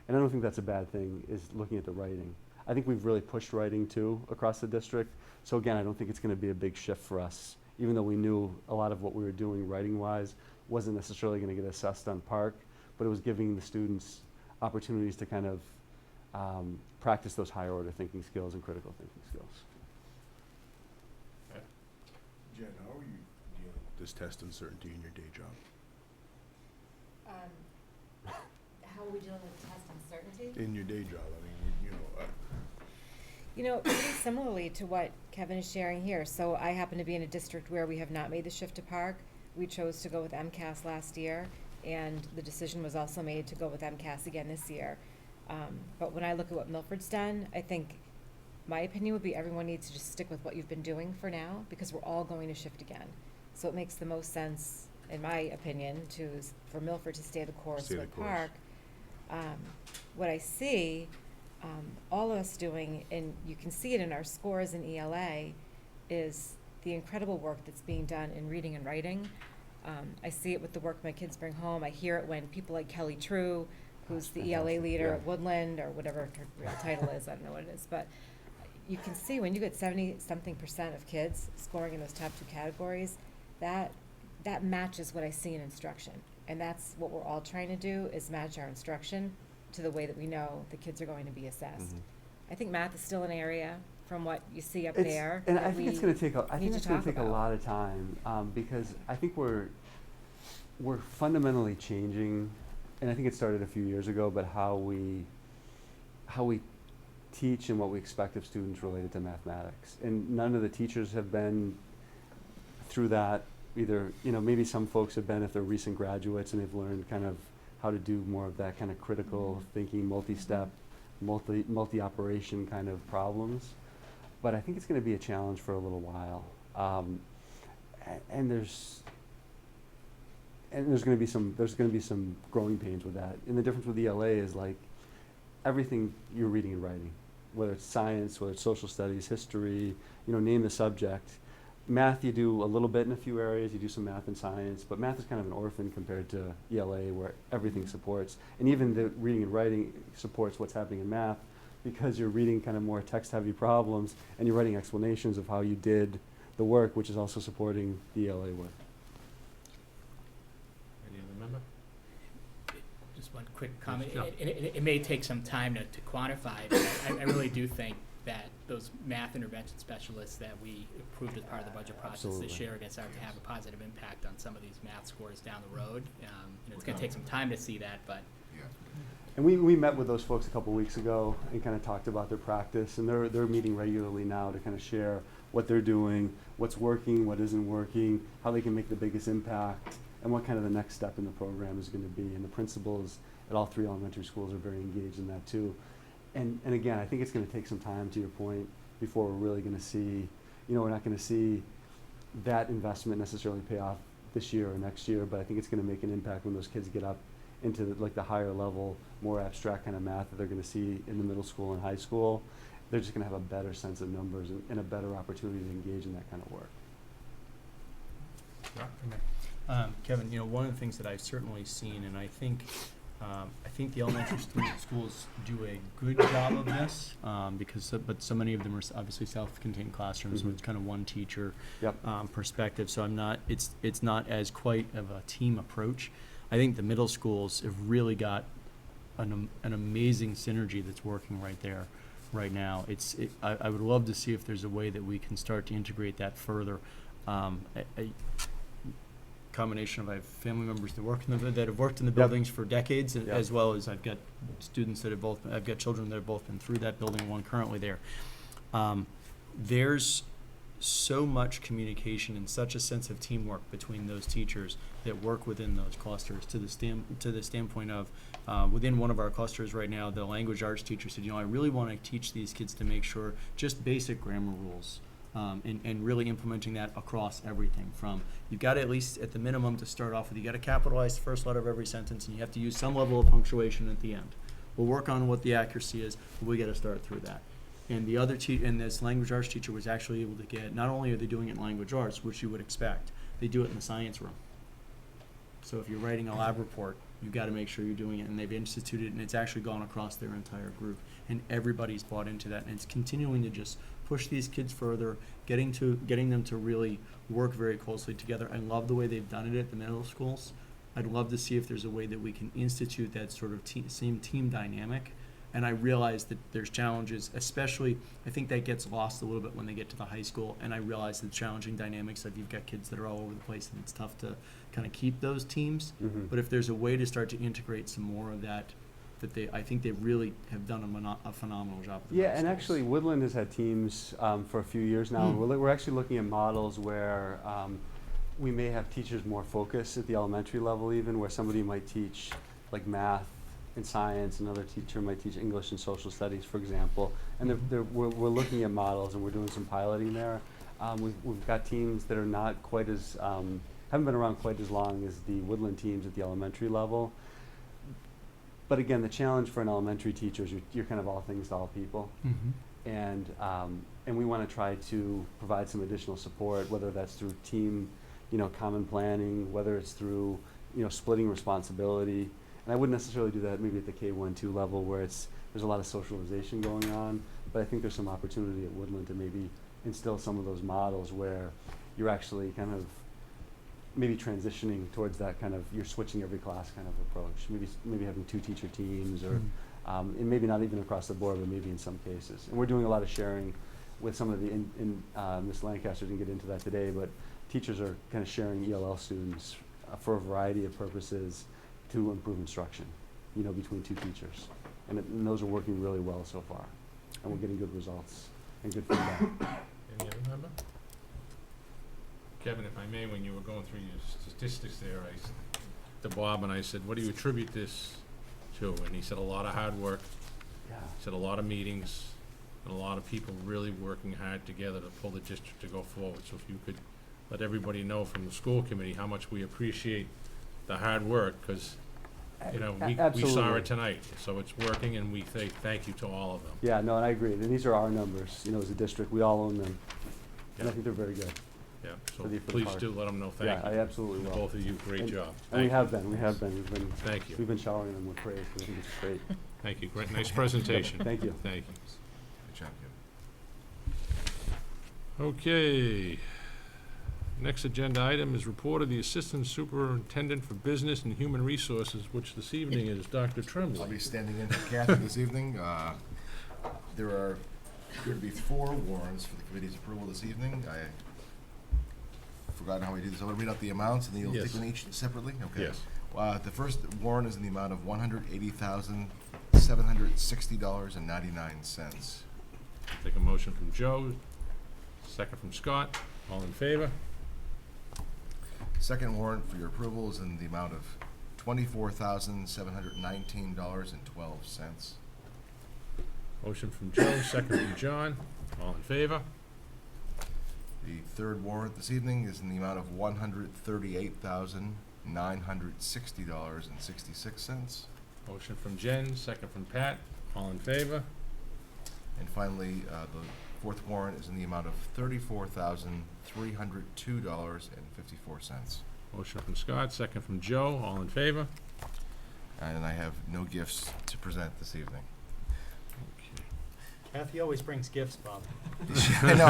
And I don't think that's a bad thing, is looking at the writing. I think we've really pushed writing too across the district. So again, I don't think it's going to be a big shift for us, even though we knew a lot of what we were doing writing-wise wasn't necessarily going to get assessed on Park, but it was giving the students opportunities to kind of practice those higher order thinking skills and critical thinking skills. Jen, how are you dealing with this test uncertainty in your day job? How are we dealing with test uncertainty? In your day job, I mean, You know, pretty similarly to what Kevin is sharing here. So I happen to be in a district where we have not made the shift to Park. We chose to go with MCAS last year, and the decision was also made to go with MCAS again this year. But when I look at what Milford's done, I think my opinion would be everyone needs to just stick with what you've been doing for now, because we're all going to shift again. So it makes the most sense, in my opinion, for Milford to stay the course Stay the with course. Park. What I see all of us doing, and you can see it in our scores in ELA, is the incredible work that's being done in reading and writing. I see it with the work my kids bring home. I hear it when people like Kelly True, who's the ELA leader at Woodland, or whatever her real title is, I don't know what it is, but you can see when you get 70-something% of kids scoring in those top two categories, that matches what I see in instruction. And that's what we're all trying to do, is match our instruction to the way that we know the kids are going to be assessed. I think math is still an area, from what you see up there, And that I think it's going to take a about. lot of time, because I think we're fundamentally changing, and I think it started a few years ago, but how we teach and what we expect of students related to mathematics. And none of the teachers have been through that. Either, maybe some folks have been if they're recent graduates and they've learned kind of how to do more of that kind of critical thinking, multi-step, multi-operation kind of problems. But I think it's going to be a challenge for a little while. And there's going to be some growing pains with that. And the difference with ELA is like everything you're reading and writing, whether it's science, whether it's social studies, history, name the subject. Math, you do a little bit in a few areas. You do some math and science, but math is kind of an orphan compared to ELA, where everything supports. And even the reading and writing supports what's happening in math, because you're reading kind of more text-heavy problems, and you're writing explanations of how you did the work, which is also supporting the ELA work. Any other member? Just one quick comment. Sure. It may take some time to quantify, but I really do think that those math intervention specialists that we approved as part of the budget process Absolutely. this year are going to start to have a positive impact on some of these math scores down the road. It's going to take some time to see that, but And we met with those folks a couple weeks ago and kind of talked about their practice, and they're meeting regularly now to kind of share what they're doing, what's working, what isn't working, how they can make the biggest impact, and what kind of the next step in the program is going to be. And the principals at all three elementary schools are very engaged in that too. And again, I think it's going to take some time, to your point, before we're really going to see, we're not going to see that investment necessarily pay off this year or next year, but I think it's going to make an impact when those kids get up into the higher level, more abstract kind of math that they're going to see in the middle school and high school. They're just going to have a better sense of numbers and a better opportunity to engage in that kind of work. Kevin, one of the things that I've certainly seen, and I think the elementary schools do a good job of this, but so many of them are obviously self-contained classrooms with kind of one teacher perspective. So it's not as quite of a team approach. I think the middle schools have really got an amazing synergy that's working right there, right now. I would love to see if there's a way that we can start to integrate that further. A combination of I have family members that have worked in the buildings for decades, as well as I've got students that I've got children that have both been through that building and one currently there. There's so much communication and such a sense of teamwork between those teachers that work within those clusters, to the standpoint of within one of our clusters right now, the language arts teacher said, I really want to teach these kids to make sure just basic grammar rules. And really implementing that across everything from, you've got to at least at the minimum to start off with, you got to capitalize the first letter of every sentence, and you have to use some level of punctuation at the end. We'll work on what the accuracy is, but we got to start through that. And the other and this language arts teacher was actually able to get, not only are they doing it in language arts, which you would expect, they do it in the science room. So if you're writing a lab report, you've got to make sure you're doing it, and they've instituted it, and it's actually gone across their entire group, and everybody's bought into that, and it's continuing to just push these kids further, getting them to really work very closely together. I love the way they've done it at the middle schools. I'd love to see if there's a way that we can institute that sort of same team dynamic And I realize that there's challenges, especially, I think that gets lost a little bit when they get to the high school. And I realize the challenging dynamics of you've got kids that are all over the place, and it's tough to kind of keep those teams. Mhm. But if there's a way to start to integrate some more of that, I think they really have done a phenomenal job. With the Yeah, middle and schools. actually Woodland has had teams for a few years now. And we're actually looking at models where we may have teachers more focused at the elementary level even, where somebody might teach like math and science, another teacher might teach English and social studies, for example. And we're looking at models, and we're doing some piloting there. We've got teams that are not quite as, haven't been around quite as long as the Woodland teams at the elementary level. But again, the challenge for an elementary teacher is you're kind of all things to all people. And we want to try to provide some additional support, whether that's through team, common planning, whether it's through, splitting responsibility. And I wouldn't necessarily do that maybe at the K1, 2 level where there's a lot of socialization going on, but I think there's some opportunity at Woodland to maybe instill some of those models where you're actually kind of maybe transitioning towards that kind of, you're switching every class kind of approach. Maybe having 2 teacher teams or, and maybe not even across the board, but maybe in some cases. And we're doing a lot of sharing with some of the, Ms. Lancaster didn't get into that today, but teachers are kind of sharing ELL students for a variety of purposes to improve instruction, between 2 teachers. And those are working really well so far. And we're getting good results and good feedback. Any other member? Kevin, if I may, when you were going through your statistics there, to Bob and I said, what do you attribute this to? And he said a lot of hard work. Yeah. He said a lot of meetings and a lot of people really working hard together to pull the district to go forward. So if you could let everybody know from the school committee how much we appreciate the hard work, because, we saw Absolutely. it tonight. So it's working, and we say thank you to all of them. Yeah, no, and I agree. And these are our numbers, as a district. We all own them. And I Yeah. think they're very good. Yeah, so For the please park. do let them know Yeah, thank I you. absolutely will. Both of you, great And- job. And we Thank have you. been. Thank you. We've been showering them with praise, 'cause I think it's great. Thank you. Great, nice presentation. Thank you. Thank you. Good job, Kevin. Okay. Next agenda item is report of the Assistant Superintendent for Business and Human Resources, which this evening is Dr. I'll Tremblay. be standing in for Kathy this evening. There are going to be 4 warrants for the committee's approval this evening. I forgotten how we do this. I'm going to read out the amounts, and then you'll Yes. take them each separately? Okay. Yes. The first warrant is in the amount of $180,760.99. Take a motion from Joe, second from Scott. All in favor? Second warrant for your approval is in the amount of $24,719.12. Motion from Joe, second from John. All in favor? The third warrant this evening is in the amount of $138,960.66. Motion from Jen, second from Pat. All in favor? And finally, the fourth warrant is in the amount of $34,302.54. Motion from Scott, second from Joe. All in favor? And I have no gifts to present this evening. Kathy always brings gifts, Bob. I know.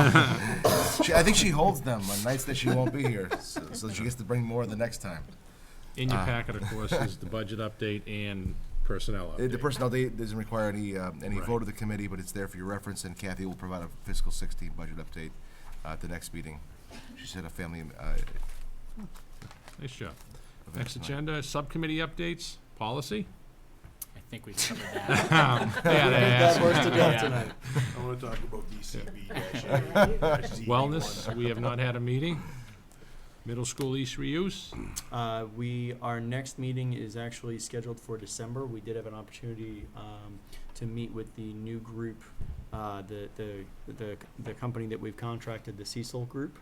I think she holds them on nights that she won't be here, so she gets to bring more the next time. In your packet, of course, is the budget update and personnel update. The personnel date doesn't require any Right. vote of the committee, but it's there for your reference, and Kathy will provide a fiscal 16 budget update at the next meeting. She said a family Nice job. event Next tonight. agenda, subcommittee updates, policy. I think we've covered that. That horse to death Yeah. tonight. I want to talk about DCB-A-Z. Wellness, we have not had a meeting. Middle school East reuse. Our next meeting is actually scheduled for December. We did have an opportunity to meet with the new group, the company that we've contracted, the Cecil Group,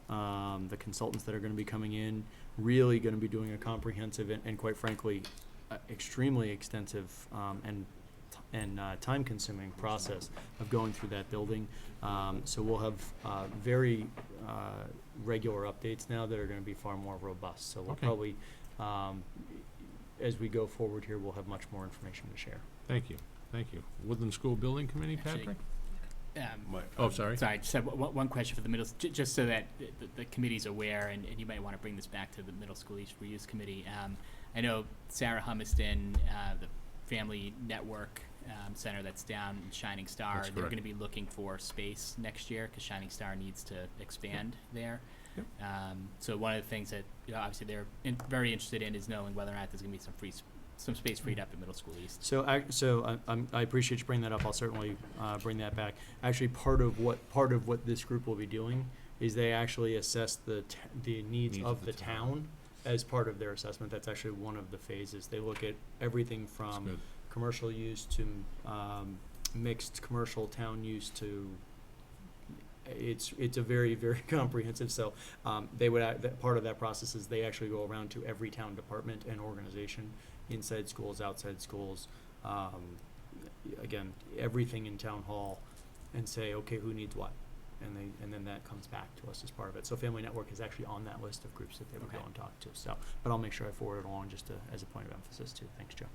the consultants that are going to be coming in, really going to be doing a comprehensive and quite frankly, extremely extensive and time-consuming process of going through that building. So we'll have very regular updates now that are going to be far more robust. So we'll Okay. probably, as we go forward here, we'll have much more information to share. Thank you, thank you. Woodland School Building Committee, Actually, Patrick? Oh, sorry. Sorry, just have one question for the middle, just so that the committee's aware, and you might want to bring this back to the Middle School East Reuse Committee. I know Sarah Humiston, the Family Network center that's down in Shining Star. That's They're correct. going to be looking for space next year because Shining Star needs to expand there. Yep. So one of the things that obviously they're very interested in is knowing whether or not there's going to be some space freed up at Middle School East. So I appreciate you bringing that up. I'll certainly bring that back. Actually, part of what this group will be doing is they actually assess the needs of the town as part of their assessment. That's actually one of the phases. They look at everything from good. commercial use to mixed commercial town use to. It's a very, very comprehensive. So they would part of that process is they actually go around to every town department and organization, inside schools, outside schools, again, everything in town hall, and say, okay, who needs what? And then that comes back to us as part of it. So Family Network is actually on that list of groups that they would go and talk to. So, but I'll make sure I forward it along just as a point of emphasis too. Thanks, Joe.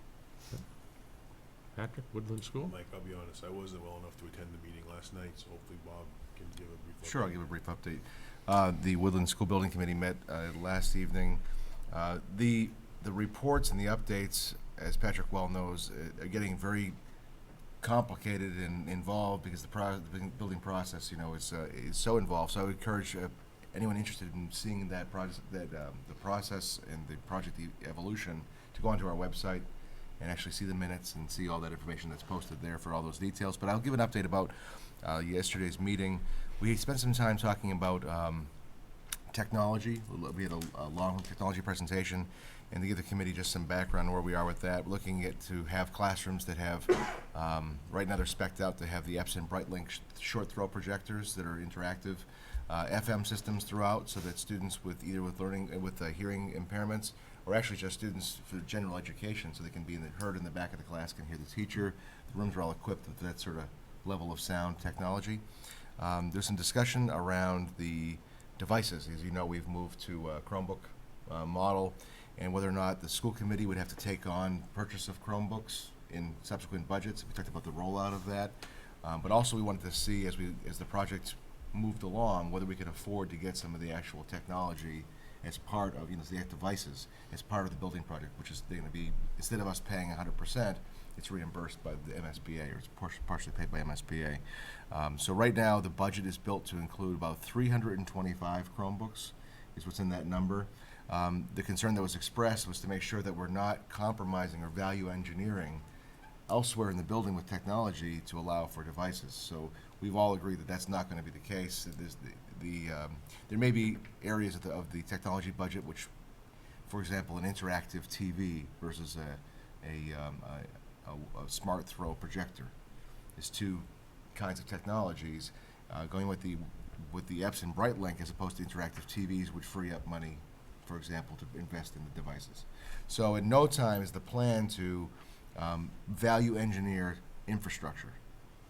Patrick, Woodland School? Mike, I'll be honest, I wasn't well enough to attend the meeting last night, so hopefully Bob can give a brief update. Sure, I'll give a brief update. The Woodland School Building Committee met last evening. The reports and the updates, as Patrick well knows, are getting very complicated and involved because the building process, is so involved. So I would encourage anyone interested in seeing that the process and the project evolution to go onto our website and actually see the minutes and see all that information that's posted there for all those details. But I'll give an update about yesterday's meeting. We spent some time talking about technology. We had a long technology presentation, and to give the committee just some background on where we are with that, we're looking at to have classrooms that have, right now they're spec'd out to have the Epson BrightLink short throw projectors that are interactive, FM systems throughout, so that students with learning with hearing impairments, or actually just students for general education, so they can be heard in the back of the class, can hear the teacher. The rooms are all equipped with that sort of level of sound technology. There's some discussion around the devices. As you know, we've moved to a Chromebook model, and whether or not the school committee would have to take on purchase of Chromebooks in subsequent budgets. We talked about the rollout of that, but also we wanted to see as the project moved along whether we could afford to get some of the actual technology as part of the devices as part of the building project, which is going to be, instead of us paying 100%, it's reimbursed by the MSBA, or it's partially paid by MSBA. So right now the budget is built to include about 325 Chromebooks is what's in that number. The concern that was expressed was to make sure that we're not compromising or value engineering elsewhere in the building with technology to allow for devices. So we've all agreed that that's not going to be the case. There may be areas of the technology budget which, for example, an interactive TV versus a smart throw projector is two kinds of technologies. Going with the Epson BrightLink as opposed to interactive TVs would free up money, for example, to invest in the devices. So in no time is the plan to value engineer infrastructure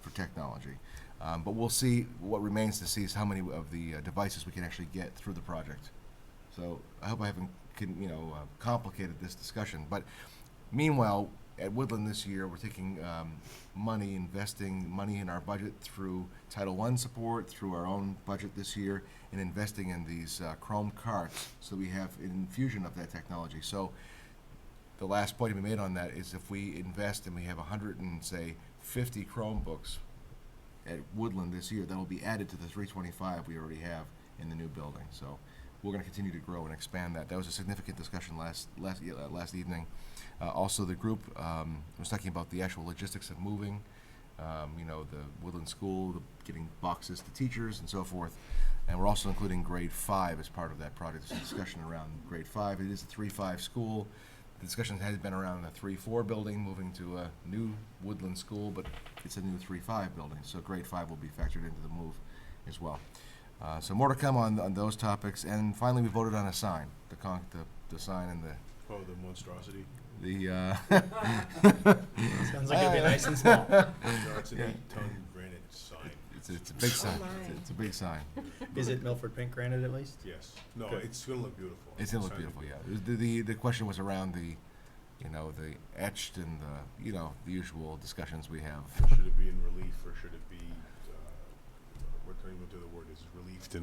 for technology. But we'll see. What remains to see is how many of the devices we can actually get through the project. So I hope I haven't complicated this discussion. But meanwhile, at Woodland this year, we're taking investing money in our budget through Title I support, through our own budget this year, and investing in these Chrome carts so we have an infusion of that technology. So the last point to be made on that is if we invest and we have 50 Chromebooks at Woodland this year, that will be added to the 325 we already have in the new building. So we're going to continue to grow and expand that. That was a significant discussion last evening. Also, the group was talking about the actual logistics of moving, the Woodland School, getting boxes to teachers and so forth. And we're also including grade 5 as part of that project. There's a discussion around grade 5. It is a 3-5 school. The discussion has been around a 3-4 building moving to a new Woodland School, but it's a new 3-5 building, so grade 5 will be factored into the move as well. So more to come on those topics. And finally, we voted on a sign, the sign and the... Oh, the monstrosity. Sounds like it'd be nice and small. It's an 8-ton granite sign. It's a big sign. It's a big sign. Is it Milford pink granite at least? Yes. No, Good. it's going to look beautiful. It's going to look beautiful, yeah. The question was around the etched and the usual discussions we have. Should it be in relief or should it be, what kind of the word is, relieved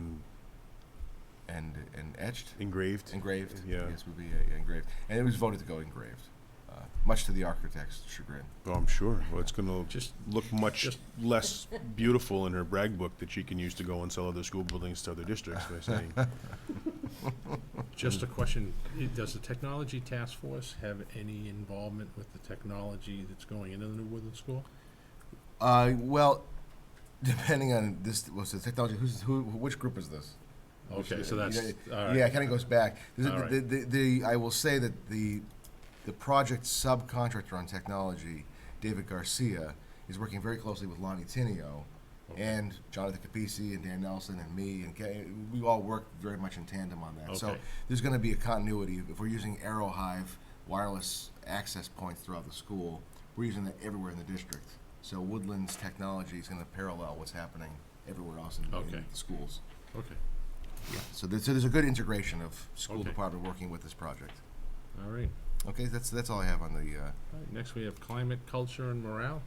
and etched? Engraved? Engraved. Yeah. Yes, would be engraved. And it was voted to go engraved. much to the architect's chagrin. Oh, I'm sure. Well, it's gonna Just- look much just- less beautiful in her brag book that she can use to go and sell other school buildings to other districts by saying, Just a question, does the technology task force have any involvement with the technology that's going into the new Woodland School? Well, depending on this, what's the technology, which group is this? Okay, so that's, all right. Yeah, it kind of goes back. All right. I will say that the project subcontractor on technology, David Garcia, is working very closely with Lonnie Tinio Okay. and Jonathan Capisi and Dan Nelson and me, and we all work very much in tandem on that. So Okay. there's going to be a continuity. If we're using AeroHive wireless access points throughout the school, we're using that everywhere in the district. So Woodland's technology is going to parallel what's happening everywhere else in Okay. the schools. Okay, So there's a good integration of school Okay. department working with this project. all right. Okay, that's all I have on the. All right, next we have climate, culture, and morale.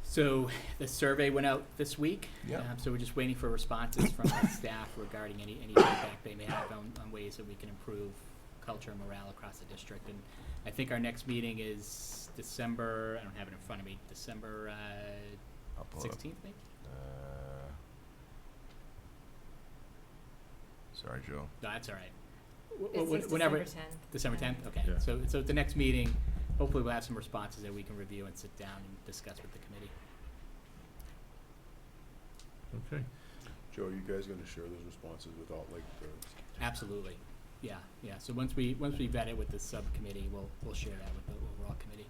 So the survey went out this week. Yep. So we're just waiting for responses from the staff regarding any feedback they may have on ways that we can improve culture and morale across the district. And I think our next meeting is December, I don't have it in front of me, December I'll pull it up. 16th maybe? Sorry, Joe. No, that's all right. It's Whenever, December 10th. December 10th? Okay. Yeah. So at the next meeting, hopefully we'll have some responses that we can review and sit down and discuss with the committee. Okay, Joe, are you guys gonna share those responses with all, like, the Absolutely. Yeah. So once we vet it with the subcommittee, we'll share that with the overall committee.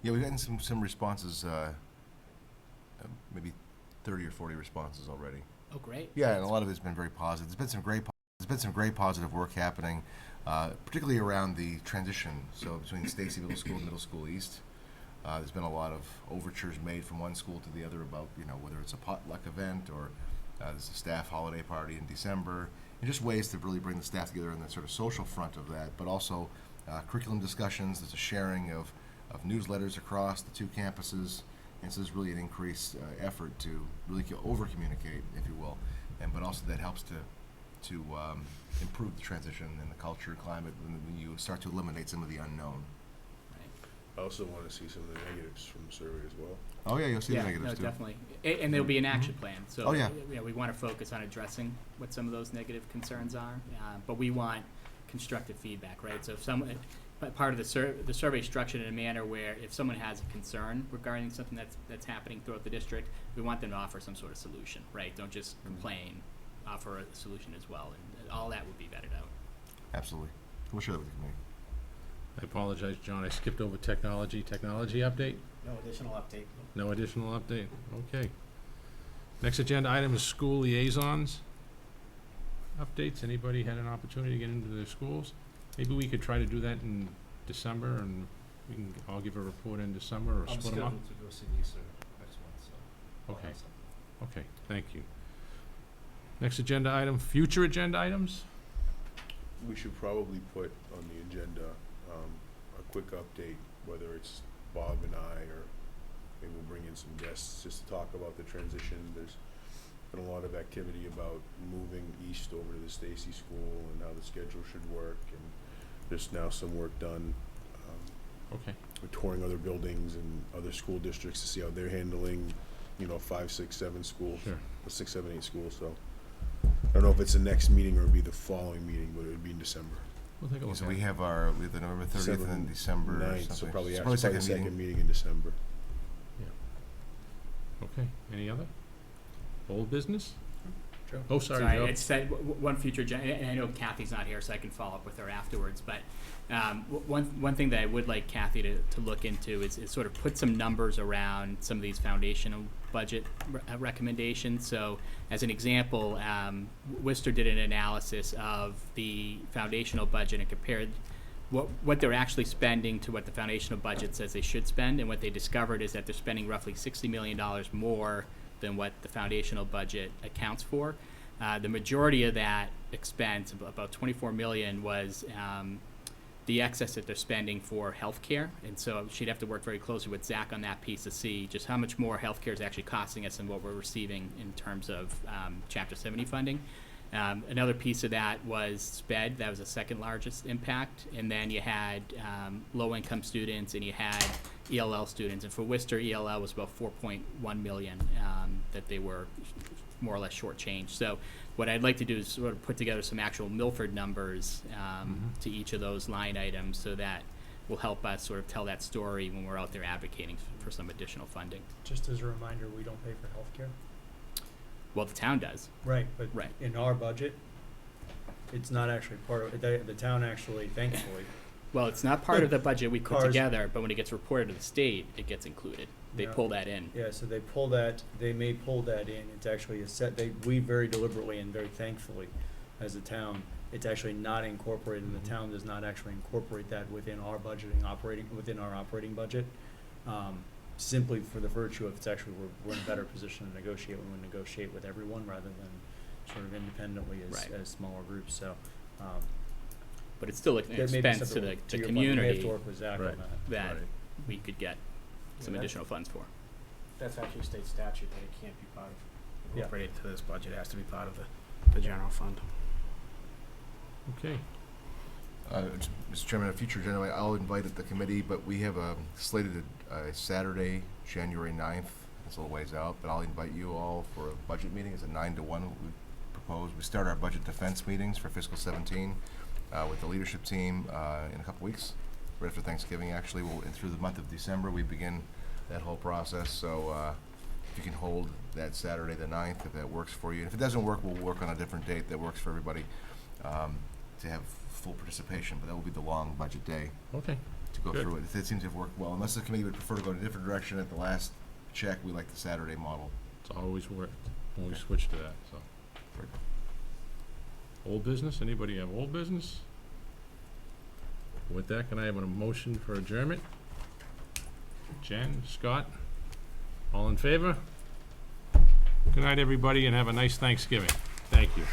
Yeah, we've gotten some responses, maybe 30 or 40 responses already. Oh, great. Yeah, and a lot of it's been very positive. There's been some great positive work happening, particularly around the transition. So between Stacy Middle School and Middle School East, there's been a lot of overtures made from one school to the other about, whether it's a potluck event or there's a staff holiday party in December, and just ways to really bring the staff together on the sort of social front of that, but also curriculum discussions. There's a sharing of newsletters across the two campuses, and so there's really an increased effort to really over-communicate, if you will, but also that helps to improve the transition and the culture, climate, when you start to eliminate some of the unknown. I also wanna see some of the negatives from the survey as well. Oh, yeah, you'll see the negatives no, too. definitely. And there'll be an action plan. So Oh, yeah. We want to focus on addressing what some of those negative concerns are, but we want constructive feedback, right? So if part of the survey is structured in a manner where if someone has a concern regarding something that's happening throughout the district, we want them to offer some sort of solution, right? Don't just complain, offer a solution as well, and all that would be vetted out. Absolutely. We'll share that with the committee. I apologize, John, I skipped over technology update? No additional update. No additional update, okay. Next agenda item is school liaisons. Updates, anybody had an opportunity to get into their schools? Maybe we could try to do that in December, and we can all give a report in December, or split them up? to go see Lisa next month, so. Okay. Okay, thank you. Next agenda item, future agenda items? We should probably put on the agenda, a quick update, whether it's Bob and I, or maybe we'll bring in some guests just to talk about the transition. There's been a lot of activity about moving east over to the Stacy School and how the schedule should work, and there's now some work done. Okay, We're touring other buildings and other school districts to see how they're handling, 5, 6, 7 schools. sure. 6, 7, 8 schools, so. I don't know if it's the next meeting or it'd be the following meeting, but it would be in December. We'll take a look So at we it. have the November 30th and then December 9th, something. so probably It's after the second second meeting in December. Okay, any other? Old business? Joe? Oh, sorry, Joe. It's that one future agenda, and I know Kathy's not here, so I can follow up with her afterwards, but one thing that I would like Kathy to look into is sort of put some numbers around some of these foundational budget recommendations. So as an example, Worcester did an analysis of the foundational budget and compared what they're actually spending to what the foundational budget says they should spend, and what they discovered is that they're spending roughly $60 million more than what the foundational budget accounts for. The majority of that expense, about $24 million, was the excess that they're spending for healthcare, and so she'd have to work very closely with Zach on that piece to see just how much more healthcare is actually costing us than what we're receiving in terms of Chapter 70 funding. Another piece of that was SPED. That was the second largest impact. And then you had low-income students, and you had ELL students. And for Worcester, ELL was about 4.1 million that they were more or less shortchanged. So what I'd like to do is sort of put together some actual Milford numbers to each of those line items, so that will help us sort of tell that story when we're out there advocating for some additional funding. Just as a reminder, we don't pay for healthcare. Well, the town does. Right, but Right. in our budget, it's not actually part of, the town actually, thankfully, Well, it's not part of the budget we put Cars- together, but when it gets reported to the state, it gets included. They Yeah. pull that in. yeah, so they may pull that in. It's actually a set, we very deliberately and very thankfully, as a town, it's actually not incorporated, and the town does not actually incorporate that within our within our operating budget. Simply for the virtue of, it's actually, we're in a better position to negotiate when we negotiate with everyone rather than sort of independently Right. as smaller groups, so, But it's still an that may be expense to something the your point, we may have community to work with Zach on Right. that. that we could get some Yeah, that's- additional funds for. That's actually state statute that it can't be part of, Yeah. incorporated to this budget, it has to be part of the general fund. Okay. Mr. Chairman, a future agenda, I'll invite the committee, but we have slated Saturday, January 9th. It's a little ways out, but I'll invite you all for a budget meeting. It's a 9 to 1 we propose. We start our budget defense meetings for fiscal 17 with the leadership team in a couple weeks, right after Thanksgiving, actually. And through the month of December, we begin that whole process. So if you can hold that Saturday, the 9th, if that works for you. And if it doesn't work, we'll work on a different date that works for everybody to have full participation, but that will be the long budget day Okay. to go Good. through it. It seems to have worked well, unless the committee would prefer to go in a different direction at the last check. We like the Saturday model. It's always worked when we Okay. switch to that, so. Very Old business? Anybody have old business? With that, can I have a motion for adjournment? Jen, Scott, all in favor? Good night, everybody, and have a nice Thanksgiving. Thank you.